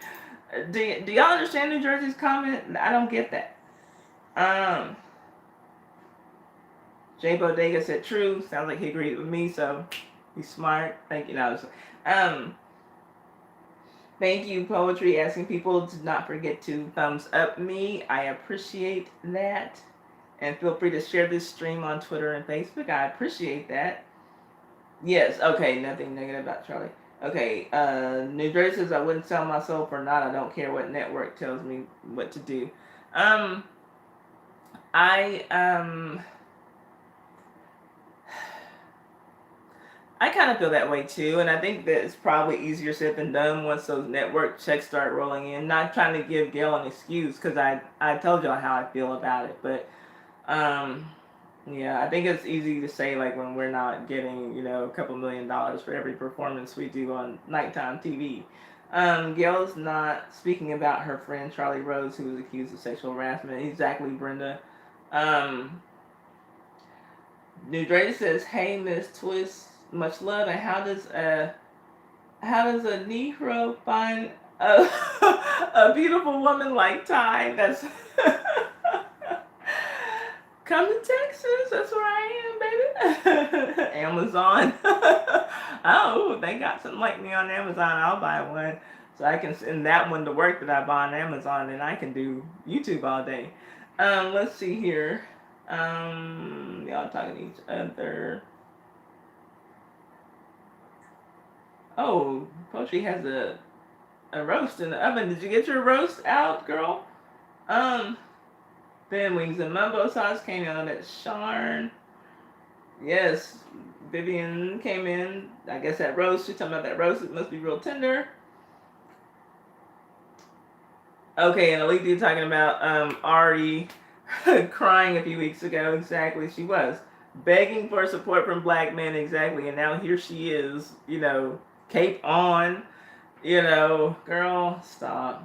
Do y'all understand New Jersey's comment? I don't get that. Jay Bodega said true. Sounds like he agreed with me, so he's smart. Thank you. Thank you, Poetry, asking people to not forget to thumbs up me. I appreciate that. And feel free to share this stream on Twitter and Facebook. I appreciate that. Yes, okay, nothing negative about Charlie. Okay, New Jersey says, I wouldn't sell my soul for naught. I don't care what network tells me what to do. I kind of feel that way too, and I think that it's probably easier said than done once those network checks start rolling in. Not trying to give Gayle an excuse, because I told y'all how I feel about it, but yeah, I think it's easy to say, like, when we're not getting, a couple $1 million for every performance we do on nighttime TV. Gayle's not speaking about her friend Charlie Rose, who was accused of sexual harassment. Exactly, Brenda. New Jersey says, hey, Miss Twist, much love. And how does a Negro find a beautiful woman like Ty? That's come to Texas. That's where I am, baby. Amazon. Oh, they got something like me on Amazon. I'll buy one. So I can send that one to work that I bought on Amazon, and I can do YouTube all day. Let's see here. Y'all talking to each other. Oh, Poetry has a roast in the oven. Did you get your roast out, girl? Then Wings and Mumbo Sauce came on at Sharn. Yes, Vivian came in. I guess that roast, she's talking about that roast. It must be real tender. Okay, and Alethea talking about Ari crying a few weeks ago. Exactly, she was. begging for support from black men, exactly. And now here she is, cape on, girl, stop.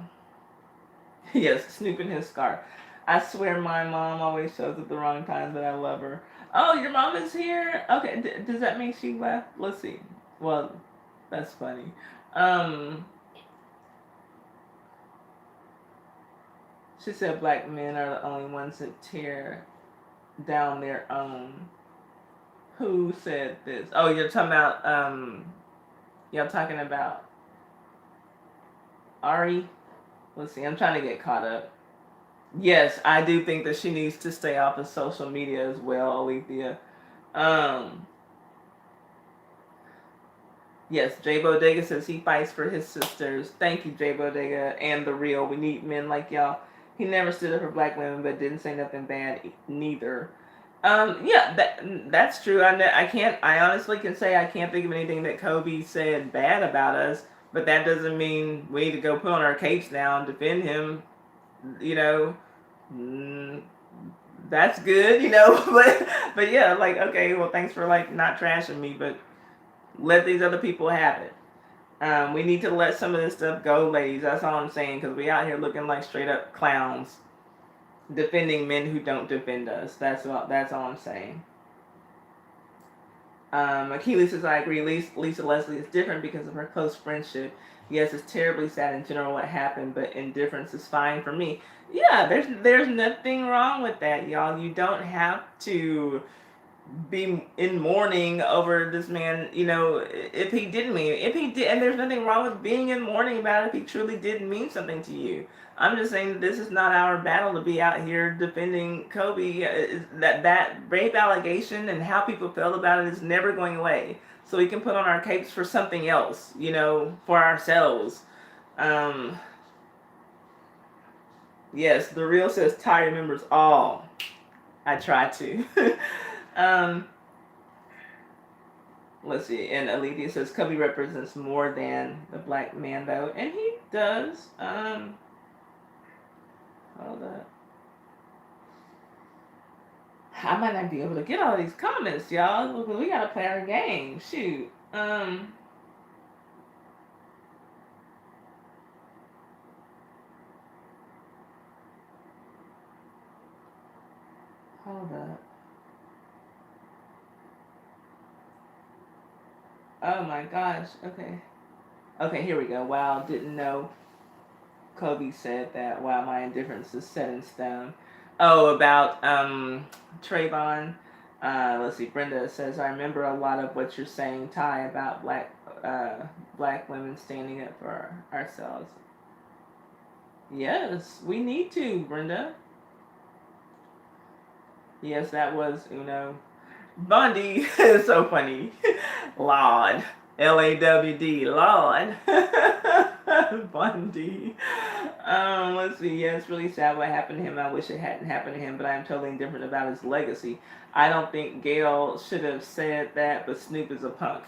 Yes, Snoop in his scarf. I swear my mom always shows at the wrong times, but I love her. Oh, your mom is here? Okay, does that mean she left? Let's see. Well, that's funny. Um, she said black men are the only ones that tear down their own. Who said this? Oh, y'all talking about Ari? Let's see, I'm trying to get caught up. Yes, I do think that she needs to stay off of social media as well, Alethea. Um, yes, Jay Bodega says he fights for his sisters. Thank you, Jay Bodega, and the real. We need men like y'all. He never stood up for black women, but didn't say nothing bad neither. Yeah, that's true. I can't. I honestly can say I can't think of anything that Kobe said bad about us. But that doesn't mean we need to go put on our capes now and defend him. You know, mm, that's good. but yeah, like okay, well, thanks for like not trashing me, but let these other people have it. We need to let some of this stuff go, ladies. That's all I'm saying, because we out here looking like straight up clowns, defending men who don't defend us. That's all I'm saying. Achilles says, I agree. Lisa Leslie is different because of her close friendship. Yes, it's terribly sad in general what happened, but indifference is fine for me. Yeah, there's nothing wrong with that, y'all. You don't have to be in mourning over this man, if he didn't mean it. If he did, and there's nothing wrong with being in mourning about it if he truly didn't mean something to you. I'm just saying that this is not our battle to be out here defending Kobe. That rape allegation and how people felt about it is never going away. So we can put on our capes for something else, for ourselves. Yes, the real says Ty remembers all. I try to. Let's see. And Alethea says Kobe represents more than the black man, though, and he does. Hold up. I might not be able to get all these comments, y'all. We gotta play our game. Shoot. Hold up. Oh my gosh. Okay. Okay, here we go. Wow, didn't know Kobe said that. Wow, my indifference is set in stone. Oh, about Trayvon. Let's see. Brenda says, I remember a lot of what you're saying, Ty, about black women standing up for ourselves. Yes, we need to, Brenda. Yes, that was Uno. Bundy is so funny. Lord. LAWD. Lord. Bundy. Let's see. Yeah, it's really sad what happened to him. I wish it hadn't happened to him, but I'm totally indifferent about his legacy. I don't think Gayle should have said that, but Snoop is a punk.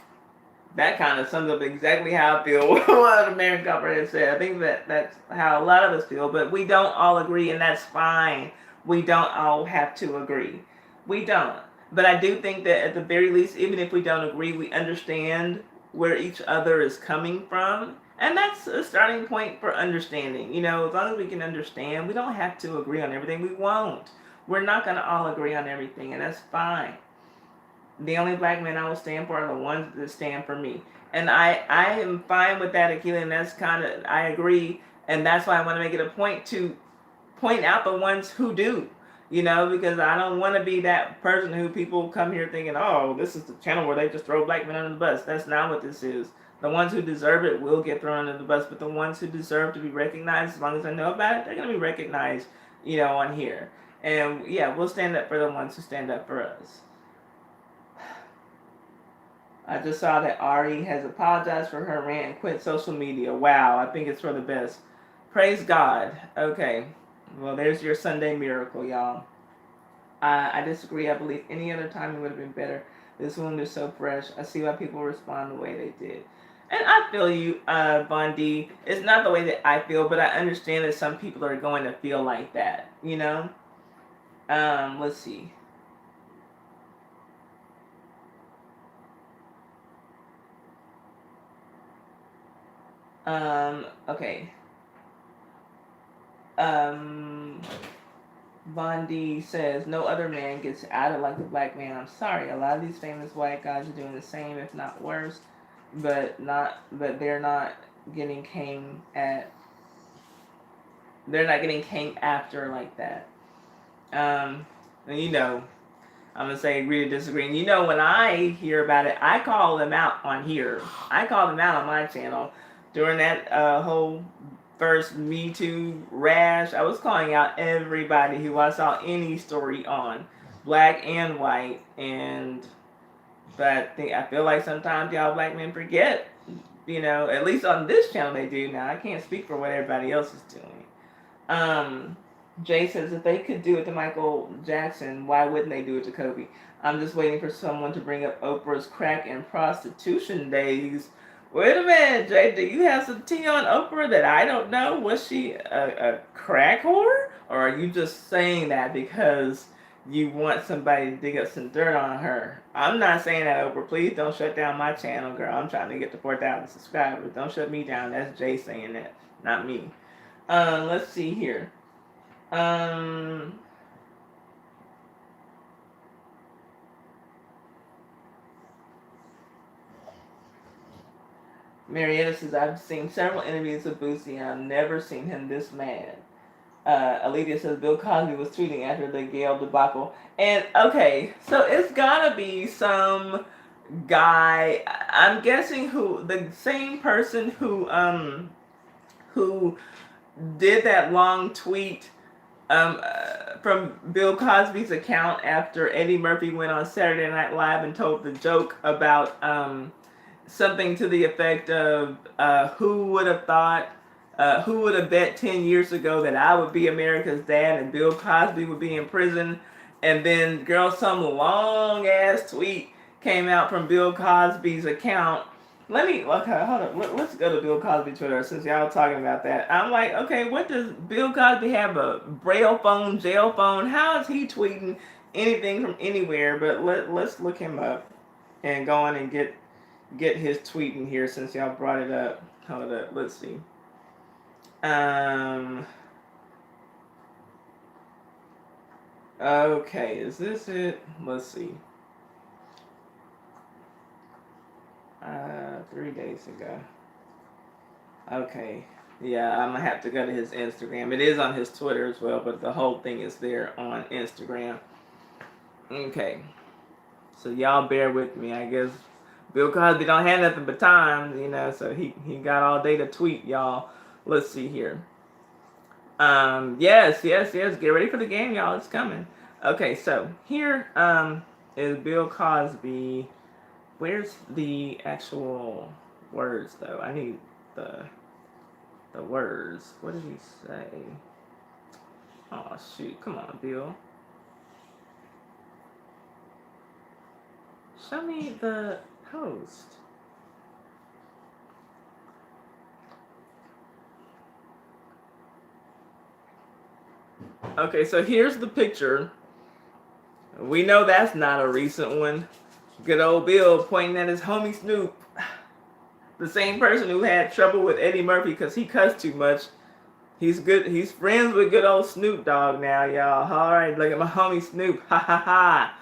That kind of sums up exactly how I feel. What American Copperhead said. I think that's how a lot of us feel, but we don't all agree, and that's fine. We don't all have to agree. We don't. But I do think that at the very least, even if we don't agree, we understand where each other is coming from. And that's a starting point for understanding. As long as we can understand, we don't have to agree on everything. We won't. We're not going to all agree on everything, and that's fine. The only black men I will stand for are the ones that stand for me. And I am fine with that, Akila, and that's I agree. And that's why I want to make it a point to point out the ones who do. Because I don't want to be that person who people come here thinking, oh, this is the channel where they just throw black men under the bus. That's not what this is. The ones who deserve it will get thrown under the bus, but the ones who deserve to be recognized, as long as I know about it, they're going to be recognized, on here. And yeah, we'll stand up for the ones who stand up for us. I just saw that Ari has apologized for her rant and quit social media. Wow, I think it's for the best. Praise God. Okay. Well, there's your Sunday miracle, y'all. I disagree. I believe any other time it would have been better. This wound is so fresh. I see why people respond the way they did. And I feel you, Von D. It's not the way that I feel, but I understand that some people are going to feel like that, Let's see. Okay. Von D says, no other man gets outed like the black man. I'm sorry. A lot of these famous white guys are doing the same, if not worse, but they're not getting came at. They're not getting came after like that. And you know, I'm gonna say agree to disagree. And you know, when I hear about it, I call them out on here. I call them out on my channel during that whole first Me Too rash. I was calling out everybody who I saw any story on, black and white. But I feel like sometimes y'all black men forget. You know, at least on this channel they do. Now I can't speak for what everybody else is doing. Jay says if they could do it to Michael Jackson, why wouldn't they do it to Kobe? I'm just waiting for someone to bring up Oprah's crack and prostitution days. Wait a minute, Jay, do you have some tea on Oprah that I don't know? Was she a crack whore? Or are you just saying that because you want somebody to dig up some dirt on her? I'm not saying that, Oprah. Please don't shut down my channel, girl. I'm trying to get to 4,000 subscribers. Don't shut me down. That's Jay saying that, not me. Let's see here. Marietta says, I've seen several interviews with Boosie and I've never seen him this mad. Alethea says, Bill Cosby was tweeting after the Gayle debacle. And, okay, so it's gotta be some guy, I'm guessing the same person who did that long tweet from Bill Cosby's account after Eddie Murphy went on Saturday Night Live and told the joke about something to the effect of who would have bet 10 years ago that I would be America's dad and Bill Cosby would be in prison. And then, girl, some long ass tweet came out from Bill Cosby's account. Okay, hold on. Let's go to Bill Cosby Twitter since y'all talking about that. I'm like, okay, what does Bill Cosby have, a braille phone, jail phone? How is he tweeting anything from anywhere? But let's look him up and go on and get his tweet in here since y'all brought it up. Hold up, let's see. Okay, is this it? Let's see. 3 days ago. Okay. Yeah, I'm gonna have to go to his Instagram. It is on his Twitter as well, but the whole thing is there on Instagram. Okay. So y'all bear with me. I guess Bill Cosby don't have nothing but time, you know, so he got all day to tweet, y'all. Let's see here. Yes. Get ready for the game, y'all. It's coming. Okay, so here is Bill Cosby. Where's the actual words though? I need the words. What did he say? Oh shoot! Come on, Bill. Show me the post. Okay, so here's the picture. We know that's not a recent one. Good old Bill pointing at his homie Snoop. The same person who had trouble with Eddie Murphy because he cussed too much. He's friends with good old Snoop Dogg now, y'all. Alright, look at my homie Snoop. Ha ha ha.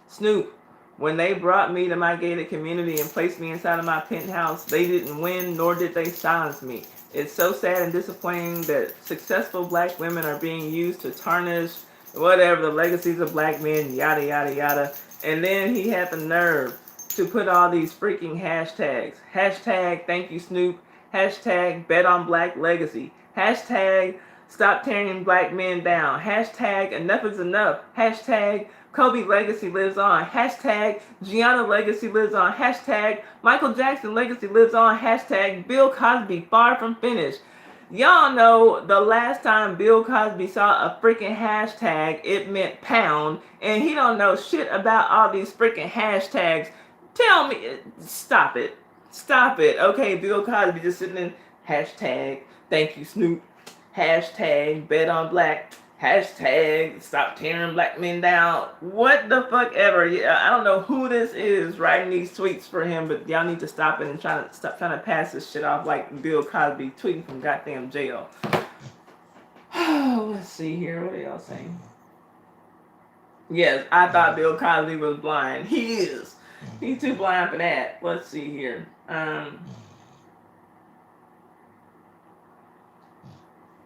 Snoop, when they brought me to my gated community and placed me inside of my penthouse, they didn't win, nor did they silence me. It's so sad and disappointing that successful black women are being used to tarnish whatever the legacies of black men, yada yada yada. And then he had the nerve to put all these freaking hashtags. Hashtag thank you Snoop. Hashtag bet on black legacy. Hashtag stop tearing black men down. Hashtag enough is enough. Hashtag Kobe legacy lives on. Hashtag Gianna legacy lives on. Hashtag Michael Jackson legacy lives on. Hashtag Bill Cosby far from finished. Y'all know the last time Bill Cosby saw a freaking hashtag, it meant pound, and he don't know shit about all these freaking hashtags. Tell me, stop it. Stop it. Okay, Bill Cosby just sitting in hashtag thank you Snoop. Hashtag bet on black. Hashtag stop tearing black men down. What the fuck ever. Yeah, I don't know who this is writing these tweets for him, but y'all need to stop it and stop trying to pass this shit off like Bill Cosby tweeting from goddamn jail. Let's see here. What are y'all saying? Yes, I thought Bill Cosby was blind. He is. He's too blind for that. Let's see here.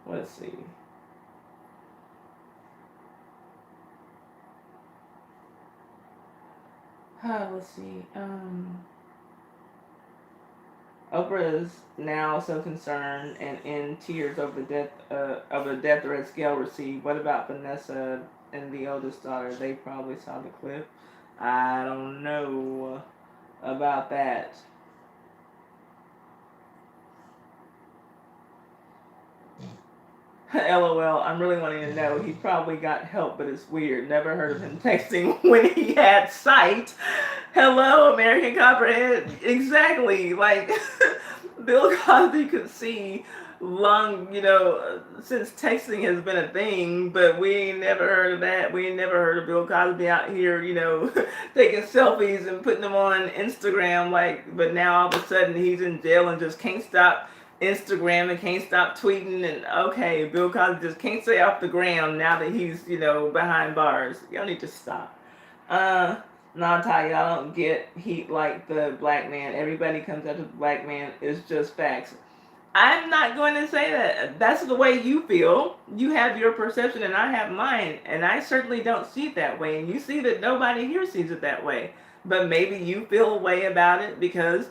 Let's see. Let's see. Oprah is now so concerned and in tears over the death threats Gayle received. What about Vanessa and the oldest daughter? They probably saw the clip. I don't know about that. LOL, I'm really wanting to know. He probably got help, but it's weird. Never heard of him texting when he had sight. Hello, American Copperhead. Exactly. Like, Bill Cosby could see long, since texting has been a thing, but we ain't never heard of that. We ain't never heard of Bill Cosby out here, taking selfies and putting them on Instagram, but now all of a sudden he's in jail and just can't stop Instagram and can't stop tweeting, and okay, Bill Cosby just can't stay off the ground now that he's, behind bars. Y'all need to stop. Nah, Ty, y'all don't get heat like the black man. Everybody comes after the black man. It's just facts. I'm not going to say that. That's the way you feel. You have your perception and I have mine. And I certainly don't see it that way. And you see that nobody here sees it that way. But maybe you feel a way about it because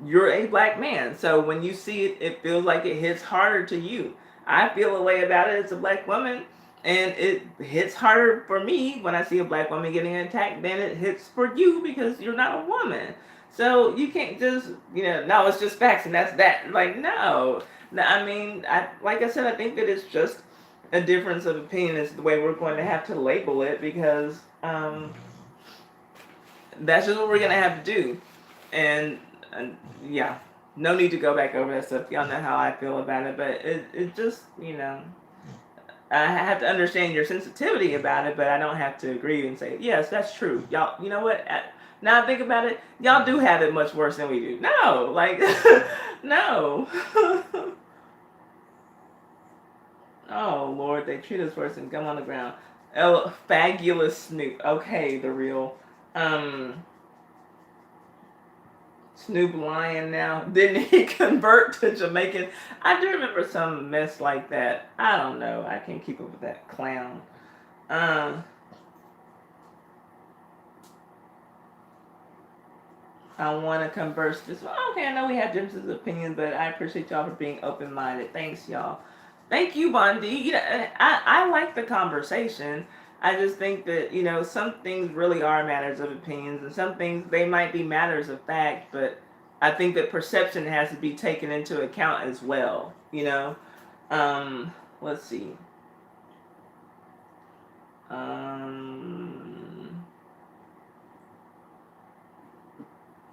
you're a black man. So when you see it, it feels like it hits harder to you. I feel a way about it as a black woman. And it hits harder for me when I see a black woman getting attacked than it hits for you because you're not a woman. So you can't just, no, it's just facts and that's that. Like, no. I mean, like I said, I think that it's just a difference of opinion is the way we're going to have to label it because that's just what we're going to have to do. And yeah, no need to go back over that stuff. Y'all know how I feel about it, but it just, I have to understand your sensitivity about it, but I don't have to agree and say, yes, that's true. Y'all, you know what? Now I think about it, y'all do have it much worse than we do. No, no. Oh, Lord, they treat us worse than gum on the ground. Fabulous Snoop. Okay, the real. Snoop lying now. Didn't he convert to Jamaican? I do remember some mess like that. I don't know. I can't keep up with that clown. I want to converse this. Okay, I know we have differences of opinion, but I appreciate y'all for being open-minded. Thanks, y'all. Thank you, Bondi. I like the conversation. I just think that, some things really are matters of opinions, and some things, they might be matters of fact, but I think that perception has to be taken into account as well, Let's see.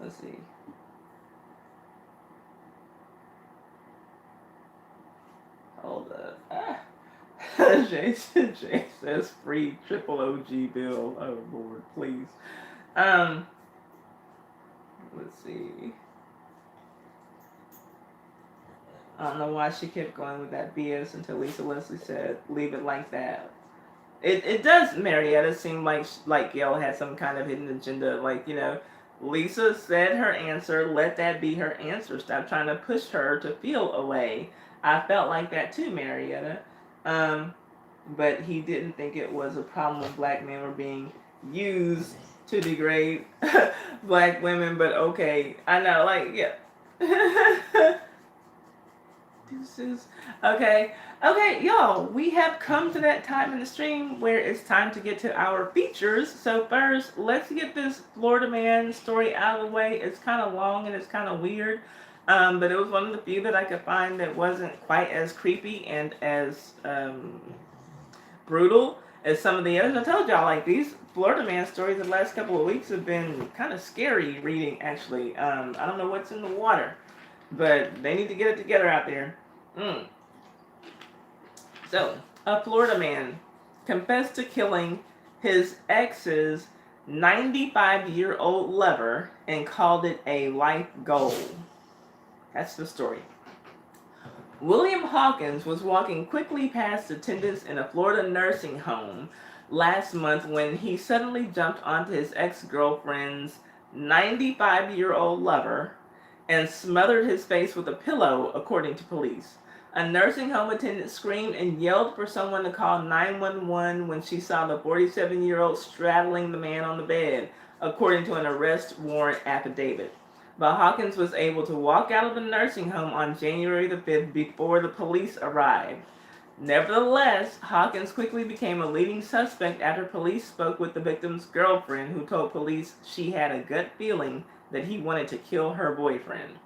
Let's see. Hold up. Jay says free triple OG bill. Oh Lord, please. Let's see. I don't know why she kept going with that BS until Lisa Leslie said, "Leave it like that." It does, Marietta, seem like Gayle had some kind of hidden agenda. Lisa said her answer. Let that be her answer. Stop trying to push her to feel away. I felt like that too, Marietta. But he didn't think it was a problem when black men were being used to degrade black women. But okay, I know, yeah. Deuces. Okay, y'all, we have come to that time in the stream where it's time to get to our features. So first, let's get this Florida man story out of the way. It's kind of long and it's kind of weird, but it was one of the few that I could find that wasn't quite as creepy and as brutal as some of the others. I told y'all, these Florida man stories the last couple of weeks have been kind of scary reading, actually. I don't know what's in the water, but they need to get it together out there. So, a Florida man confessed to killing his ex's 95-year-old lover and called it a life goal. That's the story. William Hawkins was walking quickly past attendants in a Florida nursing home last month when he suddenly jumped onto his ex-girlfriend's 95-year-old lover and smothered his face with a pillow, according to police. A nursing home attendant screamed and yelled for someone to call 911 when she saw the 47-year-old straddling the man on the bed, according to an arrest warrant affidavit. But Hawkins was able to walk out of the nursing home on January the 5th before the police arrived. Nevertheless, Hawkins quickly became a leading suspect after police spoke with the victim's girlfriend, who told police she had a gut feeling that he wanted to kill her boyfriend.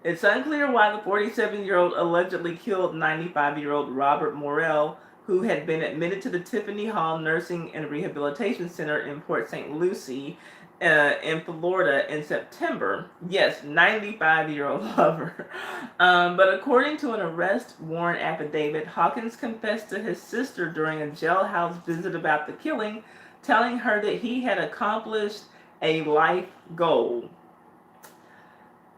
It's unclear why the 47-year-old allegedly killed 95-year-old Robert Morrell, who had been admitted to the Tiffany Hall Nursing and Rehabilitation Center in Port St. Lucie, in Florida in September. Yes, 95-year-old lover. But according to an arrest warrant affidavit, Hawkins confessed to his sister during a jailhouse visit about the killing, telling her that he had accomplished a life goal.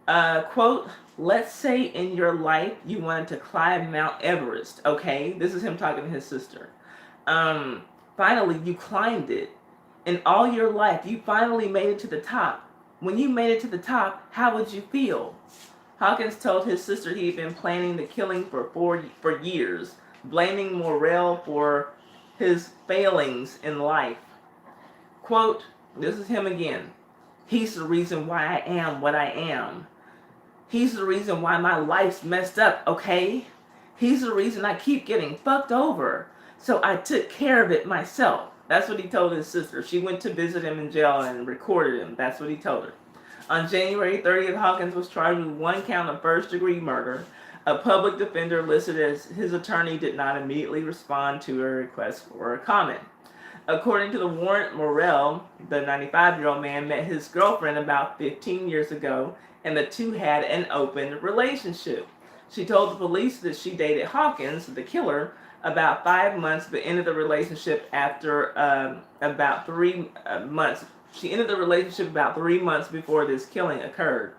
Quote, let's say in your life you wanted to climb Mount Everest, okay? This is him talking to his sister. Finally, you climbed it. In all your life, you finally made it to the top. When you made it to the top, how would you feel? Hawkins told his sister he had been planning the killing for years, blaming Morrell for his failings in life. Quote, this is him again. He's the reason why I am what I am. He's the reason why my life's messed up, okay? He's the reason I keep getting fucked over. So I took care of it myself. That's what he told his sister. She went to visit him in jail and recorded him. That's what he told her. On January 30th, Hawkins was charged with one count of first-degree murder. A public defender listed as his attorney did not immediately respond to a request for a comment. According to the warrant, Morrell, the 95-year-old man, met his girlfriend about 15 years ago, and the two had an open relationship. She told the police that she dated Hawkins, the killer, about 5 months, but ended the relationship after about 3 months. She ended the relationship about 3 months before this killing occurred.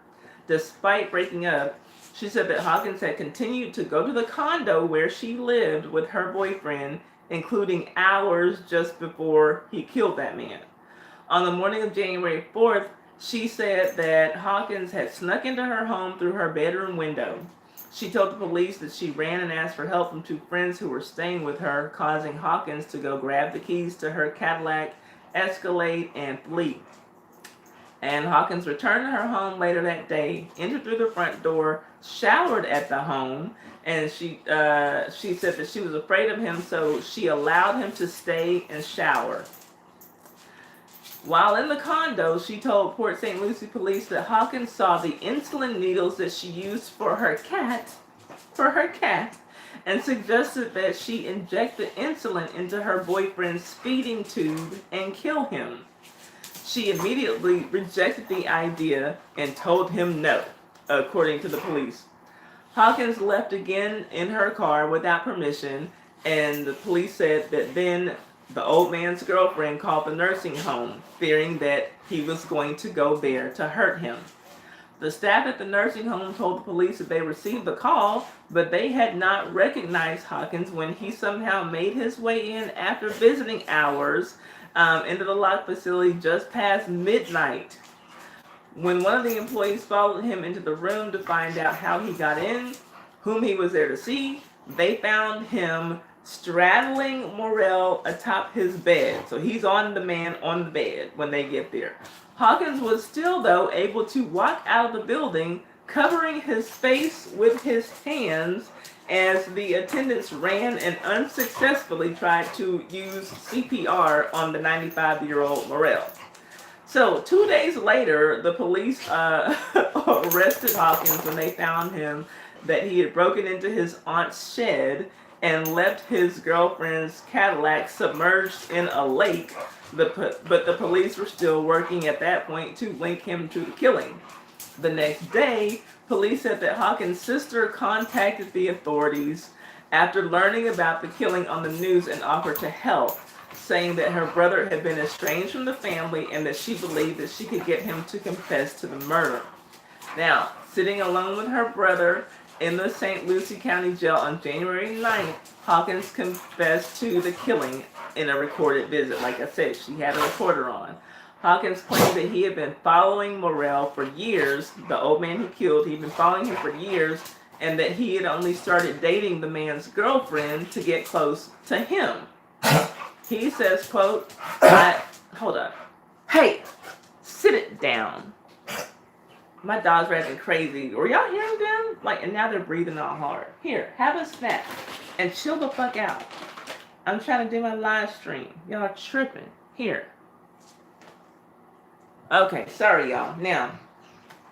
Despite breaking up, she said that Hawkins had continued to go to the condo where she lived with her boyfriend, including hours just before he killed that man. On the morning of January 4th, she said that Hawkins had snuck into her home through her bedroom window. She told the police that she ran and asked for help from two friends who were staying with her, causing Hawkins to go grab the keys to her Cadillac Escalade and flee. And Hawkins returned to her home later that day, entered through the front door, showered at the home, and she said that she was afraid of him, so she allowed him to stay and shower. While in the condo, she told Port St. Lucie police that Hawkins saw the insulin needles that she used for her cat, and suggested that she inject the insulin into her boyfriend's feeding tube and kill him. She immediately rejected the idea and told him no, according to the police. Hawkins left again in her car without permission, and the police said that then the old man's girlfriend called the nursing home, fearing that he was going to go there to hurt him. The staff at the nursing home told the police that they received the call, but they had not recognized Hawkins when he somehow made his way in after visiting hours into the locked facility just past midnight. When one of the employees followed him into the room to find out how he got in, whom he was there to see, they found him straddling Morrell atop his bed. So he's on the man on the bed when they get there. Hawkins was still, though, able to walk out of the building, covering his face with his hands as the attendants ran and unsuccessfully tried to use CPR on the 95-year-old Morrell. So 2 days later, the police arrested Hawkins when they found him that he had broken into his aunt's shed and left his girlfriend's Cadillac submerged in a lake, but the police were still working at that point to link him to the killing. The next day, police said that Hawkins' sister contacted the authorities after learning about the killing on the news and offered to help, saying that her brother had been estranged from the family and that she believed that she could get him to confess to the murder. Now, sitting alone with her brother in the St. Lucie County Jail on January 9th, Hawkins confessed to the killing in a recorded visit. Like I said, she had a recorder on. Hawkins claimed that he had been following Morrell for years, the old man he killed. He'd been following him for years, and that he had only started dating the man's girlfriend to get close to him. He says, quote, hold up. Hey, sit it down. My dog's acting crazy. Were y'all hearing them? Like, and now they're breathing all hard. Here, have a snack and chill the fuck out. I'm trying to do my live stream. Y'all are tripping. Here. Okay, sorry y'all. Now,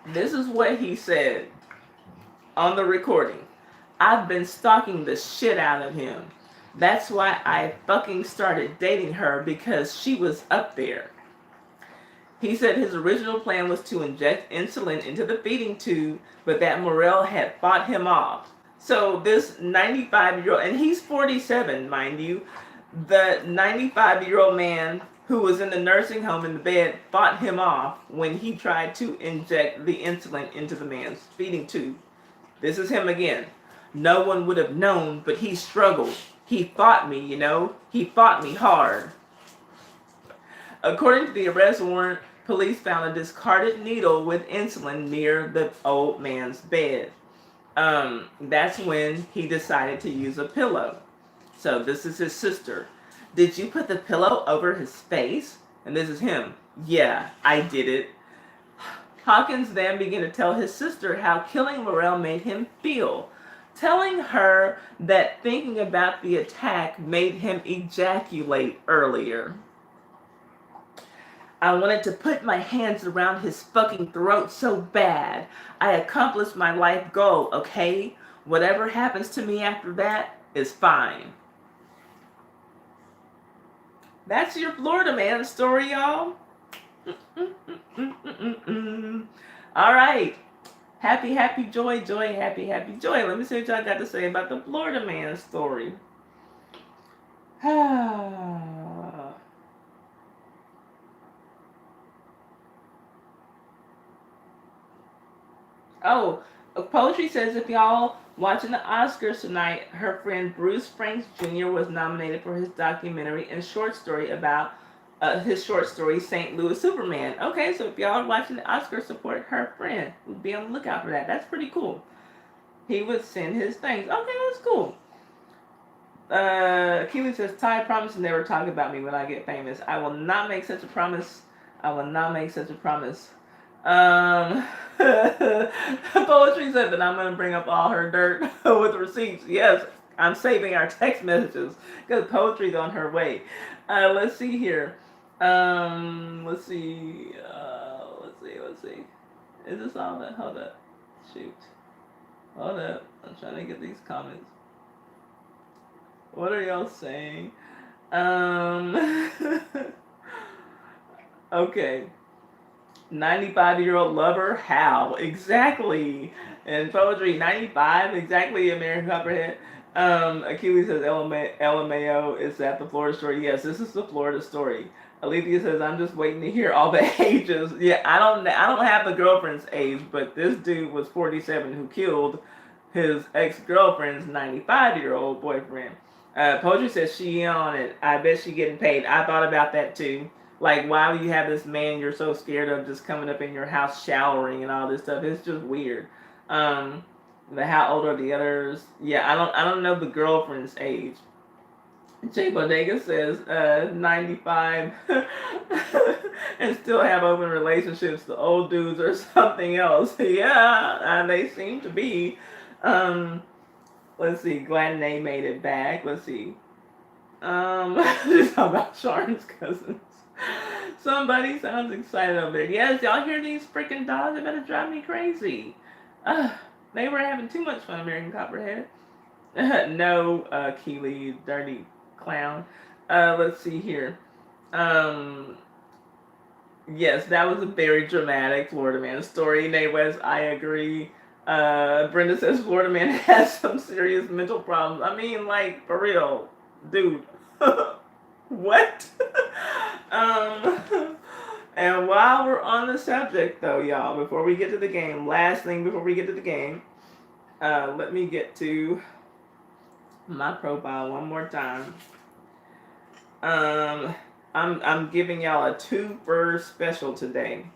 this is what he said on the recording. I've been stalking the shit out of him. That's why I fucking started dating her, because she was up there. He said his original plan was to inject insulin into the feeding tube, but that Morrell had fought him off. So this 95-year-old, and he's 47, mind you, the 95-year-old man who was in the nursing home in the bed fought him off when he tried to inject the insulin into the man's feeding tube. This is him again. No one would have known, but he struggled. He fought me, you know. He fought me hard. According to the arrest warrant, police found a discarded needle with insulin near the old man's bed. That's when he decided to use a pillow. So this is his sister. Did you put the pillow over his face? And this is him. Yeah, I did it. Hawkins then began to tell his sister how killing Morrell made him feel, telling her that thinking about the attack made him ejaculate earlier. I wanted to put my hands around his fucking throat so bad. I accomplished my life goal, okay? Whatever happens to me after that is fine. That's your Florida man story, y'all. All right. Happy, joy, happy, joy. Let me see what y'all got to say about the Florida man story. Oh, Poetry says if y'all watching the Oscars tonight, her friend Bruce Franks Jr. was nominated for his documentary and short story about his short story, St. Louis Superman. Okay, so if y'all are watching the Oscars, support her friend. We'll be on the lookout for that. That's pretty cool. He would send his things. Okay, that's cool. Keely says, Ty promised to never talk about me when I get famous. I will not make such a promise. Poetry said that I'm going to bring up all her dirt with receipts. Yes, I'm saving our text messages because Poetry's on her way. Let's see here. Let's see. Is this all that? Hold up. Shoot. Hold up. I'm trying to get these comments. What are y'all saying? Okay. 95-year-old lover? How? Exactly. And Poetry, 95? Exactly, American Copperhead. Achilles says, LMAO, is that the Florida story? Yes, this is the Florida story. Alethea says, I'm just waiting to hear all the ages. Yeah, I don't have the girlfriend's age, but this dude was 47 who killed his ex-girlfriend's 95-year-old boyfriend. Poetry says she in on it. I bet she getting paid. I thought about that too. Like, why would you have this man you're so scared of just coming up in your house showering and all this stuff? It's just weird. How old are the others? Yeah, I don't know the girlfriend's age. Jay Bodega says 95 and still have open relationships. The old dudes or something else. Yeah, they seem to be. Let's see. Gladney made it back. Let's see. She's talking about Sharon's cousins. Somebody sounds excited over there. Yes, y'all hear these freaking dogs? They better drive me crazy. They were having too much fun, American Copperhead. No, Keely, dirty clown. Let's see here. Yes, that was a very dramatic Florida man story. Nate West, I agree. Brenda says Florida man has some serious mental problems. I mean, like, for real, dude. What? And while we're on the subject, though, y'all, before we get to the game, last thing before we get to the game, let me get to my profile one more time. I'm giving y'all a 2 for special today.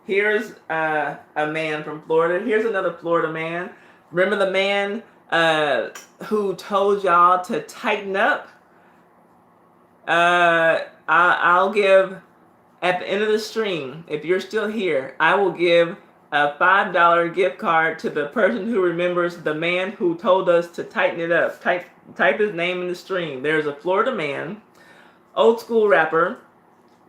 Here's a man from Florida. Here's another Florida man. Remember the man who told y'all to tighten up? I'll give, at the end of the stream, if you're still here, I will give a $5 gift card to the person who remembers the man who told us to tighten it up. Type his name in the stream. There's a Florida man, old school rapper,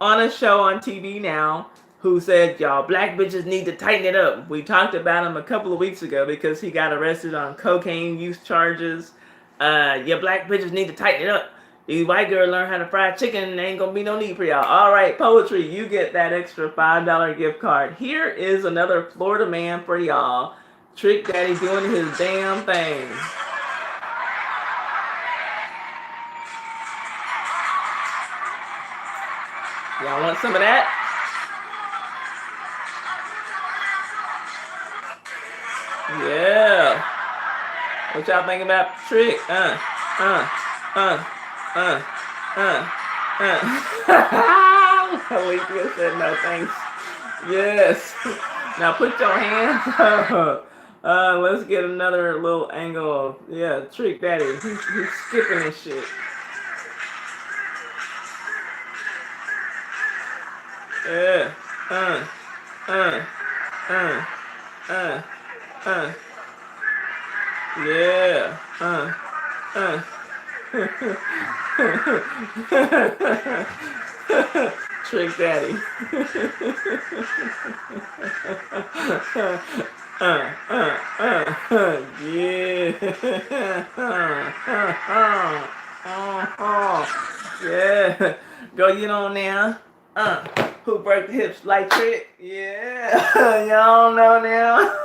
on a show on TV now, who said, y'all black bitches need to tighten it up. We talked about him a couple of weeks ago because he got arrested on cocaine use charges. Yeah, black bitches need to tighten it up. These white girls learn how to fry chicken and there ain't gonna be no need for y'all. All right, Poetry, you get that extra $5 gift card. Here is another Florida man for y'all. Trick Daddy doing his damn thing. Y'all want some of that? Yeah. What y'all think about Trick? Alethea said no thanks. Yes. Now put your hands up. Let's get another little angle of, yeah, Trick Daddy. He's skipping his shit. Yeah. Yeah. Trick Daddy. Yeah. Go get on now. Who break the hips like Trick? Yeah. Y'all know now.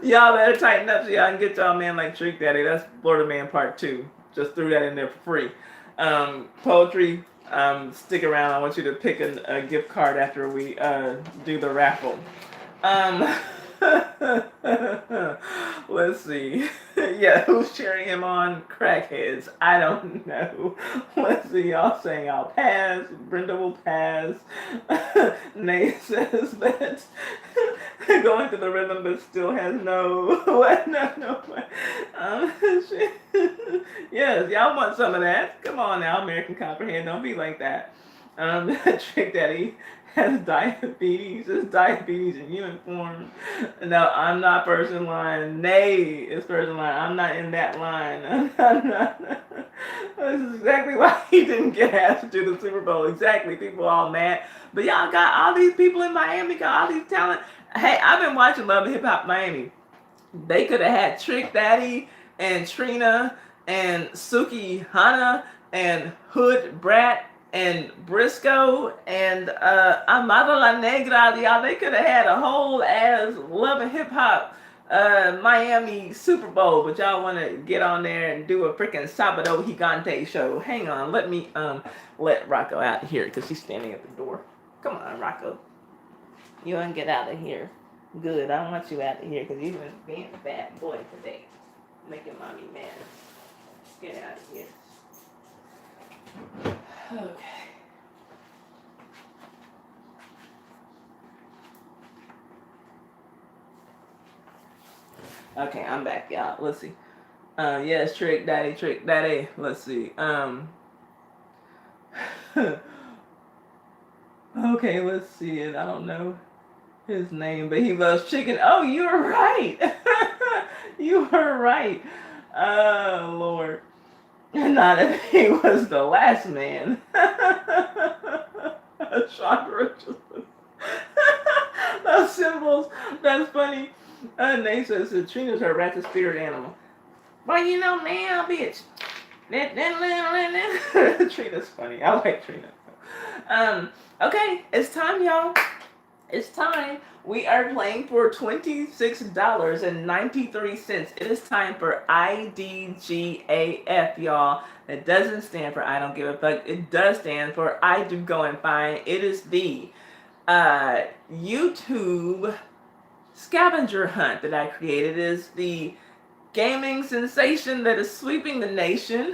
Y'all better tighten up so y'all can get y'all man like Trick Daddy. That's Florida Man Part 2. Just threw that in there for free. Poetry, stick around. I want you to pick a gift card after we do the raffle. Let's see. Yeah, who's cheering him on? Crackheads. I don't know. Let's see. Y'all saying I'll pass. Brenda will pass. Nate says that going to the rhythm but still has no. What? No. Yes, y'all want some of that. Come on now, American Copperhead. Don't be like that. Trick Daddy has diabetes. It's diabetes in human form. No, I'm not first in line. Nay is first in line. I'm not in that line. I'm not. This is exactly why he didn't get asked to do the Super Bowl. Exactly. People all mad. But y'all got all these people in Miami, got all these talent. Hey, I've been watching Love and Hip Hop Miami. They could have had Trick Daddy and Trina and Suki Hana and Hood Brat and Briscoe and Amado La Negra. Y'all, they could have had a whole ass Love and Hip Hop Miami Super Bowl, but y'all want to get on there and do a freaking Sabado Gigante show. Hang on, let me let Rocco out here because he's standing at the door. Come on, Rocco. You want to get out of here. Good, I don't want you out of here because you've been being a bad boy today. Making mommy mad. Get out of here. Okay. Okay, I'm back, y'all. Let's see. Yes, Trick Daddy. Let's see. Okay, let's see it. I don't know his name, but he loves chicken. Oh, you were right. You were right. Oh, Lord. Not if he was the last man. Chakra. Those symbols. That's funny. Nate says Trina's her ratchet spirit animal. Well, you know now, bitch. Trina's funny. I like Trina. Okay, it's time, y'all. It's time. We are playing for $26.93. It is time for IDGAF, y'all. That doesn't stand for I don't give a fuck. It does stand for I do go and find. It is the YouTube scavenger hunt that I created. It is the gaming sensation that is sweeping the nation.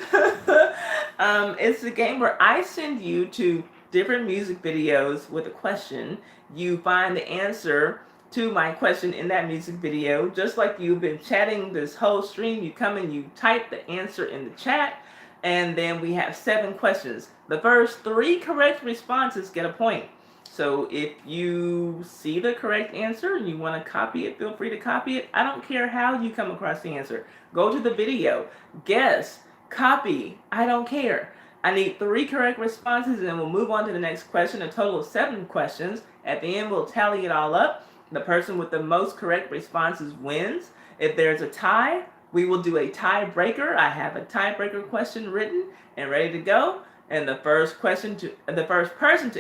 It's a game where I send you to different music videos with a question. You find the answer to my question in that music video. Just like you've been chatting this whole stream, you come and you type the answer in the chat, and then we have 7 questions. The first 3 correct responses get a point. So if you see the correct answer and you want to copy it, feel free to copy it. I don't care how you come across the answer. Go to the video, guess, copy, I don't care. I need 3 correct responses and then we'll move on to the next question, a total of 7 questions. At the end, we'll tally it all up. The person with the most correct responses wins. If there's a tie, we will do a tiebreaker. I have a tiebreaker question written and ready to go. And the first person to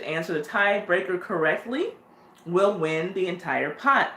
answer the tiebreaker correctly will win the entire pot.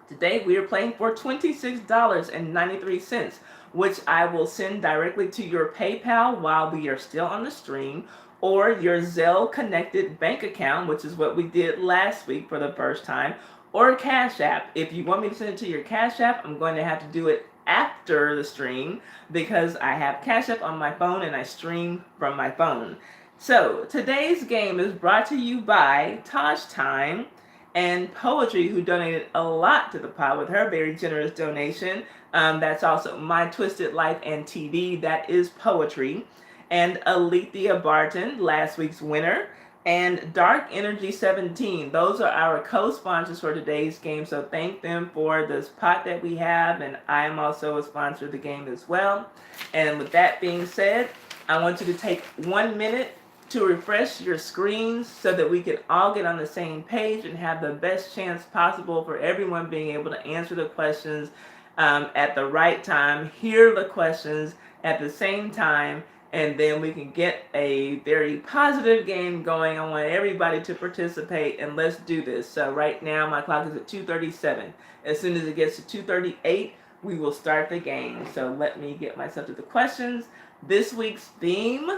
Today we are playing for $26.93, which I will send directly to your PayPal while we are still on the stream, or your Zelle connected bank account, which is what we did last week for the first time, or Cash App. If you want me to send it to your Cash App, I'm going to have to do it after the stream because I have Cash App on my phone and I stream from my phone. So today's game is brought to you by Tosh Time and Poetry, who donated a lot to the pot with her very generous donation. That's also My Twisted Life and TV. That is Poetry. And Alethea Barton, last week's winner. And Dark Energy 17. Those are our co-sponsors for today's game, so thank them for this pot that we have, and I am also a sponsor of the game as well. And with that being said, I want you to take 1 minute to refresh your screens so that we can all get on the same page and have the best chance possible for everyone being able to answer the questions at the right time, hear the questions at the same time, and then we can get a very positive game going. I want everybody to participate, and let's do this. So right now my clock is at 2:37. As soon as it gets to 2:38, we will start the game. So let me get myself to the questions. This week's theme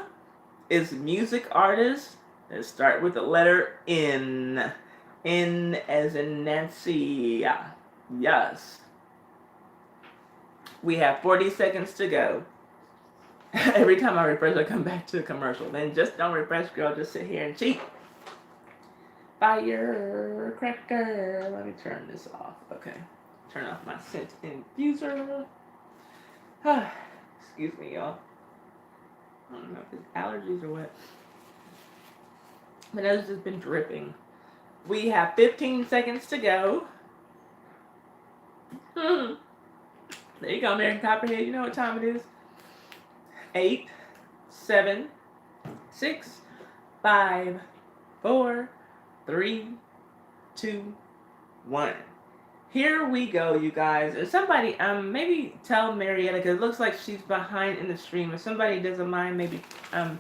is music artists. Let's start with the letter N. N as in Nancy. Yes. We have 40 seconds to go. Every time I refresh, I come back to a commercial. Then just don't refresh, girl. Just sit here and cheat. Firecracker. Let me turn this off. Okay. Turn off my scent infuser. Excuse me, y'all. I don't know if it's allergies or what. My nose has been dripping. We have 15 seconds to go. There you go, American Copperhead. You know what time it is. 8, 7, 6, 5, 4, 3, 2, 1. Here we go, you guys. And somebody, maybe tell Marietta, because it looks like she's behind in the stream. If somebody doesn't mind, maybe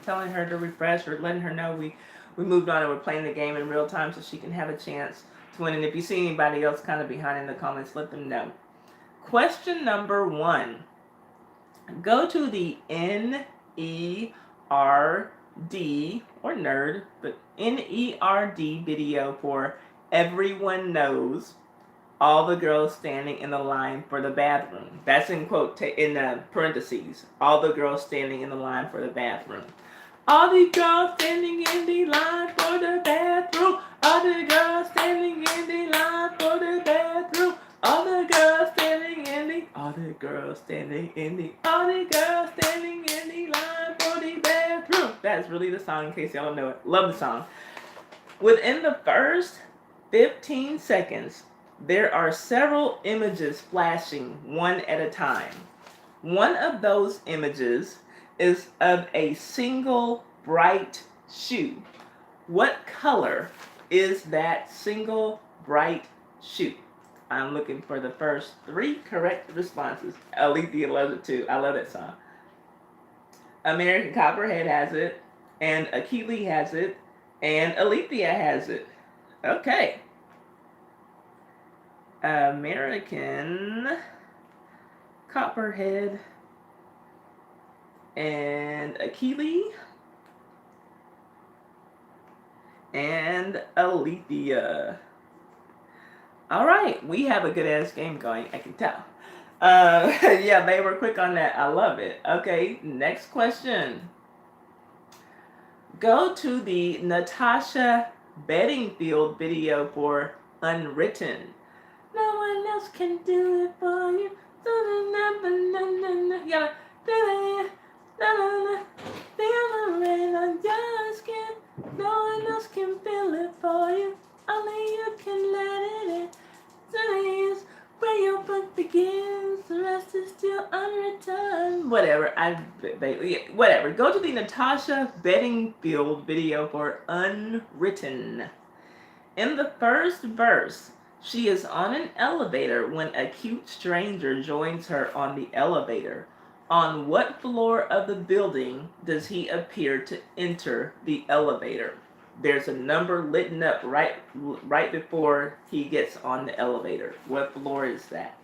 telling her to refresh or letting her know we moved on and we're playing the game in real time so she can have a chance to win. And if you see anybody else kind of behind in the comments, let them know. Question number 1. Go to the NERD, or nerd, but NERD video for Everyone Knows All the Girls Standing in the Line for the Bathroom. That's in parentheses. All the girls standing in the line for the bathroom. All the girls standing in the line for the bathroom. All the girls standing in the line for the bathroom. All the girls standing in the, all the girls standing in the, all the girls standing in the line for the bathroom. That's really the song, in case y'all don't know it. Love the song. Within the first 15 seconds, there are several images flashing one at a time. One of those images is of a single bright shoe. What color is that single bright shoe? I'm looking for the first 3 correct responses. Alethea loves it too. I love that song. American Copperhead has it, and Akili has it, And Alethea has it. Okay. American Copperhead and Achille and Alethea. All right, we have a good ass game going, I can tell. Yeah, they were quick on that. I love it. Okay, next question. Go to the Natasha Bedingfield video for Unwritten. No one else can do it for you. You gotta feel the rain on your skin. No one else can feel it for you. Only you can let it in. Is where your book begins. The rest is still unwritten. Whatever. Whatever. Go to the Natasha Bedingfield video for Unwritten. In the first verse, she is on an elevator when a cute stranger joins her on the elevator. On what floor of the building does he appear to enter the elevator? There's a number lit up right before he gets on the elevator. What floor is that?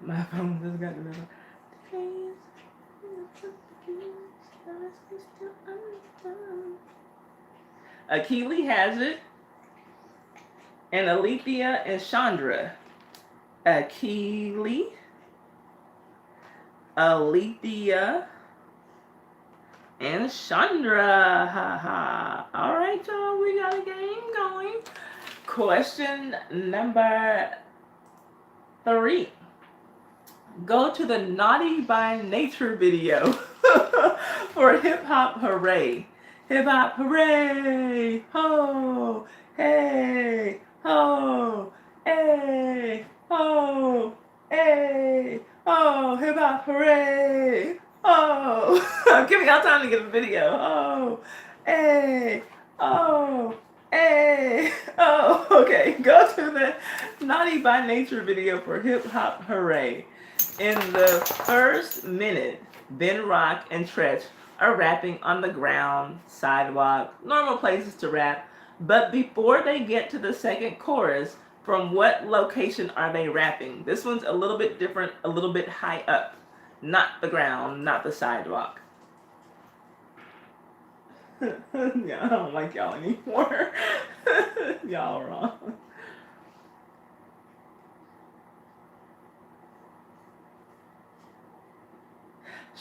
My phone just got the number. Achille has it. And Alethea and Chandra. Achille, Alethea, and Chandra. Ha ha. Alright, y'all, we got a game going. Question number 3. Go to the Naughty by Nature video for Hip Hop Hooray. Hip Hop Hooray! Ho! Hey! Ho! Hey! Ho! Hey! Oh! Hip Hop Hooray! Oh! Give me all time to get a video. Oh! Hey! Oh! Hey! Oh! Okay, go to the Naughty by Nature video for Hip Hop Hooray. In the first minute, Ben Rock and Tretch are rapping on the ground, sidewalk, normal places to rap. But before they get to the second chorus, from what location are they rapping? This one's a little bit different, a little bit high up. Not the ground, not the sidewalk. Yeah, I don't like y'all anymore. Y'all wrong.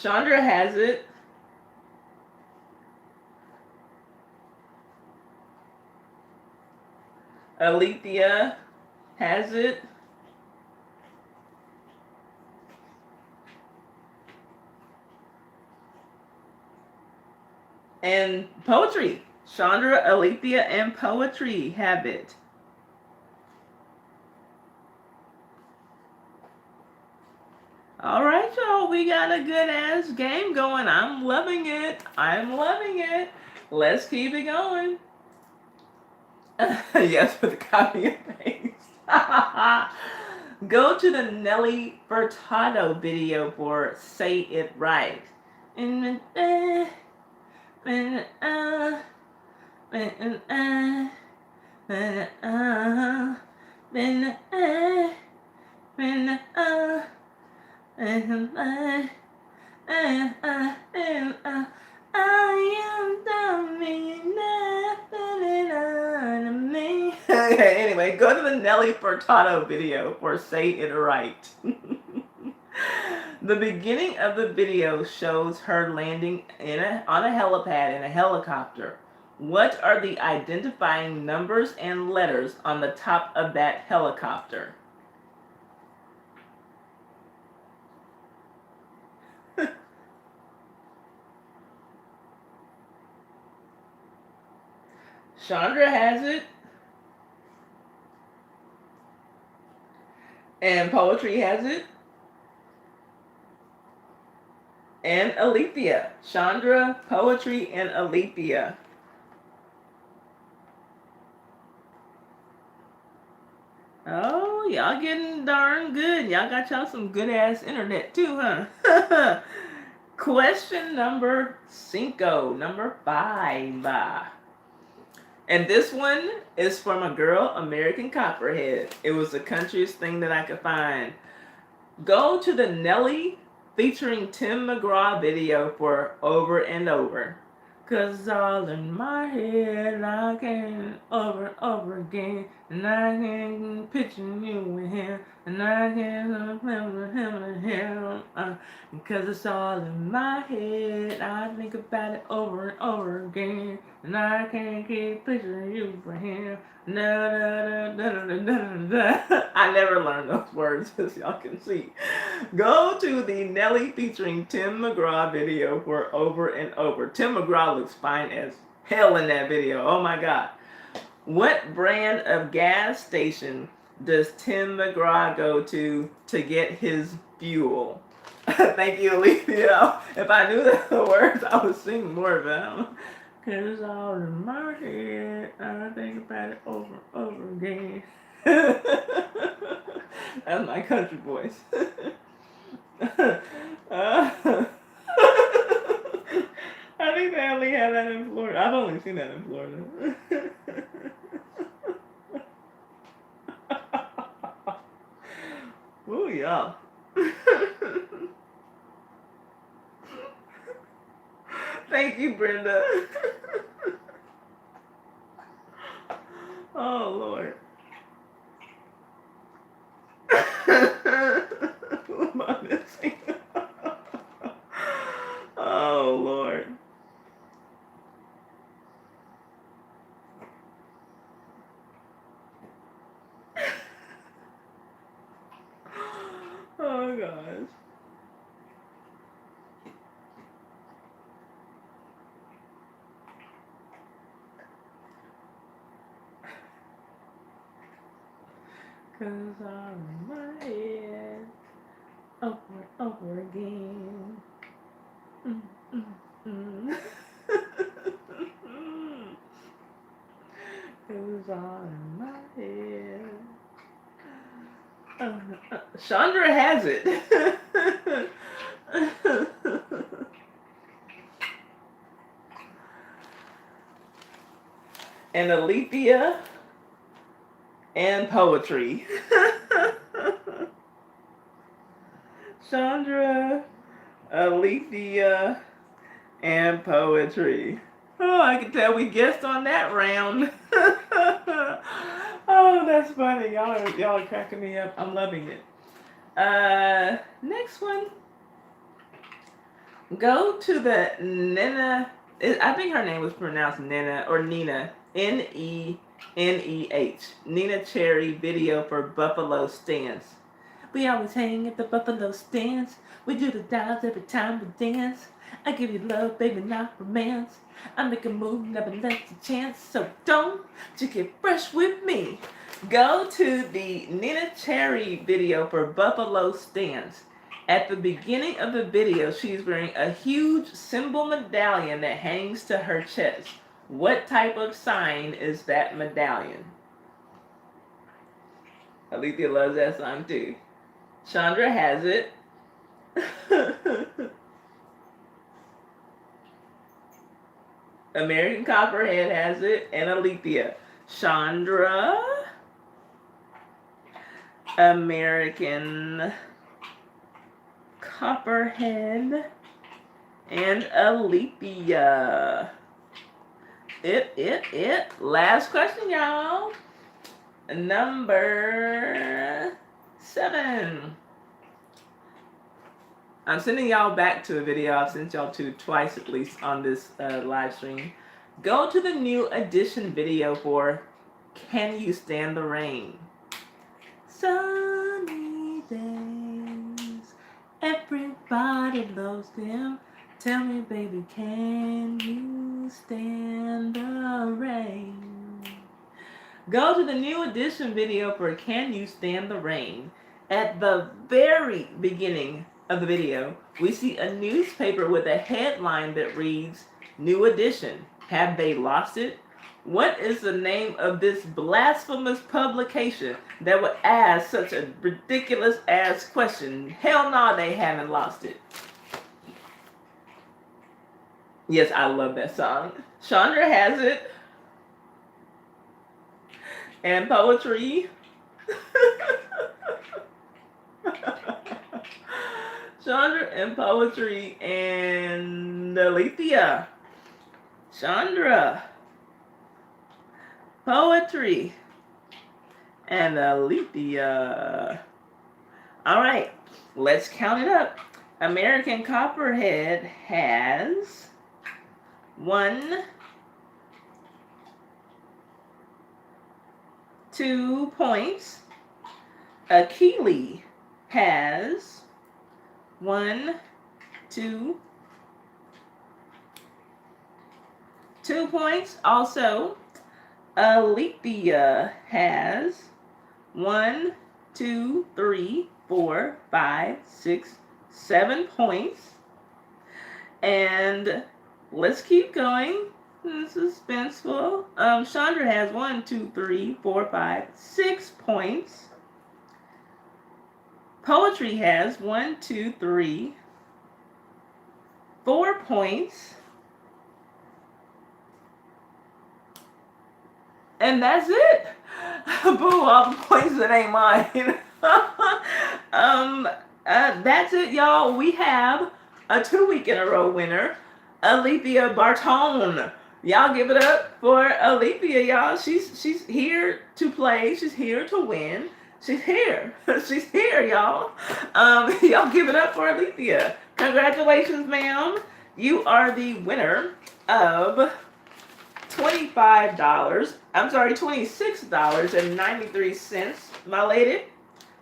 Chandra has it. Alethea has it. And Poetry. Chandra, Alethea, and Poetry have it. Alright, y'all. We got a good ass game going. I'm loving it. I'm loving it. Let's keep it going. Yes, with the copy and paste. Go to the Nelly Furtado video for Say It Right. Anyway, go to the Nelly Furtado video for Say It Right. The beginning of the video shows her landing on a helipad in a helicopter. What are the identifying numbers and letters on the top of that helicopter? Chandra has it. And Poetry has it. And Alethea. Chandra, Poetry, and Alethea. Oh, y'all getting darn good. Y'all got y'all some good ass internet too, huh? Question number 5. And this one is from a girl, American Copperhead. It was the countryest thing that I could find. Go to the Nelly featuring Tim McGraw video for Over and Over. 'Cause all in my head, I can over and over again. And I can picture you with him. And I can remember him and him. 'Cause it's all in my head, I think about it over and over again. And I can't keep picturing you for him. I never learned those words, as y'all can see. Go to the Nelly featuring Tim McGraw video for Over and Over. Tim McGraw looks fine as hell in that video. Oh my god. What brand of gas station does Tim McGraw go to get his fuel? Thank you, Alicia. If I knew the words, I would sing more of them. 'Cause it's all in my head, I think about it over and over again. That's my country voice. I think they only have that in Florida. I've only seen that in Florida. Ooh, yeah. Thank you, Brenda. Oh, Lord. Who am I missing? Oh, Lord. Oh, gosh. Cause I'm in my head over and over again. Cause I'm in my head. Chandra has it. And Alethea and poetry. Chandra, Alethea, and poetry. Oh, I can tell we guessed on that round. Oh, that's funny. Y'all are cracking me up. I'm loving it. Next one. Go to the Nina. I think her name was pronounced Nina or Nina. Neneh. Nina Cherry video for Buffalo Stance. We always hang at the Buffalo Stance. We do the dials every time we dance. I give you love, baby, not romance. I make a move, never let a chance. So don't you get fresh with me. Go to the Nina Cherry video for Buffalo Stance. At the beginning of the video, she's wearing a huge symbol medallion that hangs to her chest. What type of sign is that medallion? Alethea loves that song too. Chandra has it. American Copperhead has it. And Alethea. Chandra. American Copperhead. And Alethea. It. Last question, y'all. Number 7. I'm sending y'all back to a video I've sent y'all to twice at least on this live stream. Go to the new edition video for Can You Stand the Rain? Sunny days, everybody loves them. Tell me, baby, can you stand the rain? Go to the new edition video for Can You Stand the Rain? At the very beginning of the video, we see a newspaper with a headline that reads, New Edition. Have they lost it? What is the name of this blasphemous publication that would ask such a ridiculous ass question? Hell no, they haven't lost it. Yes, I love that song. Chandra has it. And poetry. Chandra and poetry and Alethea. Chandra. Poetry and Alethea. All right, let's count it up. American Copperhead has 1, 2 points. Akili has 1, 2, 2 points. Also, Alethea has 1, 2, 3, 4, 5, 6, 7 points. And let's keep going. Suspenseful. Chandra has 1, 2, 3, 4, 5, 6 points. Poetry has 1, 2, 3, 4 points. And that's it. Boo, all the points that ain't mine. That's it, y'all. We have a 2-week in a row winner, Alethea Bartone. Y'all give it up for Alethea, y'all. She's here to play. She's here to win. She's here. She's here, y'all. Y'all give it up for Alethea. Congratulations, ma'am. You are the winner of $25. I'm sorry, $26.93, my lady.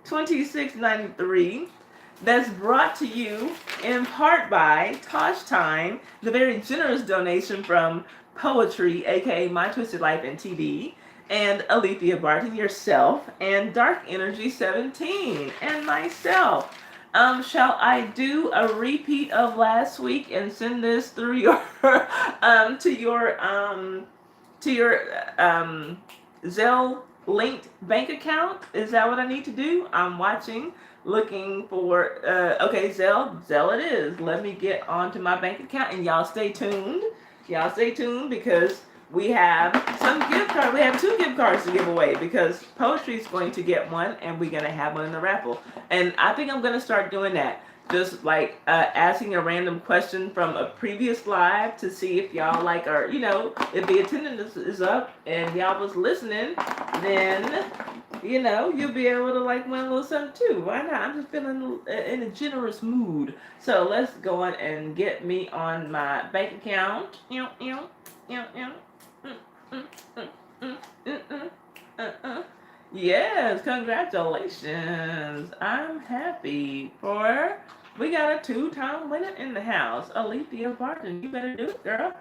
$26.93. That's brought to you in part by Tosh Time, the very generous donation from Poetry, aka My Twisted Life and TV, and Alethea Barton, yourself, and Dark Energy 17, and myself. Shall I do a repeat of last week and send this through your to your Zelle linked bank account? Is that what I need to do? I'm watching, looking for okay, Zelle it is. Let me get onto my bank account, and y'all stay tuned. Y'all stay tuned because we have some gift cards. We have 2 gift cards to give away because Poetry is going to get one, and we're gonna have one in the raffle. And I think I'm gonna start doing that. Just like asking a random question from a previous live to see if y'all like are, if the attendance is up and y'all was listening, then you'll be able to like win a little something too. Why not? I'm just feeling in a generous mood. So let's go on and get me on my bank account. Yes, congratulations. I'm happy for we got a 2-time winner in the house. Alethea Barton. You better do it, girl.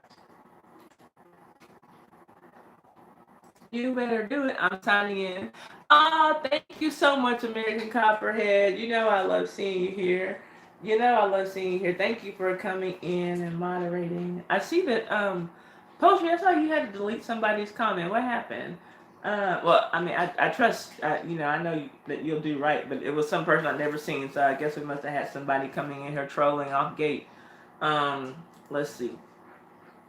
You better do it. I'm signing in. Oh, thank you so much, American Copperhead. You know I love seeing you here. Thank you for coming in and moderating. I see that Poetry, I saw you had to delete somebody's comment. What happened? Well, I mean, I trust, I know that you'll do right, but it was some person I've never seen, so I guess we must have had somebody coming in here trolling off gate. Let's see.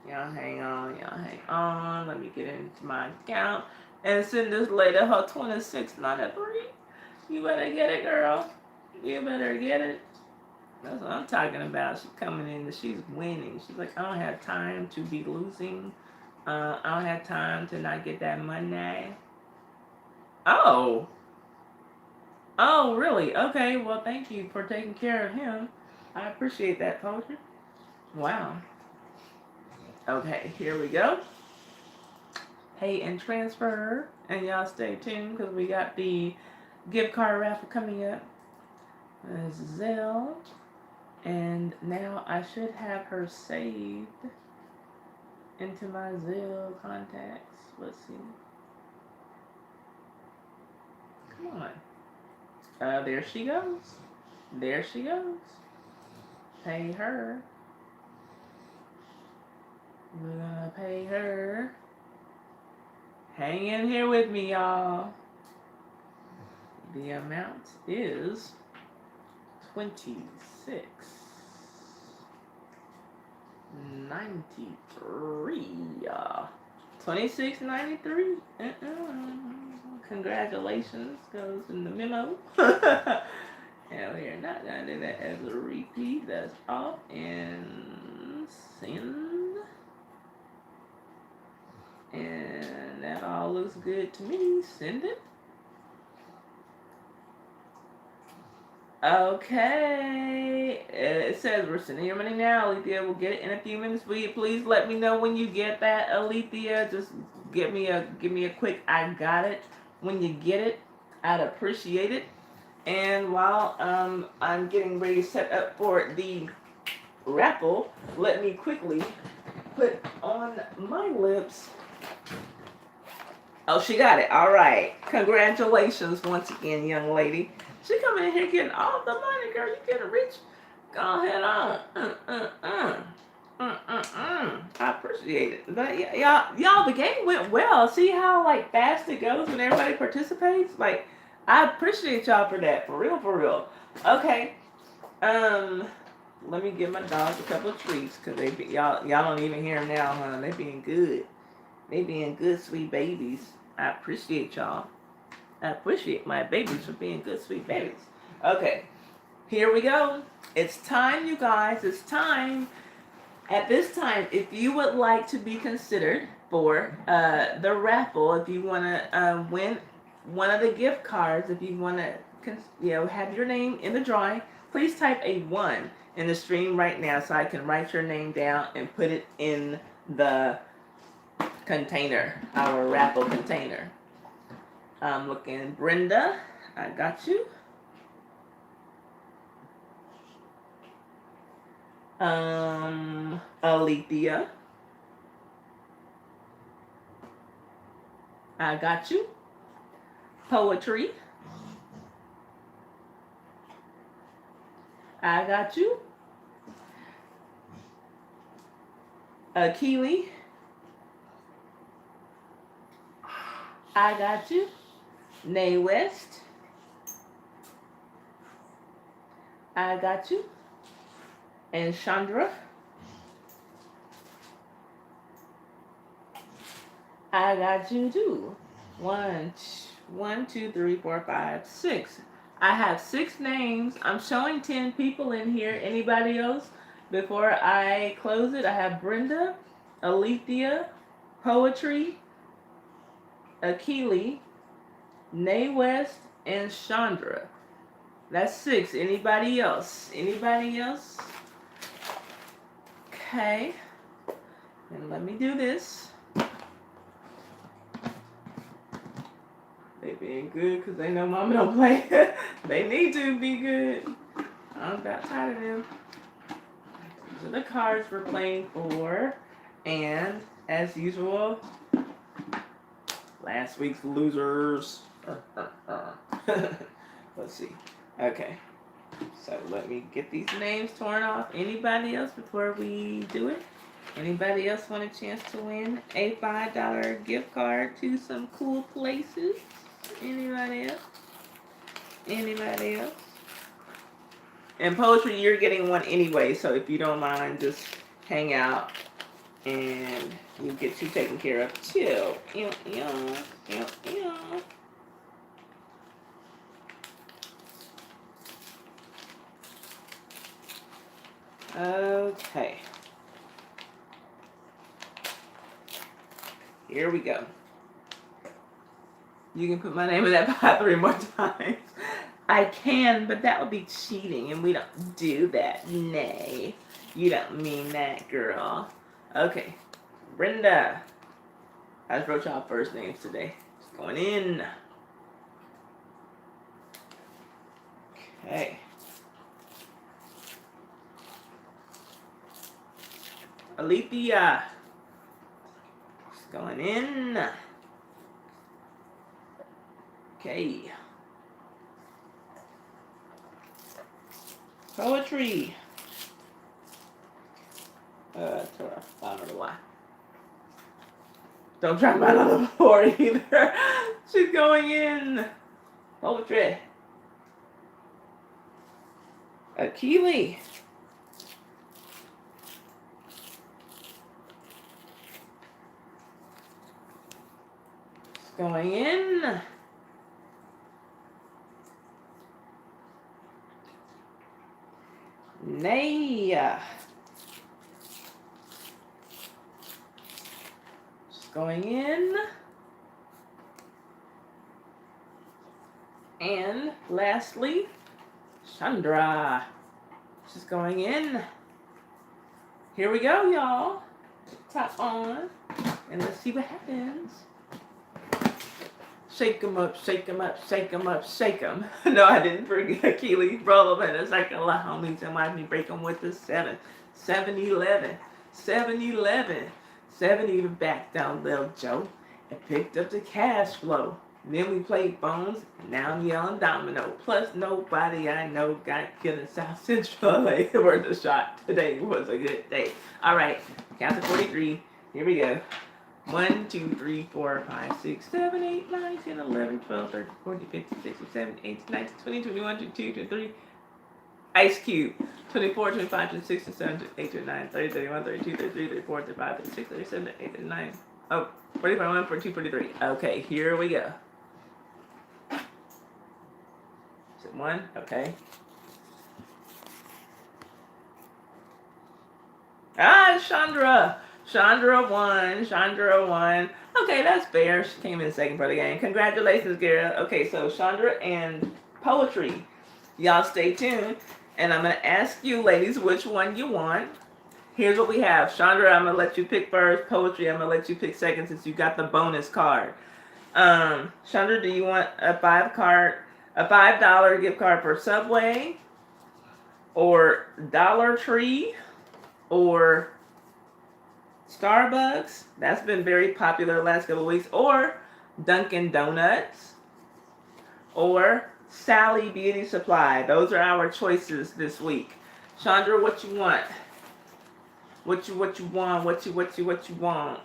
Y'all hang on. Let me get into my account and send this lady her 2693. You better get it, girl. You better get it. That's what I'm talking about. She's coming in and she's winning. She's like, I don't have time to be losing. I don't have time to not get that money. Oh, really? Okay, well, thank you for taking care of him. I appreciate that, Poetry. Wow. Okay, here we go. Pay and transfer. And y'all stay tuned because we got the gift card raffle coming up. There's Zelle. And now I should have her saved into my Zelle contacts. Let's see. Come on. There she goes. There she goes. Pay her. We're gonna pay her. Hang in here with me, y'all. The amount is $26. 93. 2693. Congratulations goes in the memo. And we are not gonna do that as a repeat. That's off and send. And that all looks good to me. Send it. Okay. It says we're sending your money now. Alethea will get it in a few minutes. Will you please let me know when you get that, Alethea? Just give me a quick I got it when you get it. I'd appreciate it. And while I'm getting ready to set up for the raffle, let me quickly put on my lips. Oh, she got it. All right. Congratulations once again, young lady. She coming in here getting all the money, girl. You getting rich? Go ahead on. I appreciate it. But y'all, the game went well. See how like fast it goes when everybody participates? Like, I appreciate y'all for that. For real. Okay. Let me give my dogs a couple of treats because y'all don't even hear them now, huh? They being good. They being good, sweet babies. I appreciate y'all. I appreciate my babies for being good, sweet babies. Okay, here we go. It's time, you guys. It's time. At this time, if you would like to be considered for the raffle, if you want to win one of the gift cards, if you want to, have your name in the drawing, please type a 1 in the stream right now so I can write your name down and put it in the container, our raffle container. I'm looking, Brenda, I got you. Alethea, I got you. Poetry, I got you. Keely, I got you. Nay West, I got you. And Chandra, I got you too. 1, 2, 3, 4, 5, 6. I have 6 names. I'm showing 10 people in here. Anybody else? Before I close it, I have Brenda, Alethea, Poetry, Akili, Nay West, and Chandra. That's 6. Anybody else? Okay. And let me do this. They being good because they know Mama don't play. They need to be good. I'm about tired of them. These are the cards we're playing for. And, as usual, last week's losers. Let's see. Okay. So let me get these names torn off. Anybody else before we do it? Anybody else want a chance to win a $5 gift card to some cool places? Anybody else? And Poetry, you're getting one anyway, so if you don't mind, just hang out and you get you taken care of too. Okay. Here we go. You can put my name in that pot 3 more times. I can, but that would be cheating, and we don't do that. Nay. You don't mean that, girl. Okay. Brenda. I just wrote y'all first names today. Just going in. Okay. Alethea. Just going in. Okay. Poetry. I don't know why. Don't try my other 4 either. She's going in. Poetry. Akili. going in. Nay. She's going in. And lastly, Chandra. She's going in. Here we go, y'all. Top on. And let's see what happens. Shake 'em up, shake 'em up, shake 'em up, shake 'em. No, I didn't forget Keely. Roll 'em in a circle of homies and watch me break 'em with the 7. 7-11. 7-11. 7 even back down Lil Joe and picked up the cash flow. Then we played Bones. Now I'm yelling Domino. Plus nobody I know got killed in South Central LA. Where the shot today was a good day. Alright, count to 43. Here we go. 1, 2, 3, 4, 5, 6, 7, 8, 9, 10, 11, 12, 13, 14, 15, 16, 17, 18, 19, 20, 21, 22, 23. Ice Cube. 24, 25, 26, 27, 28, 29, 30, 31, 32, 33, 34, 35, 36, 37, 38, 39. Oh, 40, 41, 42, 43. Okay, here we go. Is it 1? Okay. Ah, Chandra. Chandra won. Chandra won. Okay, that's fair. She came in second for the game. Congratulations, girl. Okay, so Chandra and Poetry. Y'all stay tuned. And I'm going to ask you, ladies, which one you want. Here's what we have. Chandra, I'm going to let you pick first. Poetry, I'm going to let you pick second since you got the bonus card. Chandra, do you want a $5 gift card for Subway? Or Dollar Tree? Or Starbucks? That's been very popular the last couple of weeks. Or Dunkin' Donuts? Or Sally Beauty Supply? Those are our choices this week. Chandra, what you want? What you want? What you want?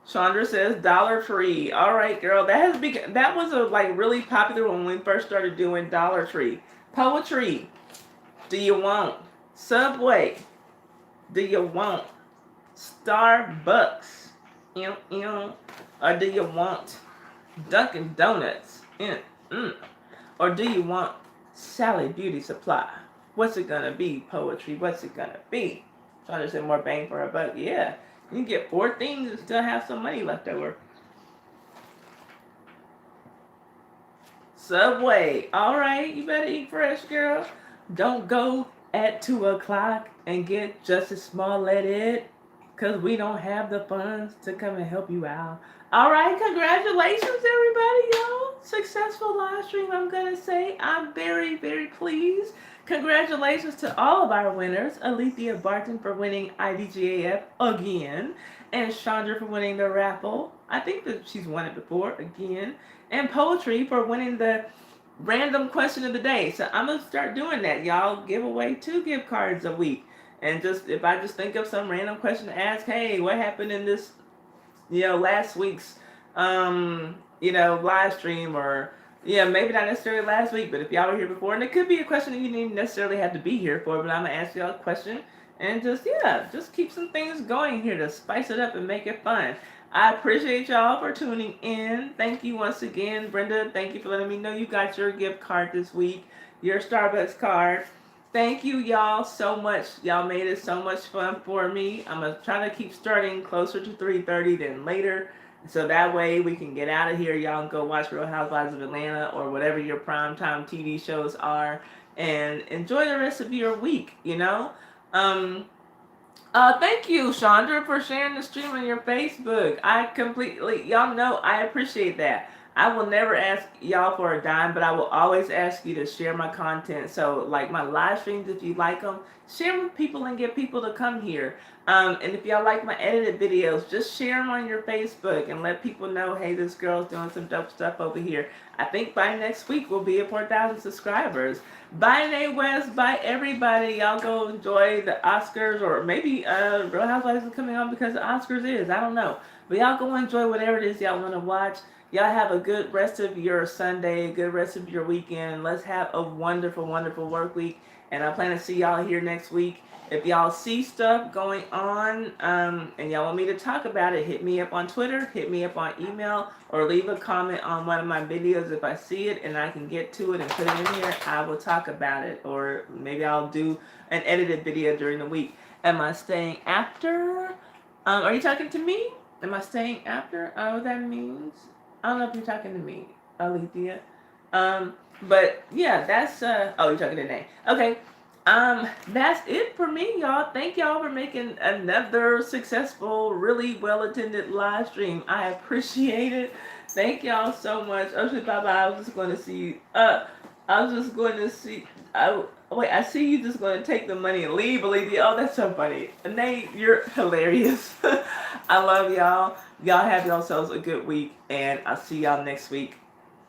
Chandra says Dollar Tree. All right, girl. That was a really popular one when we first started doing Dollar Tree. Poetry. Do you want Subway? Do you want Starbucks? Or do you want Dunkin' Donuts? Or do you want Sally Beauty Supply? What's it gonna be, Poetry? What's it gonna be? Trying to say more bang for a buck. Yeah, you can get 4 things and still have some money left over. Subway. All right, you better eat fresh, girl. Don't go at 2 o'clock and get Justice Smollett it, because we don't have the funds to come and help you out. All right, congratulations, everybody, y'all. Successful live stream, I'm going to say. I'm very, very pleased. Congratulations to all of our winners. Alethea Barton for winning IDGAF again. And Chandra for winning the raffle. I think that she's won it before again. And Poetry for winning the random question of the day. So I'm going to start doing that. Y'all give away 2 gift cards a week. And if I just think of some random question to ask, hey, what happened in this, last week's, live stream, or, maybe not necessarily last week, but if y'all were here before, and it could be a question that you didn't necessarily have to be here for, but I'm going to ask y'all a question and just keep some things going here to spice it up and make it fun. I appreciate y'all for tuning in. Thank you once again, Brenda. Thank you for letting me know you got your gift card this week, your Starbucks card. Thank you, y'all, so much. Y'all made it so much fun for me. I'm going to try to keep starting closer to 3:30 than later, so that way we can get out of here. Y'all can go watch Real Housewives of Atlanta or whatever your primetime TV shows are and enjoy the rest of your week, Thank you, Chandra, for sharing the stream on your Facebook. Y'all know I appreciate that. I will never ask y'all for a dime, but I will always ask you to share my content. So, my live streams, if you like them, share them with people and get people to come here. And if y'all like my edited videos, just share them on your Facebook and let people know, hey, this girl's doing some dope stuff over here. I think by next week we'll be at 4,000 subscribers. Bye, Nay West. Bye, everybody. Y'all go enjoy the Oscars, or maybe Real Housewives is coming on because the Oscars is. I don't know. But y'all go enjoy whatever it is y'all want to watch. Y'all have a good rest of your Sunday, a good rest of your weekend. Let's have a wonderful, wonderful work week. And I plan to see y'all here next week. If y'all see stuff going on and y'all want me to talk about it, hit me up on Twitter, hit me up on email, or leave a comment on one of my videos. If I see it and I can get to it and put it in here, I will talk about it. Or maybe I'll do an edited video during the week. Am I staying after? Are you talking to me? Am I staying after? What that means? I don't know if you're talking to me, Alethea. But yeah, that's oh, you're talking to Nate. Okay. That's it for me, y'all. Thank y'all for making another successful, really well attended live stream. I appreciate it. Thank y'all so much. Oh shit, bye bye. I was just going to see. I was just going to see. Wait, I see you just going to take the money and leave, believe you. Oh, that's so funny. Nate, you're hilarious. I love y'all. Y'all have yourselves a good week, and I'll see y'all next week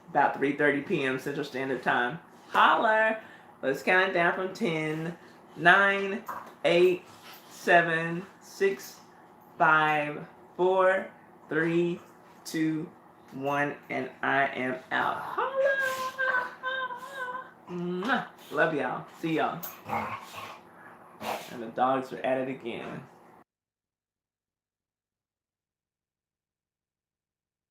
about 3:30 p.m. Central Standard Time. Holler! Let's count it down from 10, 9, 8, 7, 6, 5, 4, 3, 2, 1, and I am out. Holla! Mwah. Love y'all. See y'all. And the dogs are at it again.